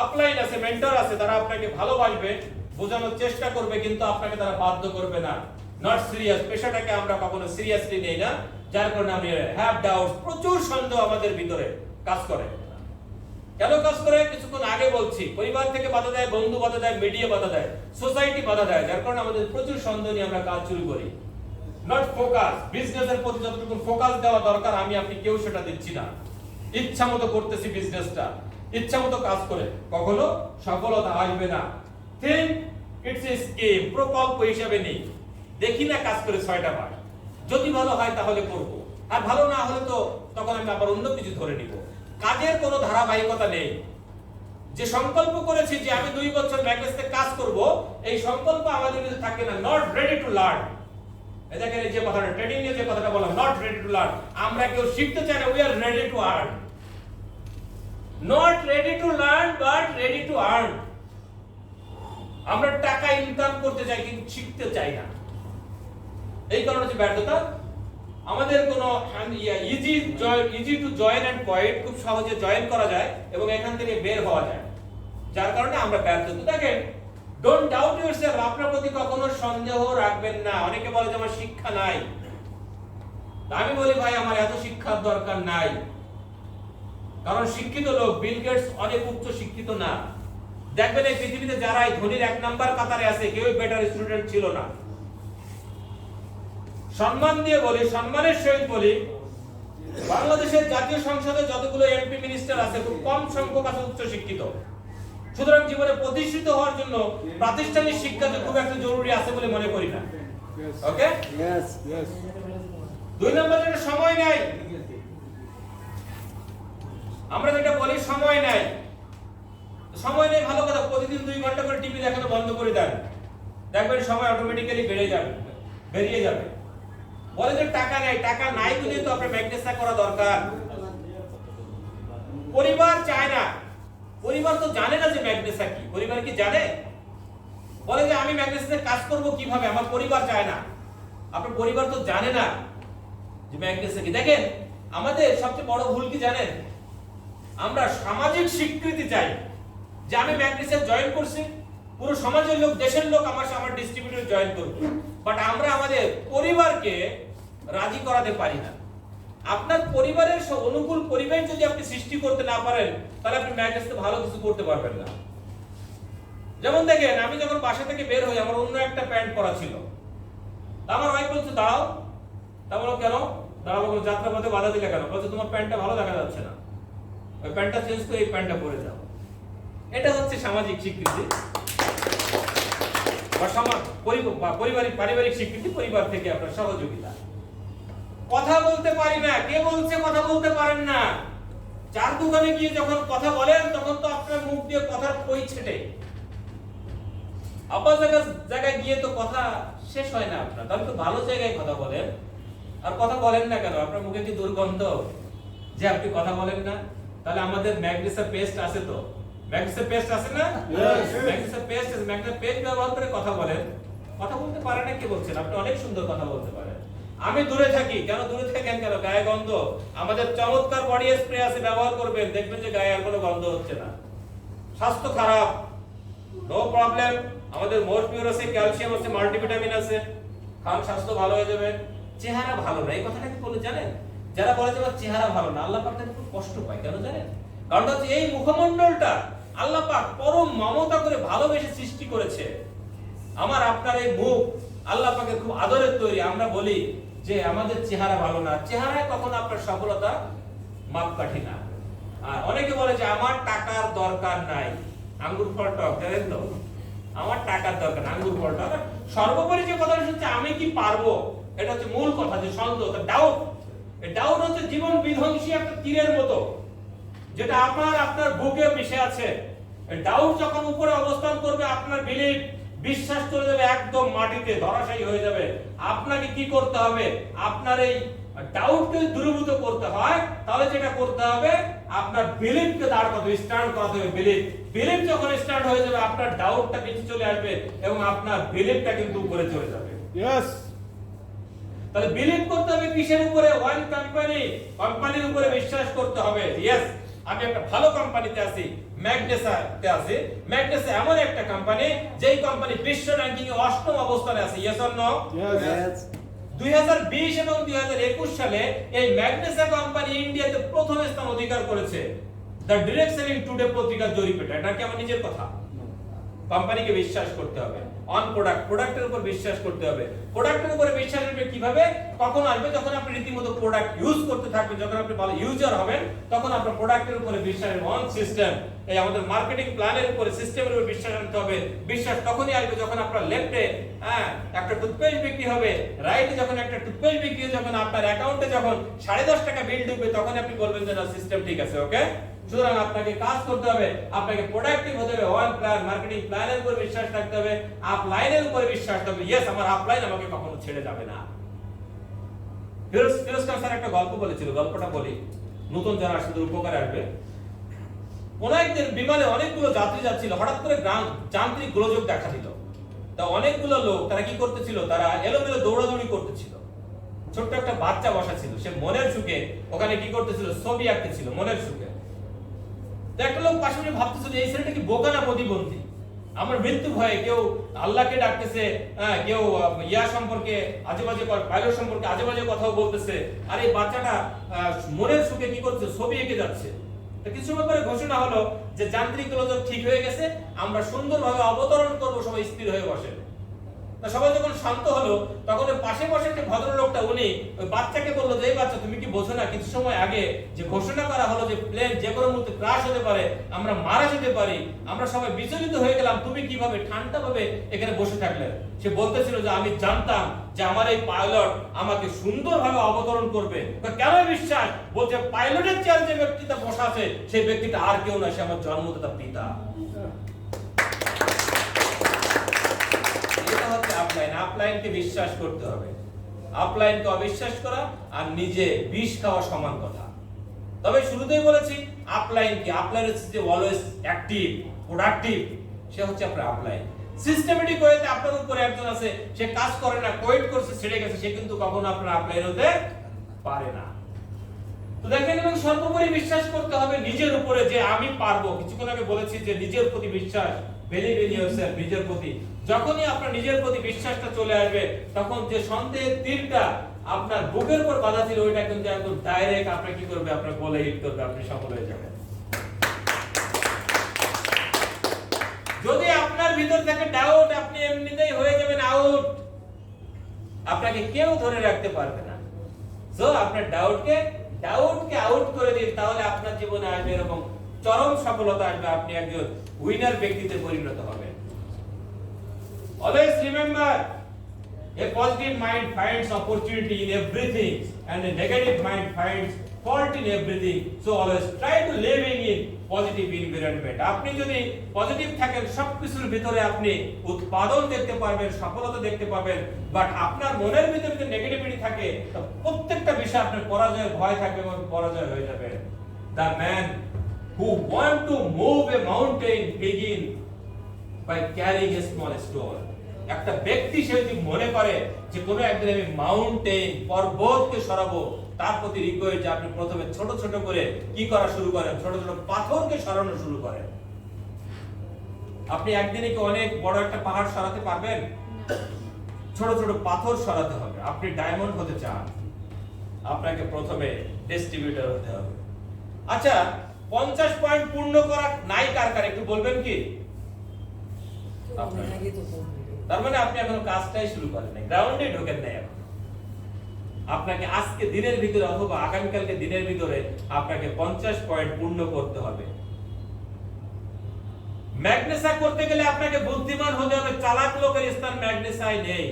Upline আছে, মেন্টর আছে, তারা আপনাকে ভালোবাসবে, বোঝানোর চেষ্টা করবে, কিন্তু আপনাকে তারা বাধ্য করবে না। Not serious. পেশাটাকে আমরা কখনো সিরিয়াসলি নেই না, যার কারণে আমি হ্যাভ ডাউটস, প্রচুর সন্দেহ আমাদের ভিতরে কাজ করে। কেন কাজ করে? কিছুক্ষণ আগে বলছি, পরিবার থেকে বাধা দেয়, বন্ধু বাধা দেয়, মিডিয়া বাধা দেয়, সোসাইটি বাধা দেয়, যার কারণে আমাদের প্রচুর সন্দেহ নিয়ে আমরা কাজ শুরু করি। Not focus. বিজনেসের প্রতি যতটুকু ফোকাস দেওয়া দরকার আমি আপনি কেউ সেটা দিচ্ছি না। ইচ্ছা মতো করতেছি বিজনেসটা, ইচ্ছা মতো কাজ করে, কখনো সফলতা আসবে না। থিঙ্ক ইটস এ স্কিম, প্রকল্প হিসাবে নেই। দেখি না কাজ করে 6টা মাস, যদি ভালো হয় তাহলে করব, আর ভালো না হলে তো তখন আমি আবার অন্য কিছু ধরে নিব। কাজের কোনো ধারাবাহিকতা নেই। যে সংকল্প করেছি যে আমি 2 বছর ম্যাগনেসে কাজ করব, এই সংকল্প আমাদের মধ্যে থাকে না। Not ready to learn. এই দেখেন এই যে কথাটা, ট্রেনিং এর যে কথাটা বললাম, নট রেডি টু লার্ন। আমরা কেউ শিখতে চাই না, we are ready to earn. Not ready to learn but ready to earn. আমরা টাকা ইনকাম করতে চাই কিন্তু শিখতে চাই না। এই কারণে হচ্ছে ব্যর্থতা। আমাদের কোনো easy to join and quit, খুব সহজে জয়েন করা যায় এবং এখান থেকে বের হওয়া যায়, যার কারণে আমরা ব্যর্থ। তো দেখেন, ডোন্ট ডাউট ইয়োরসেলফ, আপনার প্রতি কখনো সন্দেহ রাখবেন না। অনেকে বলে যে আমার শিক্ষা নাই, আমি বলি ভাই আমার এত শিক্ষার দরকার নাই, কারণ শিক্ষিত লোক বিল গেটস অনেক উচ্চ শিক্ষিত না। দেখবেন এই পৃথিবীতে যারা এই ধনীর 1 নাম্বার কাতারে আছে কেউই বেটার স্টুডেন্ট ছিল না। সম্মান দিয়ে বলি, সম্মানের সহিত বলি, বাংলাদেশের জাতীয় সংসদে যতগুলো এমপি মিনিস্টার আছে খুব কম সংখ্যক আছে উচ্চ শিক্ষিত। সুতরাং জীবনে প্রতিষ্ঠিত হওয়ার জন্য প্রাতিষ্ঠানিক শিক্ষা যে খুব একটা জরুরি আছে বলে মনে করি না। ওকে, Yes, yes. 2 নম্বর যেটা সময় নাই, আমরা যেটা বলি সময় নাই। সময় নেই ভালো কথা, প্রতিদিন 2 ঘন্টা করে টিভি দেখানো বন্ধ করে দেন, দেখবেন সময় অটোমেটিক্যালি বেরিয়ে যাবে। বলে যে টাকা নাই, টাকা নাই বলে তো আপনার ম্যাগনেসিয়া করা দরকার। পরিবার চায় না, পরিবার তো জানে না যে ম্যাগনেসিয়া কি। পরিবার কি জানে? বলে যে আমি ম্যাগনেসিয়ার কাজ করব কিভাবে, আমার পরিবার চায় না। আপনার পরিবার তো জানে না যে ম্যাগনেসিয়া কি। দেখেন, আমাদের সবচেয়ে বড় ভুল কি জানেন? আমরা সামাজিক স্বীকৃতি চাই যে আমি ম্যাগনেসিয়া জয়েন করছি, পুরো সমাজের লোক, দেশের লোক আমার ডিস্ট্রিবিউটর জয়েন করবে। বাট আমরা আমাদের পরিবারকে রাজি করাতে পারি না। আপনার পরিবারের অনুকূল পরিবেশ যদি আপনি সৃষ্টি করতে না পারেন, তাহলে আপনি ম্যাগনেসিয়া ভালো কিছু করতে পারবেন না। যেমন দেখেন, আমি যখন বাসা থেকে বের হই, আমার অন্য একটা প্যান্ট পরা ছিল। আমার ওয়াইফ বলছে দাঁড়াও। তা বলো কেন? দাঁড়াবো, যাত্রাপথে বাধা দিলে কেন? বলছে তোমার প্যান্টটা ভালো দেখা যাচ্ছে না, ওই প্যান্টটা চেঞ্জ করে এই প্যান্টটা পরে যাও। এটা হচ্ছে সামাজিক স্বীকৃতি বা পারিবারিক স্বীকৃতি, পরিবার থেকে আপনার সহযোগিতা। কথা বলতে পারি না, কে বলছে কথা বলতে পারেন না? চার দোকানে গিয়ে যখন কথা বলেন তখন তো আপনার মুখ দিয়ে কথার কই ছেটে। আপনার জায়গায় গিয়ে তো কথা শেষ হয় না আপনার। তাহলে তো ভালো জায়গায় কথা বলেন। আর কথা বলেন না কেন? আপনার মুখে কি দুর্গন্ধ যে আপনি কথা বলেন না? তাহলে আমাদের ম্যাগনেসিয়া পেস্ট আছে তো, ম্যাগনেসিয়া পেস্ট আছে না? ম্যাগনেসিয়া পেস্ট ব্যবহার করে কথা বলেন। কথা বলতে পারেন না কে বলছেন? আপনি অনেক সুন্দর কথা বলতে পারেন। আমি দূরে থাকি, কেন দূরে থাকেন কেন? গায়ে গন্ধ। আমাদের চমৎকার বডি স্প্রে আছে, ব্যবহার করবেন, দেখবেন যে গায়ে আর কোনো গন্ধ হচ্ছে না। স্বাস্থ্য খারাপ, নো প্রবলেম। আমাদের মোর পিওর আছে, ক্যালসিয়াম আছে, মাল্টিভিটামিন আছে, খান, স্বাস্থ্য ভালো হয়ে যাবে। চেহারা ভালো না, এই কথাটা কি বলে জানেন? যারা বলে যে চেহারা ভালো না, আল্লাহ পাক তাদের খুব কষ্ট পায়। কেন জানেন? কারণ হচ্ছে এই মুখমণ্ডলটা আল্লাহ পাক পরম মমতা করে ভালোবেসে সৃষ্টি করেছে। আমার আপনার এই মুখ আল্লাহ পাকের খুব আদরের তৈরি। আমরা বলি যে আমাদের চেহারা ভালো না, চেহারায় কখনো আপনার সফলতা মাপকাঠি না। আর অনেকে বলে যে আমার টাকার দরকার নাই, আঙ্গুর ফল টক, জানেন তো? আমার টাকার দরকার, আঙ্গুর ফল টক। সর্বোপরি যে কথা হচ্ছে আমি কি পারবো, এটা হচ্ছে মূল কথা। যে সন্দেহ, ডাউট, এই ডাউট হচ্ছে জীবন বিধ্বংসী একটা তীরের মতো, যেটা আপনার বুকে মিশে আছে। এই ডাউট যখন উপরে অবস্থান করবে, আপনার বিলিভ, বিশ্বাস চলে যাবে একদম মাটিতে, ধরাশায়ী হয়ে যাবে। আপনাকে কি করতে হবে? আপনার এই ডাউটকে দূরীভূত করতে হয়, তাহলে যেটা করতে হবে আপনার বিলিভকে দাঁড় করাতে হবে, স্ট্যান্ড করাতে হবে। বিলিভ যখন স্ট্যান্ড হয়ে যাবে, আপনার ডাউটটা নিচে চলে আসবে এবং আপনার বিলিভটা কিন্তু উপরে চলে যাবে। Yes. তাহলে বিলিভ করতে হবে কিসের উপরে? ওয়ান কোম্পানির উপরে বিশ্বাস করতে হবে। ইয়েস, আমি একটা ভালো কোম্পানিতে আছি, ম্যাগনেসিয়াতে আছি। ম্যাগনেসিয়া এমন একটা কোম্পানি যেই কোম্পানি বিশ্ব র্যাঙ্কিং এ 8ম অবস্থানে আছে। Yes or no? Yes. 2020 এবং 2021 সালে এই ম্যাগনেসিয়া কোম্পানি ইন্ডিয়াতে প্রথম স্থান অধিকার করেছে দ্য ডিরেক্ট সেলিং টুডে পত্রিকার জরিপেটা। এটা কি আমার নিজের কথা? কোম্পানিকে বিশ্বাস করতে হবে। অন প্রোডাক্টের উপর বিশ্বাস করতে হবে। প্রোডাক্টের উপরে বিশ্বাস আসবে কিভাবে? কখন আসবে? যখন আপনি রীতিমতো প্রোডাক্ট ইউজ করতে থাকবেন, যখন আপনি ভালো ইউজার হবেন, তখন আপনার প্রোডাক্টের উপরে বিশ্বাস, অন সিস্টেম, এই আমাদের মার্কেটিং প্ল্যানের উপরে, সিস্টেমের উপর বিশ্বাস আনতে হবে। বিশ্বাস তখনই আসবে যখন আপনার লেফটে একটা টুথপেস্ট বিক্রি হবে, রাইটে যখন একটা টুথপেস্ট বিক্রি হবে, যখন আপনার অ্যাকাউন্টে যখন 10.5 টাকা বিল ঢুকবে, তখন আপনি বলবেন যে না, সিস্টেম ঠিক আছে। ওকে, সুতরাং আপনাকে কাজ করতে হবে, আপনাকে প্রোডাক্টিভ হতে হবে, ওয়ান প্ল্যান, মার্কেটিং প্ল্যানের উপর বিশ্বাস রাখতে হবে, আপলাইনের উপর বিশ্বাস রাখতে হবে। ইয়েস, আমার আপলাইন আমাকে কখনো ছেড়ে যাবে না। ফিরোজ খান স্যার একটা গল্প বলেছিল, গল্পটা বলি, নতুন যারা আসলে উপকারে আসবে। কোন একদিন বিমানে অনেকগুলো যাত্রী যাচ্ছিল, হঠাৎ করে যান্ত্রিক গোলযোগ দেখা দিল। তা অনেকগুলো লোক তারা কি করতেছিল, তারা এলোমেলো দৌড়াদৌড়ি করতেছিল। ছোট্ট একটা বাচ্চা বসা ছিল, সে মনের সুখে ওখানে কি করতেছিল, ছবি আঁকতেছিল মনের সুখে। তো একটা লোক পাশে বসে ভাবতেছিল এই ছেলেটা কি বোকা না প্রতিবন্ধী, আমার মৃত্যু ভয়ে কেউ আল্লাহকে ডাকতেছে, কেউ ইয়া সম্পর্কে আজেবাজে, পাইলট সম্পর্কে আজেবাজে কথাও বলতেছে, আর এই বাচ্চাটা মনের সুখে কি করছে, ছবি এঁকে যাচ্ছে। তো কিছু ব্যাপারে ঘোষণা হলো যে যান্ত্রিক গোলযোগ ঠিক হয়ে গেছে, আমরা সুন্দরভাবে অবতরণ করব, সবাই স্থির হয়ে বসে। তা সবাই যখন শান্ত হলো, তখন ওই পাশে বসে যে ভদ্রলোকটা উনি ওই বাচ্চাকে বললো যে এই বাচ্চা তুমি কি বোঝো না কিছু সময় আগে যে ঘোষণা করা হলো যে প্লেন যে কোনো মুহূর্তে ক্রাশ হতে পারে, আমরা মারা যেতে পারি, আমরা সবাই বিচলিত হয়ে গেলাম, তুমি কিভাবে ঠান্ডাভাবে এখানে বসে থাকলে? সে বলতেছিল যে আমি জানতাম যে আমার এই পাইলট আমাকে সুন্দরভাবে অবতরণ করবে। কেন বিশ্বাস? বলছে পাইলটের চেয়ারে যে ব্যক্তিটা বসা আছে সেই ব্যক্তিটা আর কেউ না, সে আমার জন্মদাতা পিতা। আপলাইনকে বিশ্বাস করতে হবে, আপলাইনকে অবিশ্বাস করা আর নিজে বিষ খাওয়া সমান কথা। তবে শুরুতেই বলেছি আপলাইন কি, আপলাইন হচ্ছে যে অলওয়েজ অ্যাক্টিভ, প্রোডাক্টিভ, সে হচ্ছে আপনার আপলাইন। সিস্টেমেটিক ওয়েতে আপনার উপরে একজন আছে, সে কাজ করে না, কোয়েট করছে, ছেড়ে গেছে, সে কিন্তু কখনো আপনার আপলাইন হতে পারে না। তো দেখেন, এবং সর্বোপরি বিশ্বাস করতে হবে নিজের উপরে যে আমি পারবো। কিছুক্ষণ আগে বলেছি যে নিজের প্রতি বিশ্বাস, বিলিভ ইন ইয়োরসেলফ, নিজের প্রতি। যখনই আপনার নিজের প্রতি বিশ্বাসটা চলে আসবে, তখন যে সন্দেহের তীরটা আপনার বুকের উপর বাঁধা ছিল ওইটা কিন্তু একদম ডাইরেক্ট আপনাকে কি করবে, আপনার গলে হিট করবে, আপনি সফল হয়ে যাবেন। যদি আপনার ভিতর থেকে ডাউট, আপনি এমনিতেই হয়ে যাবেন আউট, আপনাকে কেউ ধরে রাখতে পারবে না। সো আপনার ডাউটকে আউট করে দিন, তাহলে আপনার জীবনে আসবে এরকম চরম সফলতা আসবে, আপনি একজন উইনার ব্যক্তিতে পরিণত হবেন। Always remember, a positive mind finds opportunity in everything and a negative mind finds fault in everything. So always try to living in positive environment. আপনি যদি পজিটিভ থাকেন, সবকিছুর ভিতরে আপনি উৎপাদন দেখতে পারবেন, সফলতা দেখতে পাবেন। বাট আপনার মনের ভিতরে যদি নেগেটিভিটি থাকে, তো প্রত্যেকটা বিষয় আপনার পরাজয়ের ভয় থাকবে এবং পরাজয় হয়ে যাবে। The man who want to move a mountain begin by carrying a small stone. একটা ব্যক্তি সে যদি মনে করে যে কোনো একদিন আমি মাউন্টেন, পর্বতকে সরাবো, তার প্রতি রিকোয়েস্ট যে আপনি প্রথমে ছোট ছোট করে কি করা শুরু করেন, ছোট ছোট পাথরকে সরানো শুরু করেন। আপনি একদিনে কি অনেক বড় একটা পাহাড় সরাতে পারবেন? ছোট ছোট পাথর সরাতে হবে। আপনি ডায়মন্ড হতে চান, আপনাকে প্রথমে ডিস্ট্রিবিউটর হতে হবে। আচ্ছা, 50 পয়েন্ট পূর্ণ করা নাই কার একটু বলবেন কি? তার মানে আপনি এখন কাজটাই শুরু করেন নাই, গ্রাউন্ডে ঢোকেন নাই। এখন আপনাকে আজকে দিনের ভিতরে অথবা আগামীকালকে দিনের ভিতরে আপনাকে 50 পয়েন্ট পূর্ণ করতে হবে। ম্যাগনেসা করতে গেলে আপনাকে বুদ্ধিমান হতে হবে, চালাক লোকের স্থান ম্যাগনেসায় নেই।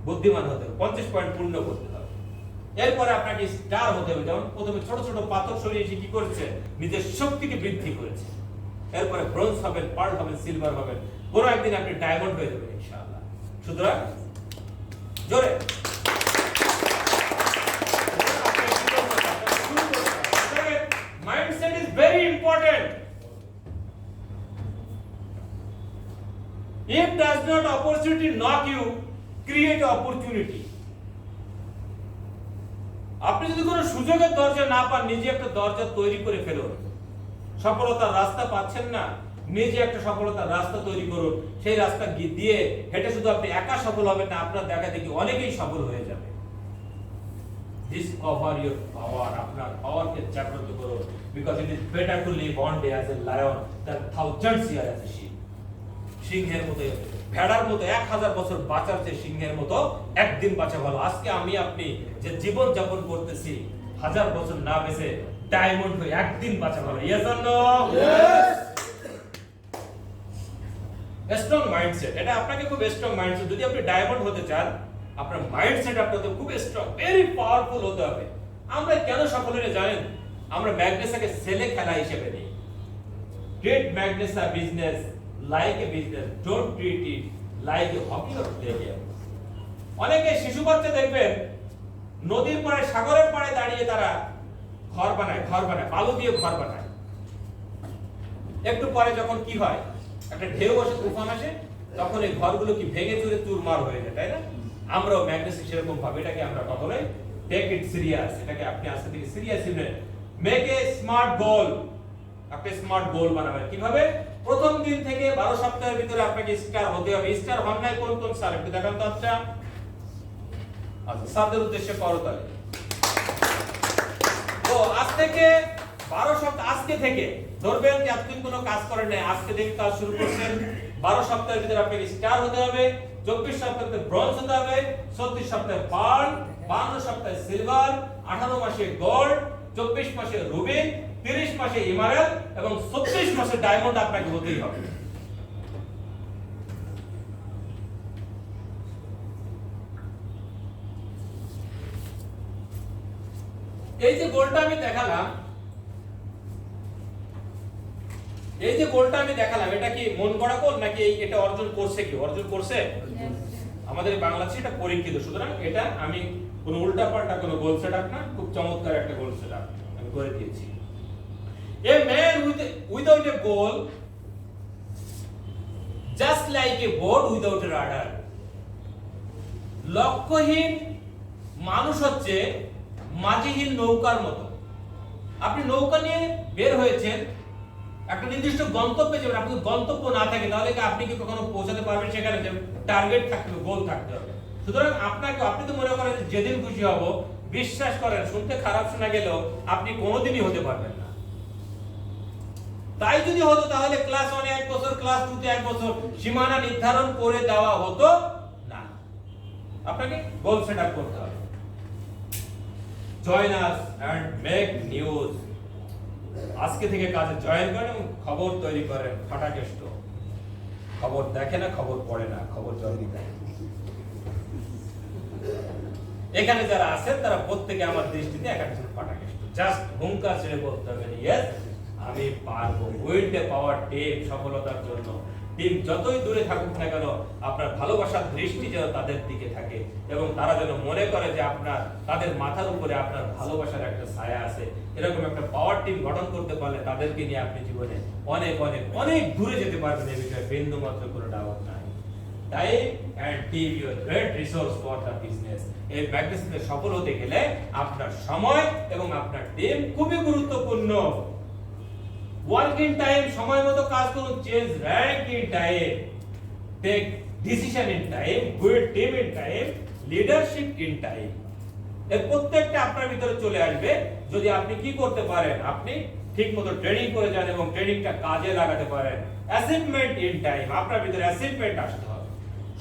বুদ্ধিমান হতে হবে, 50 পয়েন্ট পূর্ণ করতে হবে। এরপরে আপনাকে স্টার হতে হবে। যেমন প্রথমে ছোট ছোট পাথর সরিয়ে এসে কি করেছে, নিজের শক্তিকে বৃদ্ধি করেছে। এরপরে ব্রোঞ্জ হবেন, পার্ল হবেন, সিলভার হবেন, কোনো একদিন আপনি ডায়মন্ড হয়ে যাবেন ইনশাআল্লাহ। সুতরাং জোরে mindset is very important. If does not opportunity knock you, create opportunity. আপনি যদি কোনো সুযোগের দরজা না পান, নিজে একটা দরজা তৈরি করে ফেলুন। সফলতার রাস্তা পাচ্ছেন না, নিজে একটা সফলতার রাস্তা তৈরি করুন। সেই রাস্তা দিয়ে হেঁটে শুধু আপনি একা সফল হবেন না, আপনার দেখা দেখি অনেকেই সফল হয়ে যাবে। Discover your power, আপনার পাওয়ারকে জাগ্রত করুন। Because it is better to live one day as a lion than thousands years as a sheep. সিংহের মতো, ভেড়ার মতো 1000 বছর বাঁচার চেয়ে সিংহের মতো একদিন বাঁচা ভালো। আজকে আমি আপনি যে জীবন যাপন করতেছি, 1000 বছর না বেঁচে ডায়মন্ড হয়ে একদিন বাঁচা ভালো। Yes or no? Yes. Strong mindset, এটা আপনাকে খুব স্ট্রং মাইন্ডসেট। যদি আপনি ডায়মন্ড হতে চান, আপনার মাইন্ডসেট আপনাদের খুব স্ট্রং, ভেরি পাওয়ারফুল হতে হবে। আমরা কেন সফল হয়ে জানেন? আমরা ম্যাগনেসাকে ছেলে খেলা হিসেবে নিই। Treat Magnesa business like a business, don't treat it like a hobby or pleasure. অনেকে শিশু বাচ্চা দেখবেন নদীর পাড়ে, সাগরের পাড়ে দাঁড়িয়ে তারা ঘর বানায়, বালু দিয়ে ঘর বানায়। একটু পরে যখন কি হয়, একটা ঢেউ আসে, তুফান আসে, তখন এই ঘরগুলো কি ভেঙে চুরে চুরমার হয়ে যায়, তাই না? আমরাও ম্যাগনেসি সেরকম ভাবে এটাকে আমরা কখনোই টেক ইট সিরিয়াস, এটাকে আপনি আজকে থেকে সিরিয়াসলি নেন। মেক এ স্মার্ট গোল, আপনি স্মার্ট গোল বানাবেন কিভাবে? প্রথম দিন থেকে 12 সপ্তাহের ভিতরে আপনাকে স্টার হতে হবে। স্টার হন নাই কোন কোন স্যার একটু দেখান তো। আচ্ছা স্যারদের উদ্দেশ্যে করো তাহলে। তো আজ থেকে 12 সপ্তাহ, আজকে থেকে ধরবেন যে এতদিন কোনো কাজ করেন নাই, আজকে থেকে কাজ শুরু করছেন। 12 সপ্তাহের ভিতরে আপনাকে স্টার হতে হবে, 24 সপ্তাহে ব্রোঞ্জ হতে হবে, 34 সপ্তাহে পার্ল, 52 সপ্তাহে সিলভার, 18 মাসে গোল্ড, 24 মাসে রুবি, 30 মাসে ইমারেল এবং 36 মাসে ডায়মন্ড আপনাকে হতেই হবে। এই যে গোলটা আমি দেখালাম, এটা কি মন গড়া গোল নাকি এটা অর্জন করছে? কি অর্জন করছে? আমাদের বাংলাদেশে এটা পরীক্ষিত, সুতরাং এটা আমি কোনো উল্টা পাল্টা কোনো গোল সেটআপ না, খুব চমৎকার একটা গোল সেটআপ আমি করে দিয়েছি। A man without a goal just like a boat without a rudder. লক্ষ্যহীন মানুষ হচ্ছে মাঝিহীন নৌকার মতো। আপনি নৌকা নিয়ে বের হয়েছেন, একটা নির্দিষ্ট গন্তব্যে যাবেন, আপনার গন্তব্য না থাকে তাহলে কি আপনি কি কখনো পৌঁছাতে পারবেন? সেখানে যে টার্গেট থাকতে হবে, গোল থাকতে হবে। সুতরাং আপনি তো মনে করেন যেদিন খুশি হব, বিশ্বাস করেন শুনতে খারাপ শোনা গেলেও আপনি কোনোদিনই হতে পারবেন না। তাই যদি হতো তাহলে ক্লাস 1 এ 1 বছর, ক্লাস 2 তে 1 বছর সীমানা নির্ধারণ করে দেওয়া হতো না। আপনাকে গোল সেটআপ করতে হবে। Join us and make news. আজকে থেকে কাজে জয়েন করেন এবং খবর তৈরি করেন। ফাটাকেষ্ট খবর দেখে না, খবর পড়ে না, খবর জলদি দেয়। এখানে যারা আছেন তারা প্রত্যেকে আমার দৃষ্টিতে এক একজন ফাটাকেষ্ট। জাস্ট হুঙ্কার ছেড়ে বলতে হবে ইয়েস আমি পারবো। Will the power team. সফলতার জন্য টিম যতই দূরে থাকুক না কেন, আপনার ভালোবাসার দৃষ্টি যেন তাদের দিকে থাকে এবং তারা যেন মনে করে যে আপনার তাদের মাথার উপরে আপনার ভালোবাসার একটা ছায়া আছে। এরকম একটা পাওয়ার টিম গঠন করতে পারলে তাদেরকে নিয়ে আপনি জীবনে অনেক অনেক অনেক দূরে যেতে পারবেন। এই বিষয়ে বিন্দু মাত্র কোনো ডাউট নাই। Time and team your great resource for the business. এই ম্যাগনেসিসে সফল হতে গেলে আপনার সময় এবং আপনার টিম খুবই গুরুত্বপূর্ণ। ওয়ার্ক ইন টাইম, সময় মতো কাজ করুন। Change rank in time, take decision in time, build team in time, leadership in time. এর প্রত্যেকটা আপনার ভিতরে চলে আসবে যদি আপনি কি করতে পারেন, আপনি ঠিকমতো ট্রেনিং করে যান এবং ট্রেনিংটা কাজে লাগাতে পারেন। অ্যাচিভমেন্ট ইন টাইম, আপনার ভিতরে অ্যাচিভমেন্ট আসতে হবে।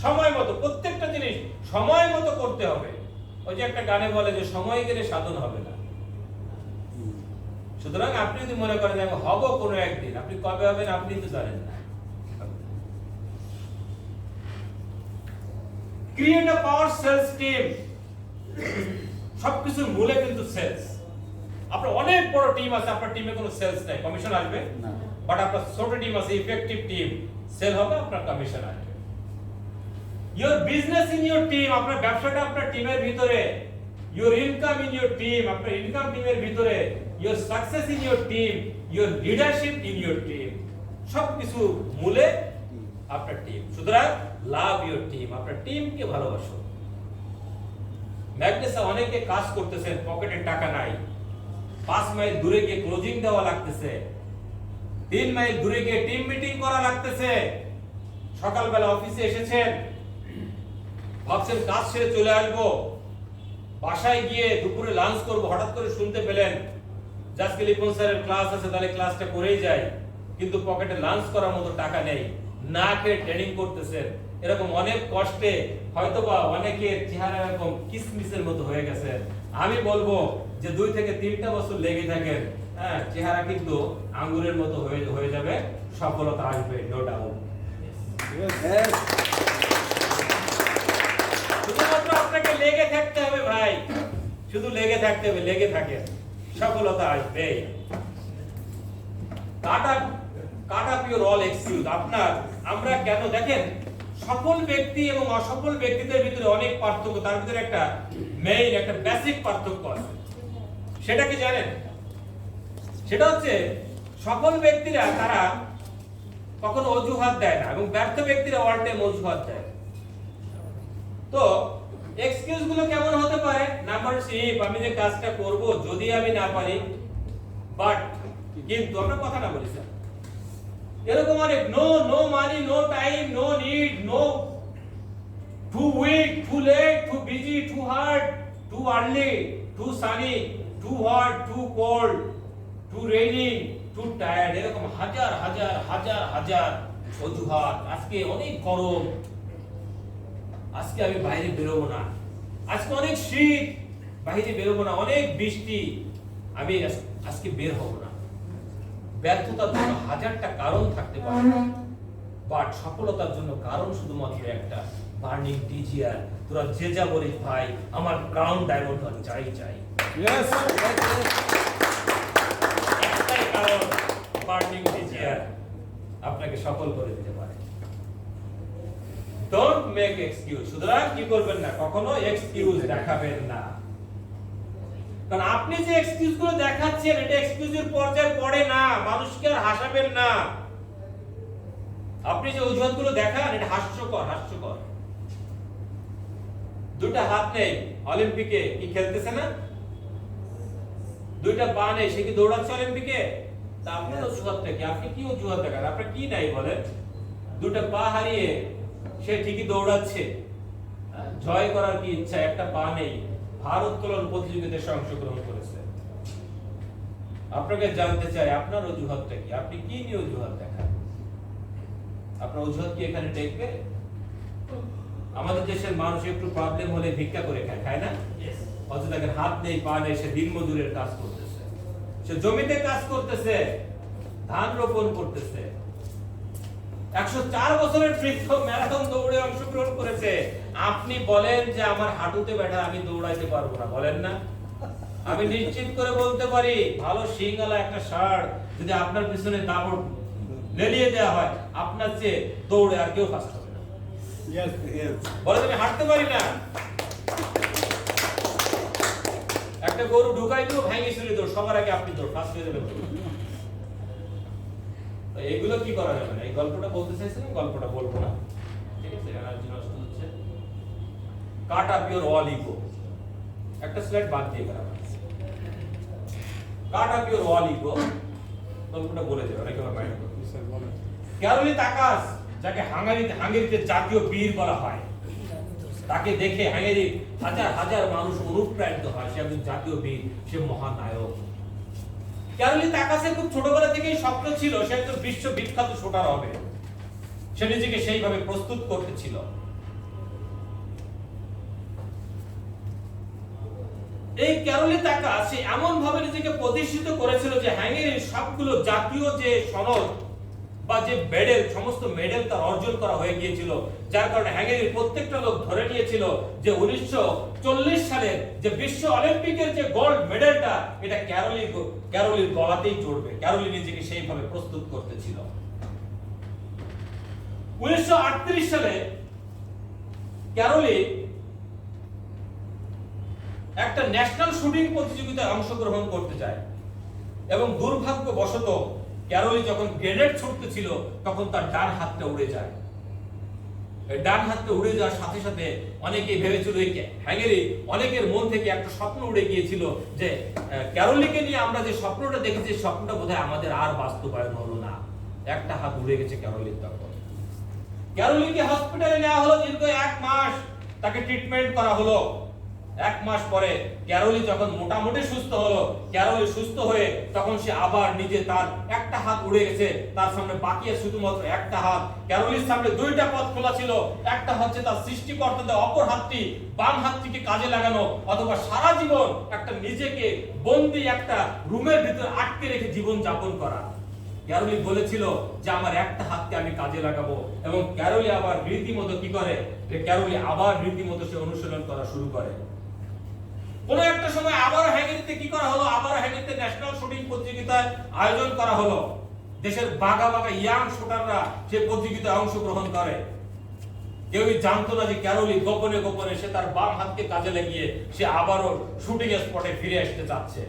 সময় মতো প্রত্যেকটা জিনিস সময় মতো করতে হবে। ওই যে একটা গানে বলে যে সময় গেলে সাধন হবে না। সুতরাং আপনি যদি মনে করেন আমি হব কোনো একদিন, আপনি কবে হবেন আপনি তো জানেন না। Create a power sales team. সবকিছুর মূলে কিন্তু সেলস। আপনার অনেক বড় টিম আছে, আপনার টিমে কোনো সেলস নাই, কমিশন আসবে না। বাট আপনার ছোট টিম আছে, ইফেক্টিভ টিম, সেল হবে, আপনার কমিশন আসবে। Your business in your team, আপনার ব্যবসাটা আপনার টিমের ভিতরে। Your income in your team, আপনার ইনকাম টিমের ভিতরে। Your success in your team, your leadership in your team. সবকিছু মূলে আপনার টিম। সুতরাং লাভ ইওর টিম, আপনার টিমকে ভালোবাসো। ম্যাগনেসে অনেকে কাজ করতেছেন, পকেটে টাকা নাই, 5 মাইল দূরে গিয়ে ক্লোজিং দেওয়া লাগতেছে, 3 মাইল দূরে গিয়ে টিম মিটিং করা লাগতেছে। সকালবেলা অফিসে এসেছেন, ভাবছেন কাজ ছেড়ে চলে আসবো, বাসায় গিয়ে দুপুরে লাঞ্চ করবো, হঠাৎ করে শুনতে পেলেন আজকে লিপন স্যারের ক্লাস আছে, তাহলে ক্লাসটা করেই যাই, কিন্তু পকেটে লাঞ্চ করার মতো টাকা নেই, না খেয়ে ট্রেনিং করতেছেন। এরকম অনেক কষ্টে হয়তোবা অনেকের চেহারা এরকম কিসমিসের মতো হয়ে গেছে। আমি বলবো যে 2 থেকে 3টা বছর লেগে থাকেন, হ্যাঁ, চেহারা কিন্তু আঙ্গুরের মতো হয়ে যাবে, সফলতা আসবে, নো ডাউট। শুধুমাত্র আপনাকে লেগে থাকতে হবে ভাই, শুধু লেগে থাকতে হবে, লেগে থাকে, সফলতা আসবে। কাট আপ ইওর অল এক্সকিউজ। আমরা কেন দেখেন সফল ব্যক্তি এবং অসফল ব্যক্তিদের ভিতরে অনেক পার্থক্য, তার ভিতরে একটা মেইন একটা বেসিক পার্থক্য আছে। সেটা কি জানেন? সেটা হচ্ছে সফল ব্যক্তিরা তারা কখনো অজুহাত দেয় না, এবং ব্যর্থ ব্যক্তিরা অল টাইম অজুহাত দেয়। তো এক্সকিউজ গুলো কেমন হতে পারে? নাম্বার সিপ, আমি যে কাজটা করব যদি আমি না পারি, বাট কিন্তু আমরা কথা না বলি স্যার, এরকম অনেক, no no money, no time, no need, no, too weak, too late, too busy, too hard, too early, too sunny, too hot, too cold, too rainy, too tired, এরকম হাজার হাজার হাজার হাজার অজুহাত। আজকে অনেক গরম, আজকে আমি বাইরে বেরোবো না, আজকে অনেক শীত, বাইরে বেরোবো না, অনেক বৃষ্টি, আমি আজকে বের হব না। ব্যর্থতার জন্য হাজারটা কারণ থাকতে পারে, বাট সফলতার জন্য কারণ শুধুমাত্র একটা, বার্নিং ডিজিআর। তোরা যে যা বলিস ভাই, আমার ক্রাউন ডায়মন্ড চাই চাই, Yes. একটাই কারণ, বার্নিং ডিজিআর আপনাকে সফল করে দিতে পারে। Don't make excuse. সুতরাং কি করবেন না, কখনো এক্সকিউজ দেখাবেন না। কারণ আপনি যে এক্সকিউজ গুলো দেখাচ্ছেন, এটা এক্সকিউজের পর্যায়ে পড়ে না। মানুষকে আর হাসাবেন না। আপনি যে অজুহাত গুলো দেখান, এটা হাস্যকর, হাস্যকর। দুইটা হাত নেই, অলিম্পিকে কি খেলতেছে না? দুইটা পা নেই, সে কি দৌড়াচ্ছে অলিম্পিকে? তা আপনার অজুহাতটা কি? আপনি কি অজুহাত দেখান? আপনার কি নাই বলেন? দুইটা পা হারিয়ে সে ঠিকই দৌড়াচ্ছে, জয় করার কি ইচ্ছা, একটা পা নেই, ভারোত্তোলন প্রতিযোগিতায় অংশগ্রহণ করেছে। আপনাকে জানতে চাই আপনার অজুহাতটা কি? আপনি কি নিয়ে অজুহাত দেখান? আপনার অজুহাত কি এখানে টেকবে? আমাদের দেশের মানুষ একটু প্রবলেম হলে ভিক্ষা করে খায়, খায় না? অথচ তাকে হাত নেই, পা নেই, সে দিনমজুরের কাজ করতেছে, সে জমিতে কাজ করতেছে, ধান রোপণ করতেছে, 104 বছরের বৃদ্ধ ম্যারাথন দৌড়ে অংশগ্রহণ করেছে। আপনি বলেন যে আমার হাঁটুতে ব্যথা, আমি দৌড়াইতে পারবো না, বলেন না? আমি নিশ্চিত করে বলতে পারি, ভালো সিংওয়ালা একটা শার্ট যদি আপনার পিছনে দাপট লেলিয়ে দেওয়া হয়, আপনার চেয়ে দৌড়ে আর কেউ ফার্স্ট হবে না। Yes. Yes. বলে আমি হাঁটতে পারি না, একটা গরু ঢুকাই দিও, ভেঙে চলে দৌড়, সবার আগে আপনি দৌড়, ফার্স্ট হয়ে যাবেন। তো এগুলো কি করা যাবে না? এই গল্পটা বলতে চাইছিলাম, গল্পটা বলবো না, ঠিক আছে? এনার্জি নষ্ট হচ্ছে। কাট আপ ইওর অল ইগো। একটা স্লাইড বাদ দিয়ে গেলাম। কাট আপ ইওর অল ইগো, গল্পটা বলে যাবে, অনেকে আমার মাইন্ড করবে। ক্যারোলি তাকাস, যাকে হাঙ্গেরিতে জাতীয় বীর বলা হয়, তাকে দেখে হাঙ্গেরির হাজার হাজার মানুষ অনুপ্রাণিত হয়। সে একজন জাতীয় বীর, সে মহানায়ক। ক্যারোলি তাকাসের খুব ছোটবেলা থেকেই স্বপ্ন ছিল সে একজন বিশ্ববিখ্যাত শুটার হবে। সে নিজেকে সেইভাবে প্রস্তুত করতেছিল। এই ক্যারোলি তাকাস সে এমন ভাবে নিজেকে প্রতিষ্ঠিত করেছিল যে হাঙ্গেরির সবগুলো জাতীয় যে সনদ বা যে মেডেল, সমস্ত মেডেল তার অর্জন করা হয়ে গিয়েছিল, যার কারণে হাঙ্গেরির প্রত্যেকটা লোক ধরে নিয়েছিল যে 1940 সালের যে বিশ্ব অলিম্পিকের যে গোল্ড মেডেলটা, এটা ক্যারোলির গলাতেই চড়বে। ক্যারোলি নিজেকে সেইভাবে প্রস্তুত করতেছিল। 1938 সালে ক্যারোলি একটা ন্যাশনাল শুটিং প্রতিযোগিতায় অংশগ্রহণ করতে যায়, এবং দুর্ভাগ্যবশত ক্যারোলি যখন গ্রেনেড ছুটতেছিল তখন তার ডান হাতটা উড়ে যায়। ডান হাতটা উড়ে যাওয়ার সাথে সাথে অনেকেই ভেবেছিল, হাঙ্গেরি অনেকের মন থেকে একটা স্বপ্ন উড়ে গিয়েছিল যে ক্যারোলিকে নিয়ে আমরা যে স্বপ্নটা দেখেছি, স্বপ্নটা বোধহয় আমাদের আর বাস্তবায়ন হলো না। একটা হাত উড়ে গেছে ক্যারোলির। তখন ক্যারোলিকে হসপিটালে নেওয়া হলো, দীর্ঘ 1 মাস তাকে ট্রিটমেন্ট করা হলো। 1 মাস পরে ক্যারোলি যখন মোটামুটি সুস্থ হলো, ক্যারোলি সুস্থ হয়ে তখন সে আবার নিজে, তার একটা হাত উড়ে গেছে, তার সামনে বাকি আছে শুধুমাত্র একটা হাত। ক্যারোলির সামনে 2টা পথ খোলা ছিল। একটা হচ্ছে তার সৃষ্টিকর্তাদের অপর হাতটি, বাম হাতটিকে কাজে লাগানো, অথবা সারা জীবন একটা নিজেকে বন্দি একটা রুমের ভিতরে আটকে রেখে জীবন যাপন করা। ক্যারোলি বলেছিল যে আমার একটা হাতকে আমি কাজে লাগাবো, এবং ক্যারোলি আবার রীতিমতো কি করে, যে ক্যারোলি আবার রীতিমতো সে অনুশীলন করা শুরু করে। কোন একটা সময় আবার হাঙ্গেরিতে কি করা হলো, আবার হাঙ্গেরিতে ন্যাশনাল শুটিং প্রতিযোগিতার আয়োজন করা হলো। দেশের বাঘা বাঘা ইয়াং শুটাররা সেই প্রতিযোগিতায় অংশগ্রহণ করে। কেউই জানতো না যে ক্যারোলি গোপনে গোপনে সে তার বাম হাতকে কাজে লাগিয়ে সে আবারও শুটিং স্পটে ফিরে আসতে চাচ্ছে।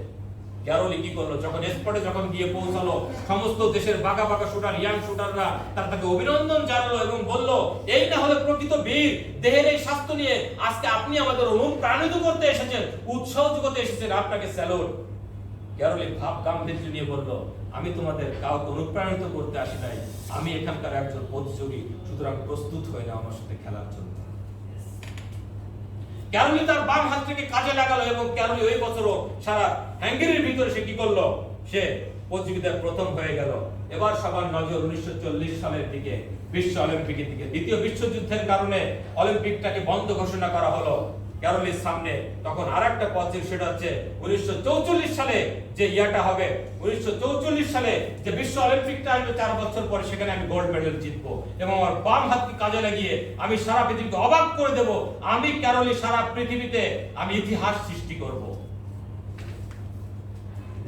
ক্যারোলি কি করলো, যখন স্পটে যখন গিয়ে পৌঁছালো, সমস্ত দেশের বাঁকা বাঁকা শুটার, ইয়াং শুটাররা তাকে অভিনন্দন জানালো এবং বলল, এই না হলে প্রকৃত বীর, দেহের এই স্বাস্থ্য নিয়ে আজকে আপনি আমাদের অনুপ্রাণিত করতে এসেছেন, উৎসাহ জোগাতে এসেছেন, আপনাকে স্যালুট। ক্যারোলি ভাব গাম্ভীর্য নিয়ে বলল, আমি তোমাদের কাউকে অনুপ্রাণিত করতে আসি নাই, আমি এখানকার একজন প্রতিযোগী, সুতরাং প্রস্তুত হয়ে নাও আমার সাথে খেলার জন্য। ক্যারোলি তার বাম হাতটাকে কাজে লাগালো এবং ক্যারোলি ওই বছরও সারা হাঙ্গেরির ভিতরে সে কি করলো, সে প্রতিযোগিতায় প্রথম হয়ে গেল। এবার সবার নজর 1940 সালের দিকে, বিশ্ব অলিম্পিকের দিকে। দ্বিতীয় বিশ্বযুদ্ধের কারণে অলিম্পিকটাকে বন্ধ ঘোষণা করা হলো। ক্যারোলির সামনে তখন আরেকটা পথ ছিল, সেটা হচ্ছে 1944 সালে যে ইয়াটা হবে, 1944 সালে যে বিশ্ব অলিম্পিকটা আসবে 4 বছর পরে, সেখানে আমি গোল্ড মেডেল জিতবো এবং আমার বাম হাতকে কাজে লাগিয়ে আমি সারা পৃথিবীকে অবাক করে দেব। আমি ক্যারোলি সারা পৃথিবীতে আমি ইতিহাস সৃষ্টি করব।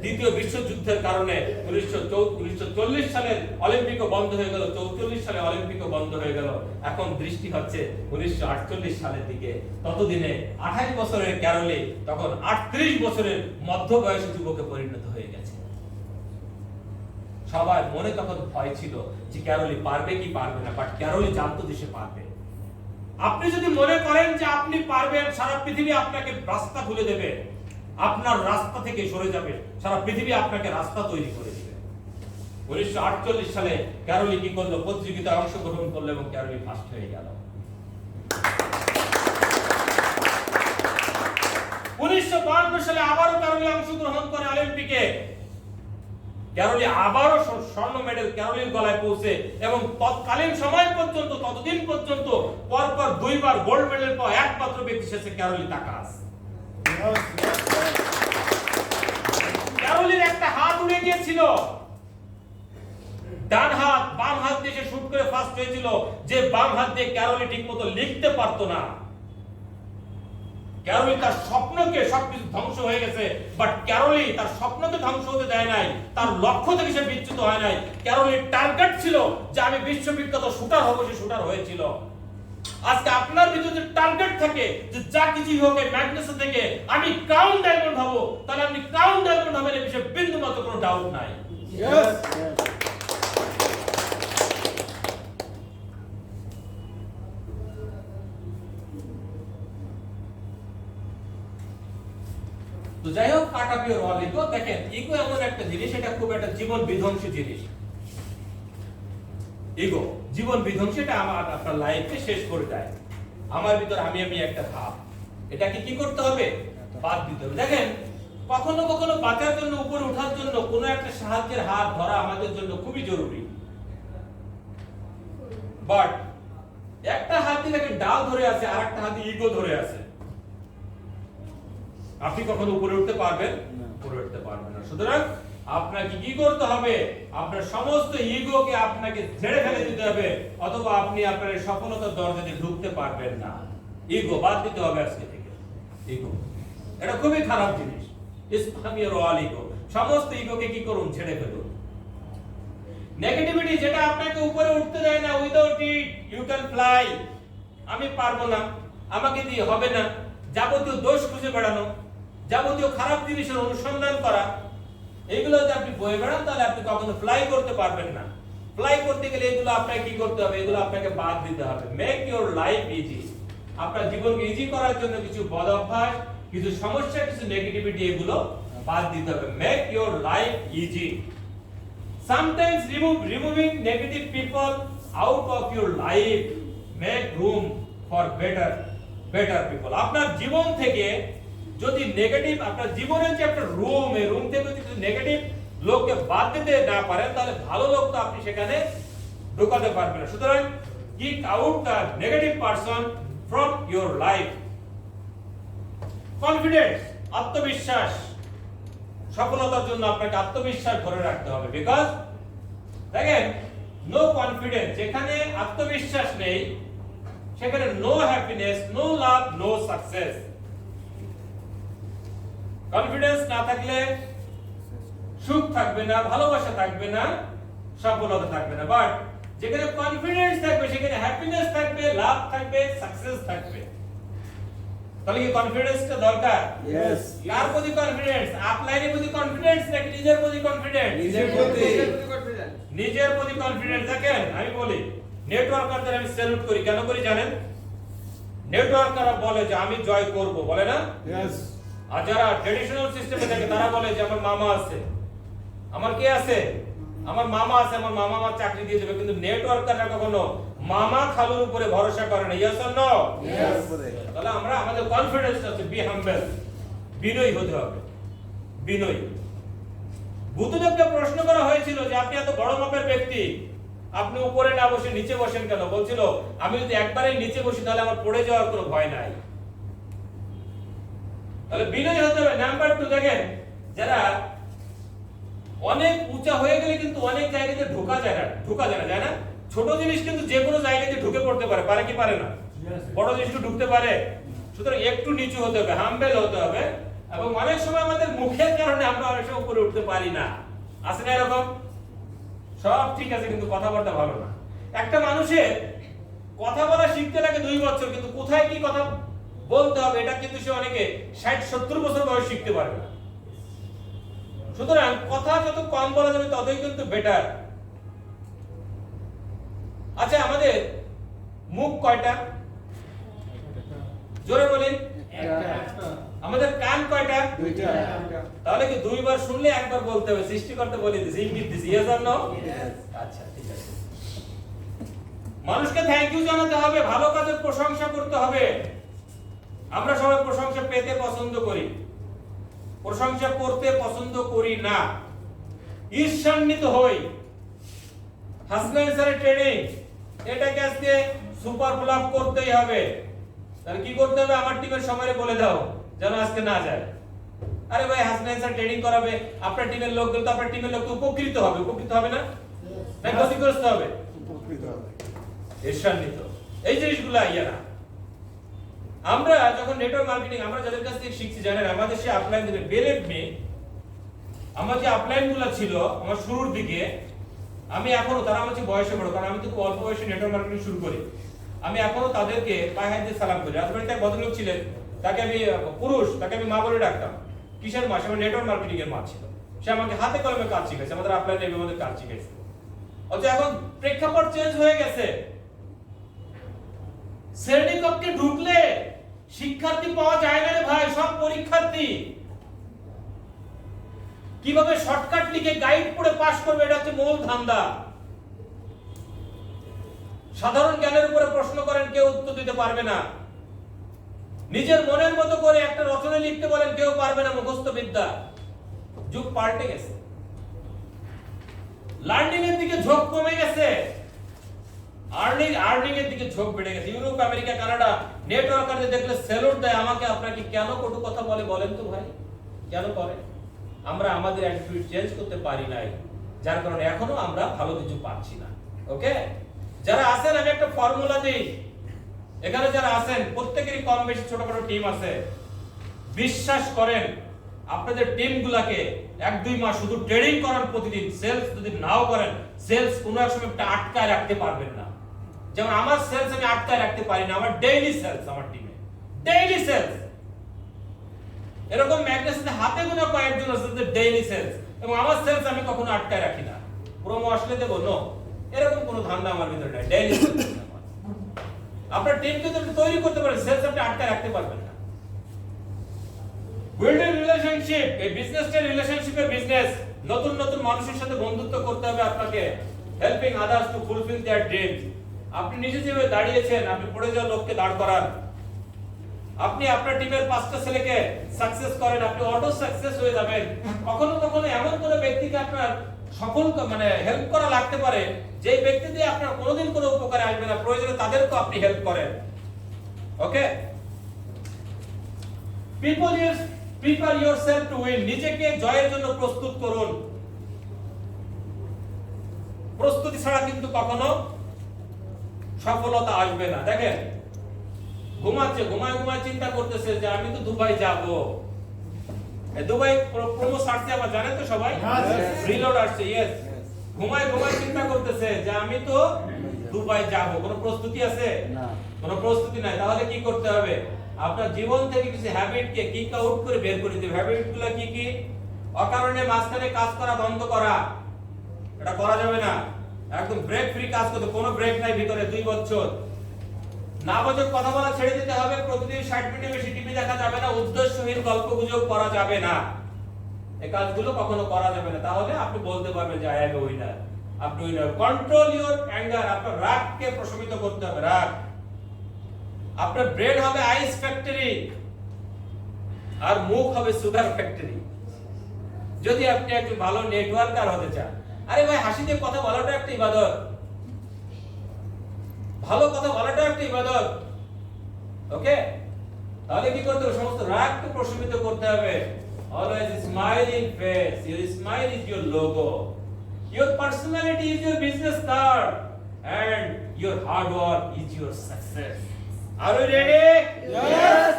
দ্বিতীয় বিশ্বযুদ্ধের কারণে 1940 সালের অলিম্পিকও বন্ধ হয়ে গেল, 44 সালে অলিম্পিকও বন্ধ হয়ে গেল। এখন দৃষ্টি হচ্ছে 1948 সালের দিকে। ততদিনে 28 বছরের ক্যারোলি তখন 38 বছরের মধ্যবয়সী যুবকে পরিণত হয়ে গেছে। সবার মনে তখন ভয় ছিল যে ক্যারোলি পারবে কি পারবে না, বাট ক্যারোলি জানতো যে সে পারবে। আপনি যদি মনে করেন যে আপনি পারবেন, সারা পৃথিবী আপনাকে রাস্তা খুলে দেবে, আপনার রাস্তা থেকে সরে যাবে, সারা পৃথিবী আপনাকে রাস্তা তৈরি করে দিবে। 1948 সালে ক্যারোলি কি করলো, প্রতিযোগিতায় অংশগ্রহণ করলো এবং ক্যারোলি ফার্স্ট হয়ে গেল। 1952 সালে আবারও ক্যারোলি অংশগ্রহণ করে অলিম্পিকে। ক্যারোলি আবারও স্বর্ণ মেডেল ক্যারোলির গলায় পৌঁছে এবং তৎকালীন সময় পর্যন্ত, ততদিন পর্যন্ত পরপর 2 বার গোল্ড মেডেল পাওয়া একমাত্র ব্যক্তি শেষে ক্যারোলি তাকাস। ক্যারোলির একটা হাত উড়ে গিয়েছিল, ডান হাত, বাম হাত দিয়ে সে শুট করে ফার্স্ট হয়েছিল, যে বাম হাত দিয়ে ক্যারোলি ঠিকমতো লিখতে পারতো না। ক্যারোলি তার স্বপ্নকে, সবকিছু ধ্বংস হয়ে গেছে, বাট ক্যারোলি তার স্বপ্নকে ধ্বংস হতে দেয় নাই, তার লক্ষ্য থেকে সে বিচ্যুত হয় নাই। ক্যারোলির টার্গেট ছিল যে আমি বিশ্ববিখ্যাত শুটার হব, সে শুটার হয়েছিল। আজকে আপনার ভিতরে টার্গেট থাকে যে যা কিছু হোক ম্যাগনেসে থেকে আমি ক্রাউন ডায়মন্ড হব, তাহলে আপনি ক্রাউন ডায়মন্ড হবেন, এই বিষয়ে বিন্দু মাত্র কোনো ডাউট নাই। তো যাই হোক, cut off your wall ego. দেখেন, ইগো এমন একটা জিনিস, এটা খুব একটা জীবন বিধ্বংসী জিনিস। ইগো জীবন বিধ্বংসী, এটা আমার আপনার লাইফকে শেষ করে দেয়। আমার ভিতর আমি একটা ভাব, এটাকে কি করতে হবে, বাদ দিতে হবে। দেখেন, কখনো কখনো বাঁচার জন্য, উপরে ওঠার জন্য কোনো একটা সাহায্যের হাত ধরা আমাদের জন্য খুবই জরুরি। বাট একটা হাত দিয়ে দেখেন ডাল ধরে আছে, আর একটা হাতে ইগো ধরে আছে, আপনি কখনো উপরে উঠতে পারবেন, উপরে উঠতে পারবেন না। সুতরাং আপনাকে কি করতে হবে, আপনার সমস্ত ইগোকে আপনাকে ঝেড়ে ফেলে দিতে হবে, অথবা আপনি আপনার সফলতার দরজাতে ঢুকতে পারবেন না। ইগো বাদ দিতে হবে আজকে থেকে। ইগো এটা খুবই খারাপ জিনিস। ইসলামিয়ার ওয়াল ইগো, সমস্ত ইগোকে কি করুন, ছেড়ে ফেলুন। নেগেটিভিটি যেটা আপনাকে উপরে উঠতে দেয় না, without it you can fly. আমি পারবো না, আমাকে দিয়ে হবে না, যাবতীয় দোষ খুঁজে বেড়ানো, যাবতীয় খারাপ জিনিসের অনুসন্ধান করা, এগুলো যদি আপনি বয়ে বেড়ান, তাহলে আপনি কখনো ফ্লাই করতে পারবেন না। ফ্লাই করতে গেলে এগুলো আপনাকে কি করতে হবে, এগুলো আপনাকে বাদ দিতে হবে। Make your life easy. আপনার জীবনকে ইজি করার জন্য কিছু বদ অভ্যাস, কিছু সমস্যা, কিছু নেগেটিভিটি, এগুলো বাদ দিতে হবে। Make your life easy. Sometimes removing negative people out of your life make room for better people. আপনার জীবন থেকে যদি নেগেটিভ, আপনার জীবনের যে একটা রুম, এই রুম থেকে যদি নেগেটিভ লোককে বাদ দিতে না পারেন, তাহলে ভালো লোক তো আপনি সেখানে ঢোকাতে পারবেন না। সুতরাং kick out the negative person from your life. Confidence, আত্মবিশ্বাস। সফলতার জন্য আপনাকে আত্মবিশ্বাস ধরে রাখতে হবে। বিকজ দেখেন, নো কনফিডেন্স, যেখানে আত্মবিশ্বাস নেই সেখানে no happiness, no love, no success. Confidence না থাকলে সুখ থাকবে না, ভালোবাসা থাকবে না, সফলতা থাকবে না। বাট যেখানে কনফিডেন্স থাকবে সেখানে হ্যাপিনেস থাকবে, লাভ থাকবে, সাকসেস থাকবে। তাহলে কি কনফিডেন্সটা দরকার? Yes. কার প্রতি কনফিডেন্স? আপলাইনের প্রতি কনফিডেন্স নাকি নিজের প্রতি কনফিডেন্স? নিজের প্রতি। নিজের প্রতি কনফিডেন্স। দেখেন আমি বলি নেটওয়ার্কারদের আমি স্যালুট করি, কেন করি জানেন? নেটওয়ার্কাররা বলে যে আমি জয় করব, বলে না? Yes. আর যারা ট্র্যাডিশনাল সিস্টেমে থাকে তারা বলে যে আমার মামা আছে, আমার কে আছে, আমার মামা আছে, আমার মামা আমার চাকরি দিয়ে দেবে। কিন্তু নেটওয়ার্কাররা কখনো মামা খালুর উপরে ভরসা করে না। Yes or no? Yes. তাহলে আমরা আমাদের কনফিডেন্স আছে, বি হাম্বল, বিনয়ী হতে হবে, বিনয়ী। বুদ্ধদেবকে প্রশ্ন করা হয়েছিল যে আপনি এত বড় মাপের ব্যক্তি, আপনি উপরে না বসে নিচে বসেন কেন? বলছিল আমি যদি একবারে নিচে বসি তাহলে আমার পড়ে যাওয়ার কোনো ভয় নাই। তাহলে বিনয়ী হতে হবে। নাম্বার 2 দেখেন, যারা অনেক উঁচা হয়ে গেলে কিন্তু অনেক জায়গাতে ঢোকা যায় না, যায় না? ছোট জিনিস কিন্তু যে কোনো জায়গাতে ঢুকে পড়তে পারে কি পারে না? বড় জিনিস ঢুকতে পারে। সুতরাং একটু নিচু হতে হবে, হাম্বল হতে হবে। এবং অনেক সময় আমাদের মুখের কারণে আমরা অনেক সময় উপরে উঠতে পারি না। আছে না এরকম? সব ঠিক আছে কিন্তু কথাবার্তা ভালো না। একটা মানুষের কথা বলা শিখতে লাগে 2 বছর, কিন্তু কোথায় কি কথা বলতে হবে এটা কিন্তু সে অনেকে 60-70 বছর বয়স শিখতে পারবে না। সুতরাং কথা যত কম বলা যাবে ততই কিন্তু বেটার। আচ্ছা, আমাদের মুখ কয়টা? জোরে বলেন। আমাদের কান কয়টা? 2টা। তাহলে কি 2 বার শুনলে একবার বলতে হবে? সৃষ্টিকর্তা বলে দিয়েছে, ইঙ্গিত দিয়েছে। Yes or no? Yes. আচ্ছা, ঠিক আছে। মানুষকে থ্যাংক ইউ জানাতে হবে, ভালো কাজের প্রশংসা করতে হবে। আমরা সবাই প্রশংসা পেতে পছন্দ করি, প্রশংসা করতে পছন্দ করি না। ঈর্ষান্বিত হই। হাসনাইন স্যারের ট্রেনিং, এটাকে আজকে সুপার ফ্লপ করতেই হবে। তাহলে কি করতে হবে? আমার টিমের সবাইকে বলে দাও যেন আজকে না যায়। আরে ভাই, হাসনাইন স্যার ট্রেনিং করাবে, আপনার টিমের লোকগুলো তো আপনার টিমের লোক তো উপকৃত হবে, উপকৃত হবে না? না ক্ষতিগ্রস্ত হবে? উপকৃত হবে। ঈর্ষান্বিত। এই জিনিসগুলো আইয়া না। আমরা যখন নেটওয়ার্ক মার্কেটিং আমরা যাদের কাছ থেকে শিখছি জানেন, আমাদের সে আপলাইন দিবে, বিলিভ মি, আমার যে আপলাইনগুলো ছিল আমার শুরুর দিকে, আমি এখনো, তারা আমার চেয়ে বয়সে বড়, কারণ আমি তো খুব অল্প বয়সে নেটওয়ার্ক মার্কেটিং শুরু করি। আমি এখনো তাদেরকে পায়ে হাত দিয়ে সালাম করি। রাজবাড়িতে এক ভদ্রলোক ছিলেন, তাকে আমি পুরুষ, তাকে আমি মা বলে ডাকতাম। কিসের মা? সে আমার নেটওয়ার্ক মার্কেটিং এর মা ছিল। সে আমাকে হাতে কলমে কাজ শিখাইছে, আমাদের আপলাইন নেবে আমাদের কাজ শিখাইছে। অথচ এখন প্রেক্ষাপট চেঞ্জ হয়ে গেছে। শ্রেণীকক্ষে ঢুকলে শিক্ষার্থী পাওয়া যায় না রে ভাই, সব পরীক্ষার্থী। কিভাবে শর্টকাট লিখে গাইড পড়ে পাস করবে, এটা হচ্ছে মূল ধান্দা। সাধারণ জ্ঞানের উপরে প্রশ্ন করেন, কেউ উত্তর দিতে পারবে না। নিজের মনের মতো করে একটা রচনা লিখতে বলেন, কেউ পারবে না। মুখস্থ বিদ্যা, যুগ পাল্টে গেছে। লার্নিং এর দিকে ঝোঁক কমে গেছে, আর্নিং এর দিকে ঝোঁক বেড়ে গেছে। ইউরোপ, আমেরিকা, কানাডা নেটওয়ার্কারদের দেখলে স্যালুট দেয়। আমাকে আপনাকে কেন কটু কথা বলে বলেন তো ভাই, কেন করে? আমরা আমাদের অ্যাটিটিউড চেঞ্জ করতে পারি নাই, যার কারণে এখনো আমরা ভালো কিছু পাচ্ছি না। ওকে, যারা আছেন আমি একটা ফর্মুলা দিই। এখানে যারা আছেন প্রত্যেকেরই কম বেশি ছোটখাটো টিম আছে। বিশ্বাস করেন, আপনাদের টিমগুলোকে 1-2 মাস শুধু ট্রেনিং করার, প্রতিদিন সেলস যদি নাও করেন, সেলস কোনো এক সময় একটা আটকায় রাখতে পারবেন না। যেমন আমার সেলস আমি আটকায় রাখতে পারি না, আমার ডেইলি সেলস, আমার টিমে ডেইলি সেলস। এরকম ম্যাগনেসিতে হাতে গোনা কয়েকজন আছে ডেইলি সেলস, এবং আমার সেলস আমি কখনো আটকায় রাখি না। প্রোমো আসলে দেবো, নো, এরকম কোনো ধান্দা আমার ভিতরে নাই। Daily sales. আপনার টিমকে যদি তৈরি করতে পারেন, সেলস আপনি আটকায় রাখতে পারবেন না। বিল্ডিং রিলেশনশিপ, এই বিজনেসটা রিলেশনশিপের বিজনেস। নতুন নতুন মানুষের সাথে বন্ধুত্ব করতে হবে আপনাকে। Helping others to fulfil their dreams. আপনি নিজে যেভাবে দাঁড়িয়েছেন, আপনি পড়ে যাওয়া লোককে দাঁড় করান। আপনি আপনার টিমের 5টা ছেলেকে সাকসেস করেন, আপনি অটো সাকসেস হয়ে যাবেন। কখনো কখনো এমন কোন ব্যক্তিকে আপনার সফল হেল্প করা লাগতে পারে, যে ব্যক্তি দিয়ে আপনার কোনোদিন কোনো উপকারে আসবে না, প্রয়োজনে তাদেরকে আপনি হেল্প করেন। ওকে, প্রিপেয়ার ইয়োরসেলফ টু উইন। নিজেকে জয়ের জন্য প্রস্তুত করুন। প্রস্তুতি ছাড়া কিন্তু কখনো সফলতা আসবে না। দেখেন, ঘুমায় চিন্তা করতেছে যে আমি তো দুবাই যাব। দুবাই প্রোমো ছাড়ছে আবার, জানেন তো সবাই, রিলোড আসছে। ইয়েস, ঘুমায় চিন্তা করতেছে যে আমি তো দুবাই যাব। কোনো প্রস্তুতি আছে? না। কোনো প্রস্তুতি নাই। তাহলে কি করতে হবে? আপনার জীবন থেকে কিছু হ্যাবিটকে কিক আউট করে বের করে দিতে হবে। হ্যাবিটগুলো কি কি? অকারণে মাঝখানে কাজ করা বন্ধ করা, এটা করা যাবে না। একদম ব্রেক ফ্রি কাজ করতে, কোনো ব্রেক নাই ভিতরে 2 বছর। নাবাচক কথা বলা ছেড়ে দিতে হবে, প্রতিদিন 60 মিনিট বেশি টিভি দেখা যাবে না, উদ্দেশ্যহীন গল্পগুজব করা যাবে না। এই কাজগুলো কখনো করা যাবে না, তাহলে আপনি বলতে পারবেন যে আই অ্যাম এ উইনার। আপনি উইনার। কন্ট্রোল ইওর অ্যাঙ্গার, আপনার রাগকে প্রশমিত করতে হবে। রাগ, আপনার ব্রেন হবে আইস ফ্যাক্টরি আর মুখ হবে সুগার ফ্যাক্টরি। যদি আপনি একজন ভালো নেটওয়ার্কার হতে চান, আরে ভাই হাসি দিয়ে কথা বলাটা একটা ইবাদত, ভালো কথা বলাটা একটা ইবাদত। ওকে, তাহলে কি করতে হবে? সমস্ত রাগকে প্রশমিত করতে হবে। Always smiling face, your smile is your logo, your personality is your business card, and your hard work is your success. Are you ready? Yes.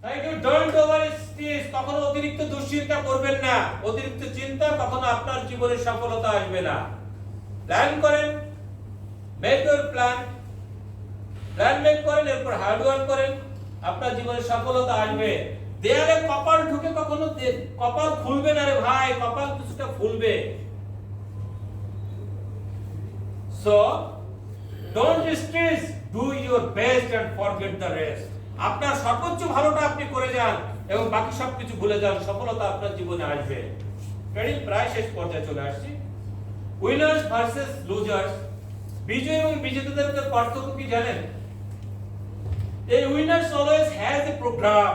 Thank you. Don't over stress, কখনো অতিরিক্ত দুশ্চিন্তা করবেন না। অতিরিক্ত চিন্তা কখনো আপনার জীবনে সফলতা আসবে না। প্ল্যান করেন, মেক ইউর প্ল্যান মেক করেন, এরপর হার্ড ওয়ার্ক করেন, আপনার জীবনে সফলতা আসবে। দেয়ালে কপাল ঢুকে কখনো কপাল খুলবে না রে ভাই, কপাল কিছুটা ফুলবে। So don't stress, do your best and forget the rest. আপনার সর্বোচ্চ ভালোটা আপনি করে যান এবং বাকি সবকিছু ভুলে যান, সফলতা আপনার জীবনে আসবে। ট্রেনিং প্রায় শেষ পর্যায়ে চলে আসছি। উইনার্স ভার্সেস লুজার্স, বিজয়ী এবং বিজেতাদের পার্থক্য কি জানেন? A winner always has a program,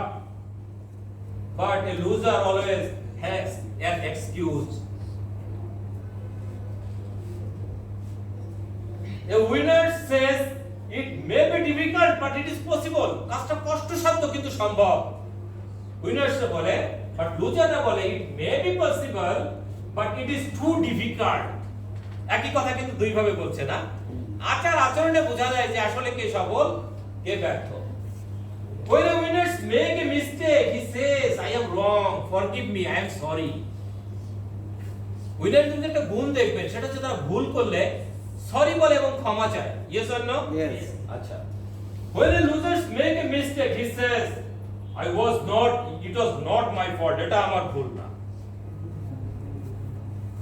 but a loser always has an excuse. A winner says it may be difficult, but it is possible. কাজটা কষ্টসাধ্য কিন্তু সম্ভব। উইনার্স বলে, বাট লুজাররা বলে it may be possible, but it is too difficult. একই কথা কিন্তু দুই ভাবে বলছে না। আচার আচরণে বোঝা যায় যে আসলে কে সফল কে ব্যর্থ। When a winner make a mistake, he says, I am wrong, forgive me, I am sorry. Winner যদি একটা গুণ দেখবেন, সেটা হচ্ছে তারা ভুল করলে সরি বলে এবং ক্ষমা চায়। Yes or no? Yes. আচ্ছা। When a loser make a mistake, he says, it was not my fault, এটা আমার ভুল না।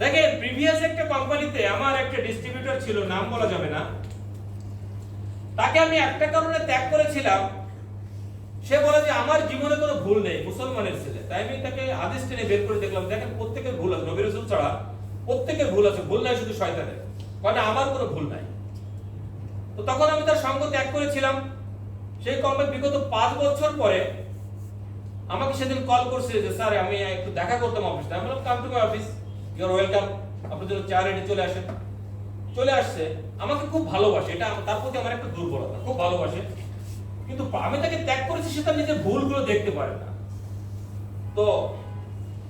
দেখেন, প্রিভিয়াস একটা কোম্পানিতে আমার একটা ডিস্ট্রিবিউটর ছিল, নাম বলা যাবে না। তাকে আমি একটা কারণে ত্যাগ করেছিলাম। সে বলে যে আমার জীবনে কোনো ভুল নেই, মুসলমানের ছেলে। তাই আমি তাকে হাদিস টেনে বের করে দেখলাম, দেখেন প্রত্যেকের ভুল আছে, নবী রাসূল ছাড়া প্রত্যেকের ভুল আছে, ভুল নাই শুধু শয়তানের। মানে আমার কোনো ভুল নাই। তো তখন আমি তার সঙ্গ ত্যাগ করেছিলাম। সেই কোম্পানি বিগত 5 বছর পরে আমাকে সেদিন কল করছে যে স্যার আমি একটু দেখা করতাম অফিসে। আমি বললাম come to my office, you are welcome, আপনার জন্য চা রেডি, চলে আসেন। চলে আসছে, আমাকে খুব ভালোবাসে, এটা তার প্রতি আমার একটা দুর্বলতা, খুব ভালোবাসে। কিন্তু আমি তাকে ত্যাগ করেছি, সে তার নিজের ভুলগুলো দেখতে পারে না। তো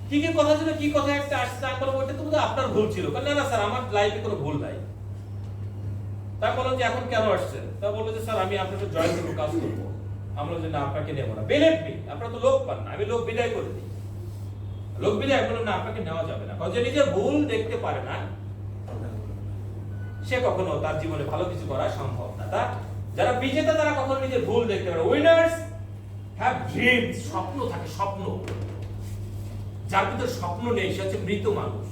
কি কি কথা ছিল, কি কথা একটা আসছে, আমি বলবো ওটা তো বোধহয় আপনার ভুল ছিল। না না স্যার, আমার লাইফে কোনো ভুল নাই। তাই বললাম যে এখন কেন আসছেন? তা বললো যে স্যার আমি আপনাকে জয়েন করবো, কাজ করবো। আমরা যে না, আপনাকে নেব না। বিলিভ মি, আপনারা তো লোক পান না, আমি লোক বিদায় করে দিই। লোক বিদায় বললাম না, আপনাকে নেওয়া যাবে না। কারণ যে নিজের ভুল দেখতে পারে না, সে কখনো তার জীবনে ভালো কিছু করা সম্ভব না। যারা বিজেতা তারা কখনো নিজের ভুল দেখতে পারে। উইনার্স হ্যাভ ড্রিমস, স্বপ্ন থাকে, স্বপ্ন। যার ভিতরে স্বপ্ন নেই সে হচ্ছে মৃত মানুষ।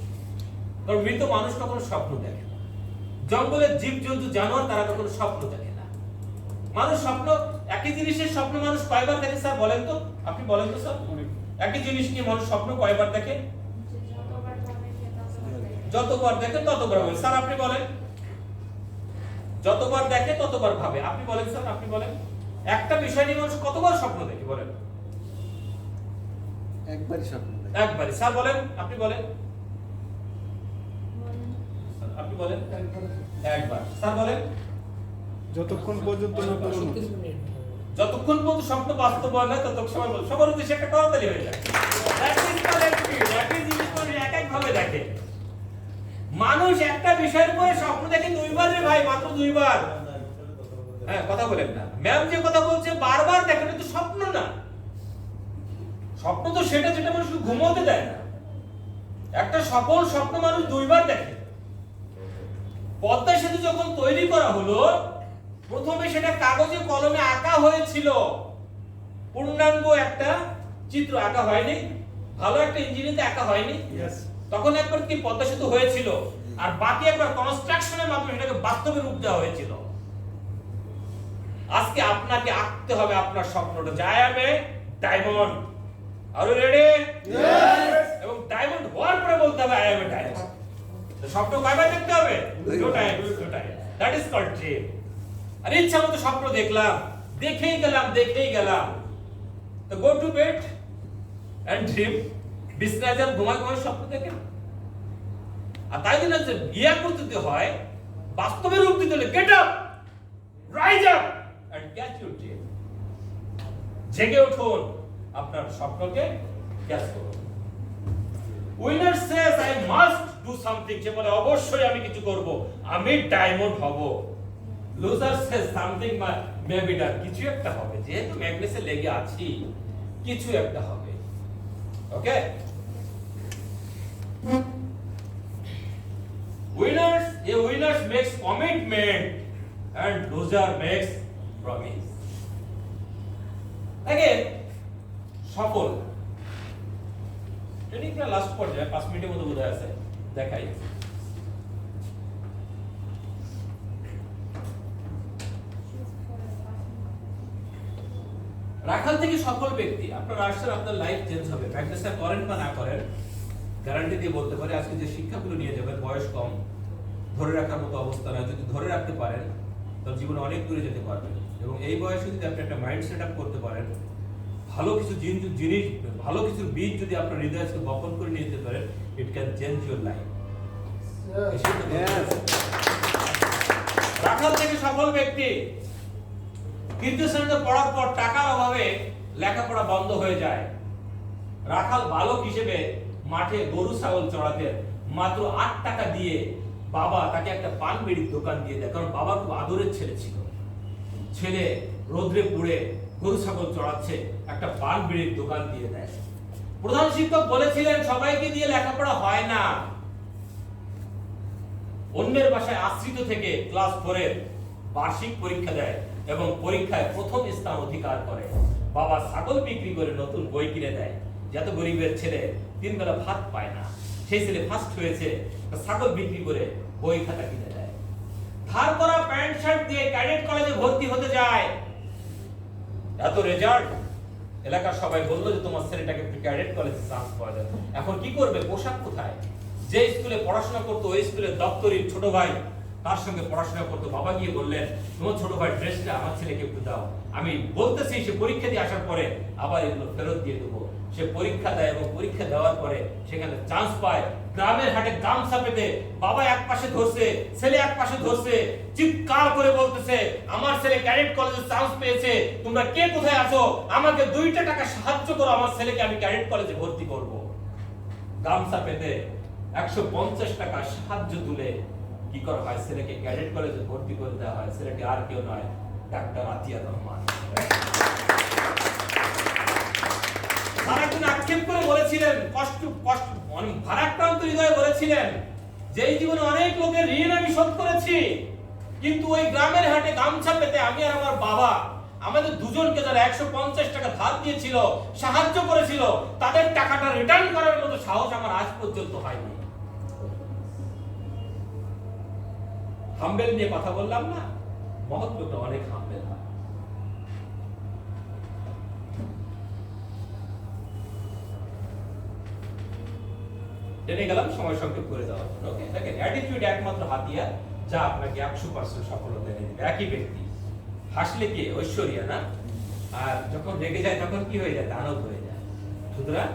কারণ মৃত মানুষ কখনো স্বপ্ন দেখে না। জঙ্গলের জীবজন্তু, জানোয়ার, তারা কখনো স্বপ্ন দেখে না। মানুষ স্বপ্ন, একই জিনিসের স্বপ্ন মানুষ কয়বার দেখে স্যার বলেন তো? আপনি বলেন তো স্যার, একই জিনিস নিয়ে মানুষ স্বপ্ন কয়বার দেখে? যতবার দেখে ততবার ভাবে। স্যার আপনি বলেন। যতবার দেখে ততবার ভাবে। আপনি বলেন স্যার, আপনি বলেন। একটা বিষয় নিয়ে মানুষ কতবার স্বপ্ন দেখে বলেন? একবারই স্বপ্ন দেখে। একবারই। স্যার বলেন, আপনি বলেন। আপনি বলেন। একবার। স্যার বলেন। যতক্ষণ পর্যন্ত না পূরণ হচ্ছে। 30 মিনিট। যতক্ষণ পর্যন্ত স্বপ্ন বাস্তবায়ন হয় ততক্ষণ সময় বল। সবার উদ্দেশ্যে একটা করতালি হয়ে যায়। That is correct. একই জিনিস মানুষ এক এক ভাবে দেখে। মানুষ একটা বিষয়ের উপরে স্বপ্ন দেখে 2 বার রে ভাই, মাত্র 2 বার। হ্যাঁ, কথা বলেন না। ম্যাম যে কথা বলছে বারবার দেখেন, এটা তো স্বপ্ন না। স্বপ্ন তো সেটা যেটা মানুষ ঘুমোতে দেয় না। একটা সফল স্বপ্ন মানুষ 2 বার দেখে। পদ্মা সেতু যখন তৈরি করা হলো, প্রথমে সেটা কাগজে কলমে আঁকা হয়েছিল। পূর্ণাঙ্গ একটা চিত্র আঁকা হয়নি, ভালো একটা ইঞ্জিনিয়ারিং আঁকা হয়নি। Yes. তখন একবার কি পদ্মা সেতু হয়েছিল, আর বাকি একবার কনস্ট্রাকশনের মাধ্যমে এটাকে বাস্তবে রূপ দেওয়া হয়েছিল। আজকে আপনাকে আঁকতে হবে আপনার স্বপ্নটা, যে I am a diamond. Are you ready? Yes. এবং ডায়মন্ড হওয়ার পরে বলতে হবে আই অ্যাম এ ডায়মন্ড। তো স্বপ্ন কয়বার দেখতে হবে? দুটো time. That is called dream. আর ইচ্ছা মতো স্বপ্ন দেখলাম, দেখেই গেলাম। তো go to bed and dream. বিছনায় যান, ঘুমায় স্বপ্ন দেখেন। আর তাই জন্য যে ইয়া করতে দিতে হয়, বাস্তবে রূপ দিতে হলে get up, rise up and catch your dream. জেগে উঠুন, আপনার স্বপ্নকে ক্যাচ করুন। Winner says I must do something, সে বলে অবশ্যই আমি কিছু করব, আমি ডায়মন্ড হব। Loser says something may be done, কিছু একটা হবে, যেহেতু ম্যাগনেসে লেগে আছি কিছু একটা হবে। ওকে, winners makes commitment and loser makes promise. Again, সফল ট্রেনিং প্রায় লাস্ট পর্যায়ে 5 মিনিটের মধ্যে বোঝা আছে, দেখাই। রাখাল থেকে সফল ব্যক্তি, আপনার আসলে আপনার লাইফ চেঞ্জ হবে। প্র্যাকটিসটা করেন বা না করেন, গ্যারান্টি দিয়ে বলতে পারি আজকে যে শিক্ষাগুলো নিয়ে যাবেন, বয়স কম, ধরে রাখার মতো অবস্থা নয়। যদি ধরে রাখতে পারেন তাহলে জীবনে অনেক দূরে যেতে পারবেন। এবং এই বয়সে যদি আপনি একটা মাইন্ড সেট আপ করতে পারেন, ভালো কিছু জিনিস, ভালো কিছু বীজ যদি আপনার হৃদয়ে বপন করে নিয়ে যেতে পারেন, it can change your life. রাখাল থেকে সফল ব্যক্তি, তৃতীয় শ্রেণীতে পড়ার পর টাকার অভাবে লেখাপড়া বন্ধ হয়ে যায়। রাখাল বালক হিসেবে মাঠে গরু ছাগল চড়াতেন। মাত্র 8 টাকা দিয়ে বাবা তাকে একটা পান বিড়ির দোকান দিয়ে দেয়, কারণ বাবা খুব আদরের ছেলে ছিল। ছেলে রোদ্রে পুড়ে গরু ছাগল চড়াচ্ছে, একটা পান বিড়ির দোকান দিয়ে দেয়। প্রধান শিক্ষক বলেছিলেন সবাইকে দিয়ে লেখাপড়া হয় না, অন্যের বাসায় আশ্রিত থেকে ক্লাস 4 এর বার্ষিক পরীক্ষা দেয় এবং পরীক্ষায় প্রথম স্থান অধিকার করে। বাবা ছাগল বিক্রি করে নতুন বই কিনে দেয়, যাতে গরিবের ছেলে 3 বেলা ভাত পায় না। সেই ছেলে ফার্স্ট হয়েছে, ছাগল বিক্রি করে বই খাতা কিনে দেয়। ধার করা প্যান্ট শার্ট দিয়ে ক্যাডেট কলেজে ভর্তি হতে যায়। এত রেজাল্ট, এলাকার সবাই বলল যে তোমার ছেলেটাকে ক্যাডেট কলেজে চান্স পাওয়া যায়। এখন কি করবে? পোশাক কোথায়? যে স্কুলে পড়াশোনা করতো ওই স্কুলের দপ্তরির ছোট ভাই তার সঙ্গে পড়াশোনা করতো। বাবা গিয়ে বললেন, তোমার ছোট ভাই ড্রেসটা আমার ছেলেকে একটু দাও, আমি বলতেছি সে পরীক্ষা দিয়ে আসার পরে আবার এগুলো ফেরত দিয়ে দেবো। সে পরীক্ষা দেয় এবং পরীক্ষা দেওয়ার পরে সেখানে চান্স পায়। গ্রামের হাটে গামছা পেতে বাবা এক পাশে ধরছে, ছেলে এক পাশে ধরছে, চিৎকার করে বলতেছে, আমার ছেলে ক্যাডেট কলেজে চান্স পেয়েছে, তোমরা কে কোথায় আছো? আমাকে 2টা টাকা সাহায্য করো, আমার ছেলেকে আমি ক্যাডেট কলেজে ভর্তি করব। গামছা পেতে 150 টাকা সাহায্য তুলে কি করা হয়? ছেলেকে ক্যাডেট কলেজে ভর্তি করে দেওয়া হয়। ছেলেটি আর কেউ নয়, ডাক্তার আতিয়া রহমান। আক্ষেপ করে বলেছিলেন, কষ্ট ভারাক্রান্ত হৃদয়ে বলেছিলেন, যে এই জীবনে অনেক লোকের ঋণ আমি শোধ করেছি, কিন্তু ওই গ্রামের হাটে গামছা পেতে আমি আর আমার বাবা, আমাদের দুজনকে যারা 150 টাকা ধার দিয়েছিল, সাহায্য করেছিল, তাদের টাকাটা রিটার্ন করার মতো সাহস আমার আজ পর্যন্ত হয়নি। হাম্বেল নিয়ে কথা বললাম না, মহৎ অনেক হাম্বেল হয়। জেনে গেলাম, সময় সংক্ষেপ করে দেওয়ার জন্য। ওকে, দেখেন অ্যাটিটিউড একমাত্র হাতিয়ার যা আপনাকে 100% সফলতা এনে দিবে। একই ব্যক্তি হাসলে কি ঐশ্বরিয়া না, আর যখন রেগে যায় তখন কি হয়ে যায়? দানব হয়ে যায়। সুতরাং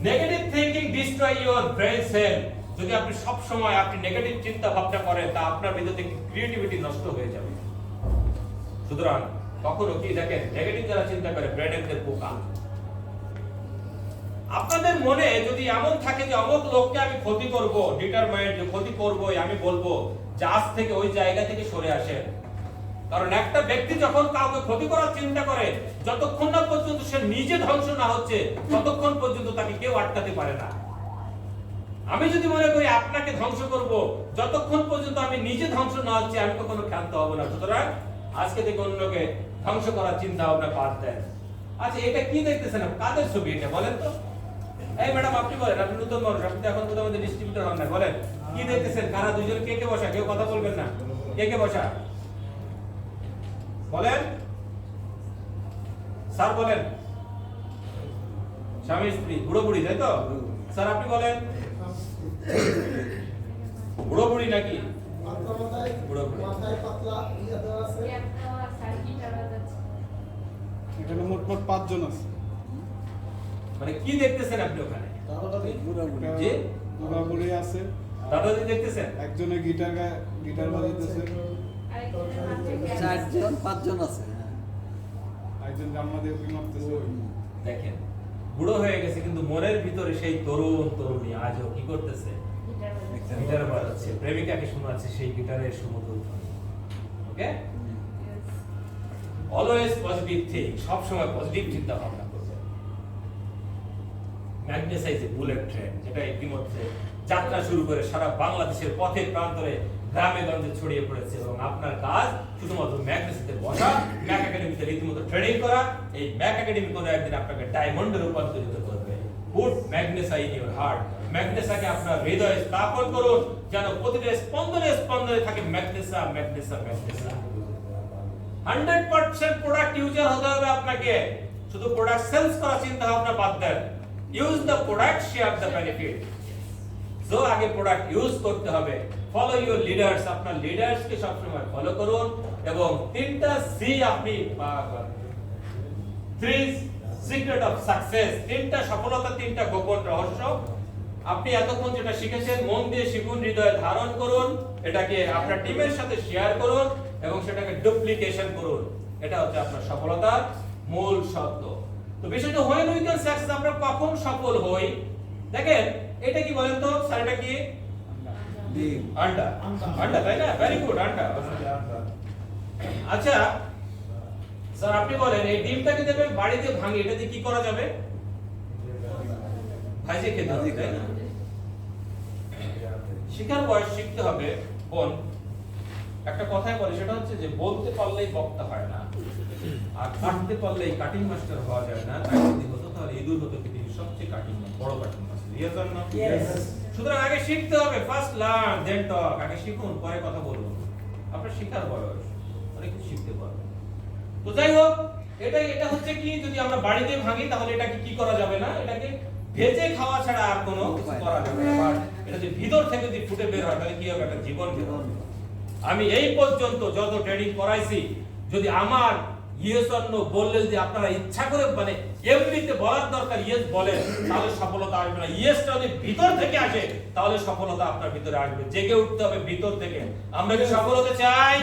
negative thinking destroy your brain cell. যদি আপনি সব সময় আপনি নেগেটিভ চিন্তা ভাবনা করেন, তা আপনার ভিতর থেকে ক্রিয়েটিভিটি নষ্ট হয়ে যাবে। সুতরাং কখনো কি দেখেন, নেগেটিভ যারা চিন্তা করে ব্রেনের পোকা। আপনাদের মনে যদি এমন থাকে যে অমুক লোককে আমি ক্ষতি করব, ডিটারমাইন্ড যে ক্ষতি করবই, আমি বলবো যে আজ থেকে ওই জায়গা থেকে সরে আসেন। কারণ একটা ব্যক্তি যখন কাউকে ক্ষতি করার চিন্তা করে, যতক্ষণ না পর্যন্ত সে নিজে ধ্বংস না হচ্ছে, ততক্ষণ পর্যন্ত তাকে কেউ আটকাতে পারে না। আমি যদি মনে করি আপনাকে ধ্বংস করব, যতক্ষণ পর্যন্ত আমি নিজে ধ্বংস না হচ্ছে, আমি কখনো ক্ষান্ত হব না। সুতরাং আজকে থেকে অন্যকে ধ্বংস করার চিন্তা ভাবনা বাদ দেন। আচ্ছা এটা কি দেখতেছেন, কাদের ছবি এটা বলেন তো? এই ম্যাডাম আপনি বলেন, আপনি নতুন মানুষ, আপনি তো এখন কোথাও আমাদের ডিস্ট্রিবিউটর হন না, বলেন কি দেখতেছেন? কারা দুইজন কে কে বসা? কেউ কথা বলবেন না, কে কে বসা বলেন? স্যার বলেন। স্বামী স্ত্রী, বুড়ো বুড়ি, তাই তো? স্যার আপনি বলেন। বুড়ো বুড়ি নাকি বুড়ো বুড়ি? এখানে মোট 5 জন আছে। মানে কি দেখতেছেন আপনি ওখানে? জি বুড়াবুড়ি আছে, দাদাজি দেখতেছেন? একজনে গিটার বাজাইতেছে, 4 জন 5 জন আছে। একজন জাম্মা দিয়ে উকি মারতেছে। দেখেন বুড়ো হয়ে গেছে কিন্তু মনের ভিতরে সেই তরুণ তরুণী আজও কি করতেছে? গিটার বাজাচ্ছে, প্রেমিকাকে শোনাচ্ছে সেই গিটারের সুমধুর ধ্বনি। ওকে, অলওয়েজ পজিটিভ থিঙ্ক, সব সময় পজিটিভ চিন্তা ভাবনা করবেন। ম্যাগনেসাইজ বুলেট ট্রেন, যেটা ইতিমধ্যে যাত্রা শুরু করে সারা বাংলাদেশের পথে প্রান্তরে গ্রামে গঞ্জে ছড়িয়ে পড়েছে এবং আপনার কাজ শুধুমাত্র ম্যাগনেসাইজে বসা, ম্যাক একাডেমিতে রীতিমতো ট্রেনিং করা। এই ম্যাক একাডেমি কোনো একদিন আপনাকে ডায়মন্ডে রূপান্তরিত করবে। পুট ম্যাগনেসা ইন ইওর হার্ট, ম্যাগনেসাকে আপনার হৃদয়ে স্থাপন করুন, যেন প্রতিটা স্পন্দনে স্পন্দনে থাকে ম্যাগনেসা ম্যাগনেসা ম্যাগনেসা। 100% প্রোডাক্ট ইউজার হতে হবে আপনাকে, শুধু প্রোডাক্ট সেলস করা চিন্তা ভাবনা বাদ দেন। Use the product, share the benefit. So আগে প্রোডাক্ট ইউজ করতে হবে। ফলো ইওর লিডার্স, আপনার লিডার্স কে সবসময় ফলো করুন এবং 3টা সি আপনি 3 সিক্রেট অফ সাকসেস, 3টা সফলতা, 3টা গোপন রহস্য আপনি এতক্ষণ যেটা শিখেছেন মন দিয়ে শিখুন, হৃদয়ে ধারণ করুন, এটাকে আপনার টিমের সাথে শেয়ার করুন এবং সেটাকে ডুপ্লিকেশন করুন। এটা হচ্ছে আপনার সফলতার মূল শব্দ। তো বিষয়টা হোয়েন উই ক্যান সাকসেস, আমরা কখন সফল হই? দেখেন এটা কি বলেন তো স্যার, এটা কি? আন্ডা। আন্ডা, তাই না? ভেরি গুড, আন্ডা। আচ্ছা স্যার আপনি বলেন এই ডিমটাকে দেবে বাড়িতে ভাঙি, এটা দিয়ে কি করা যাবে? ভাইজে খেতে হবে, তাই না? শিখার বয়স শিখতে হবে। বোন একটা কথাই বলে, সেটা হচ্ছে যে বলতে পারলেই বক্তা হয় না, আর কাটতে পারলেই কাটিং মাস্টার হওয়া যায় না। তাই যদি হতো তাহলে ইঁদুর হতো পৃথিবীর সবচেয়ে বড় cutting master. Yes or no? সুতরাং আগে শিখতে হবে, ফার্স্ট লার্ন দেন টক। আগে শিখুন পরে কথা বলুন। আপনার শিখার বয়স, অনেক কিছু শিখতে পারবেন। তো যাই হোক, এটা হচ্ছে কি, যদি আমরা বাড়িতে ভাঙি তাহলে এটাকে কি করা যাবে না, এটাকে ভেজে খাওয়া ছাড়া আর কোনো কিছু করা যাবে না। বাট এটা যদি ভিতর থেকে যদি ফুটে বের হয় তাহলে কি হবে? একটা জীবন বের হবে। আমি এই পর্যন্ত যত ট্রেনিং করাইছি, যদি আমার ইয়েস অর নো বললে যদি আপনারা ইচ্ছা করে মানে এমনিতে বলার দরকার ইয়েস বলেন, তাহলে সফলতা আসবে না। ইয়েসটা যদি ভিতর থেকে আসে তাহলে সফলতা আপনার ভিতরে আসবে। জেগে উঠতে হবে ভিতর থেকে। আমরা কি সফল হতে চাই?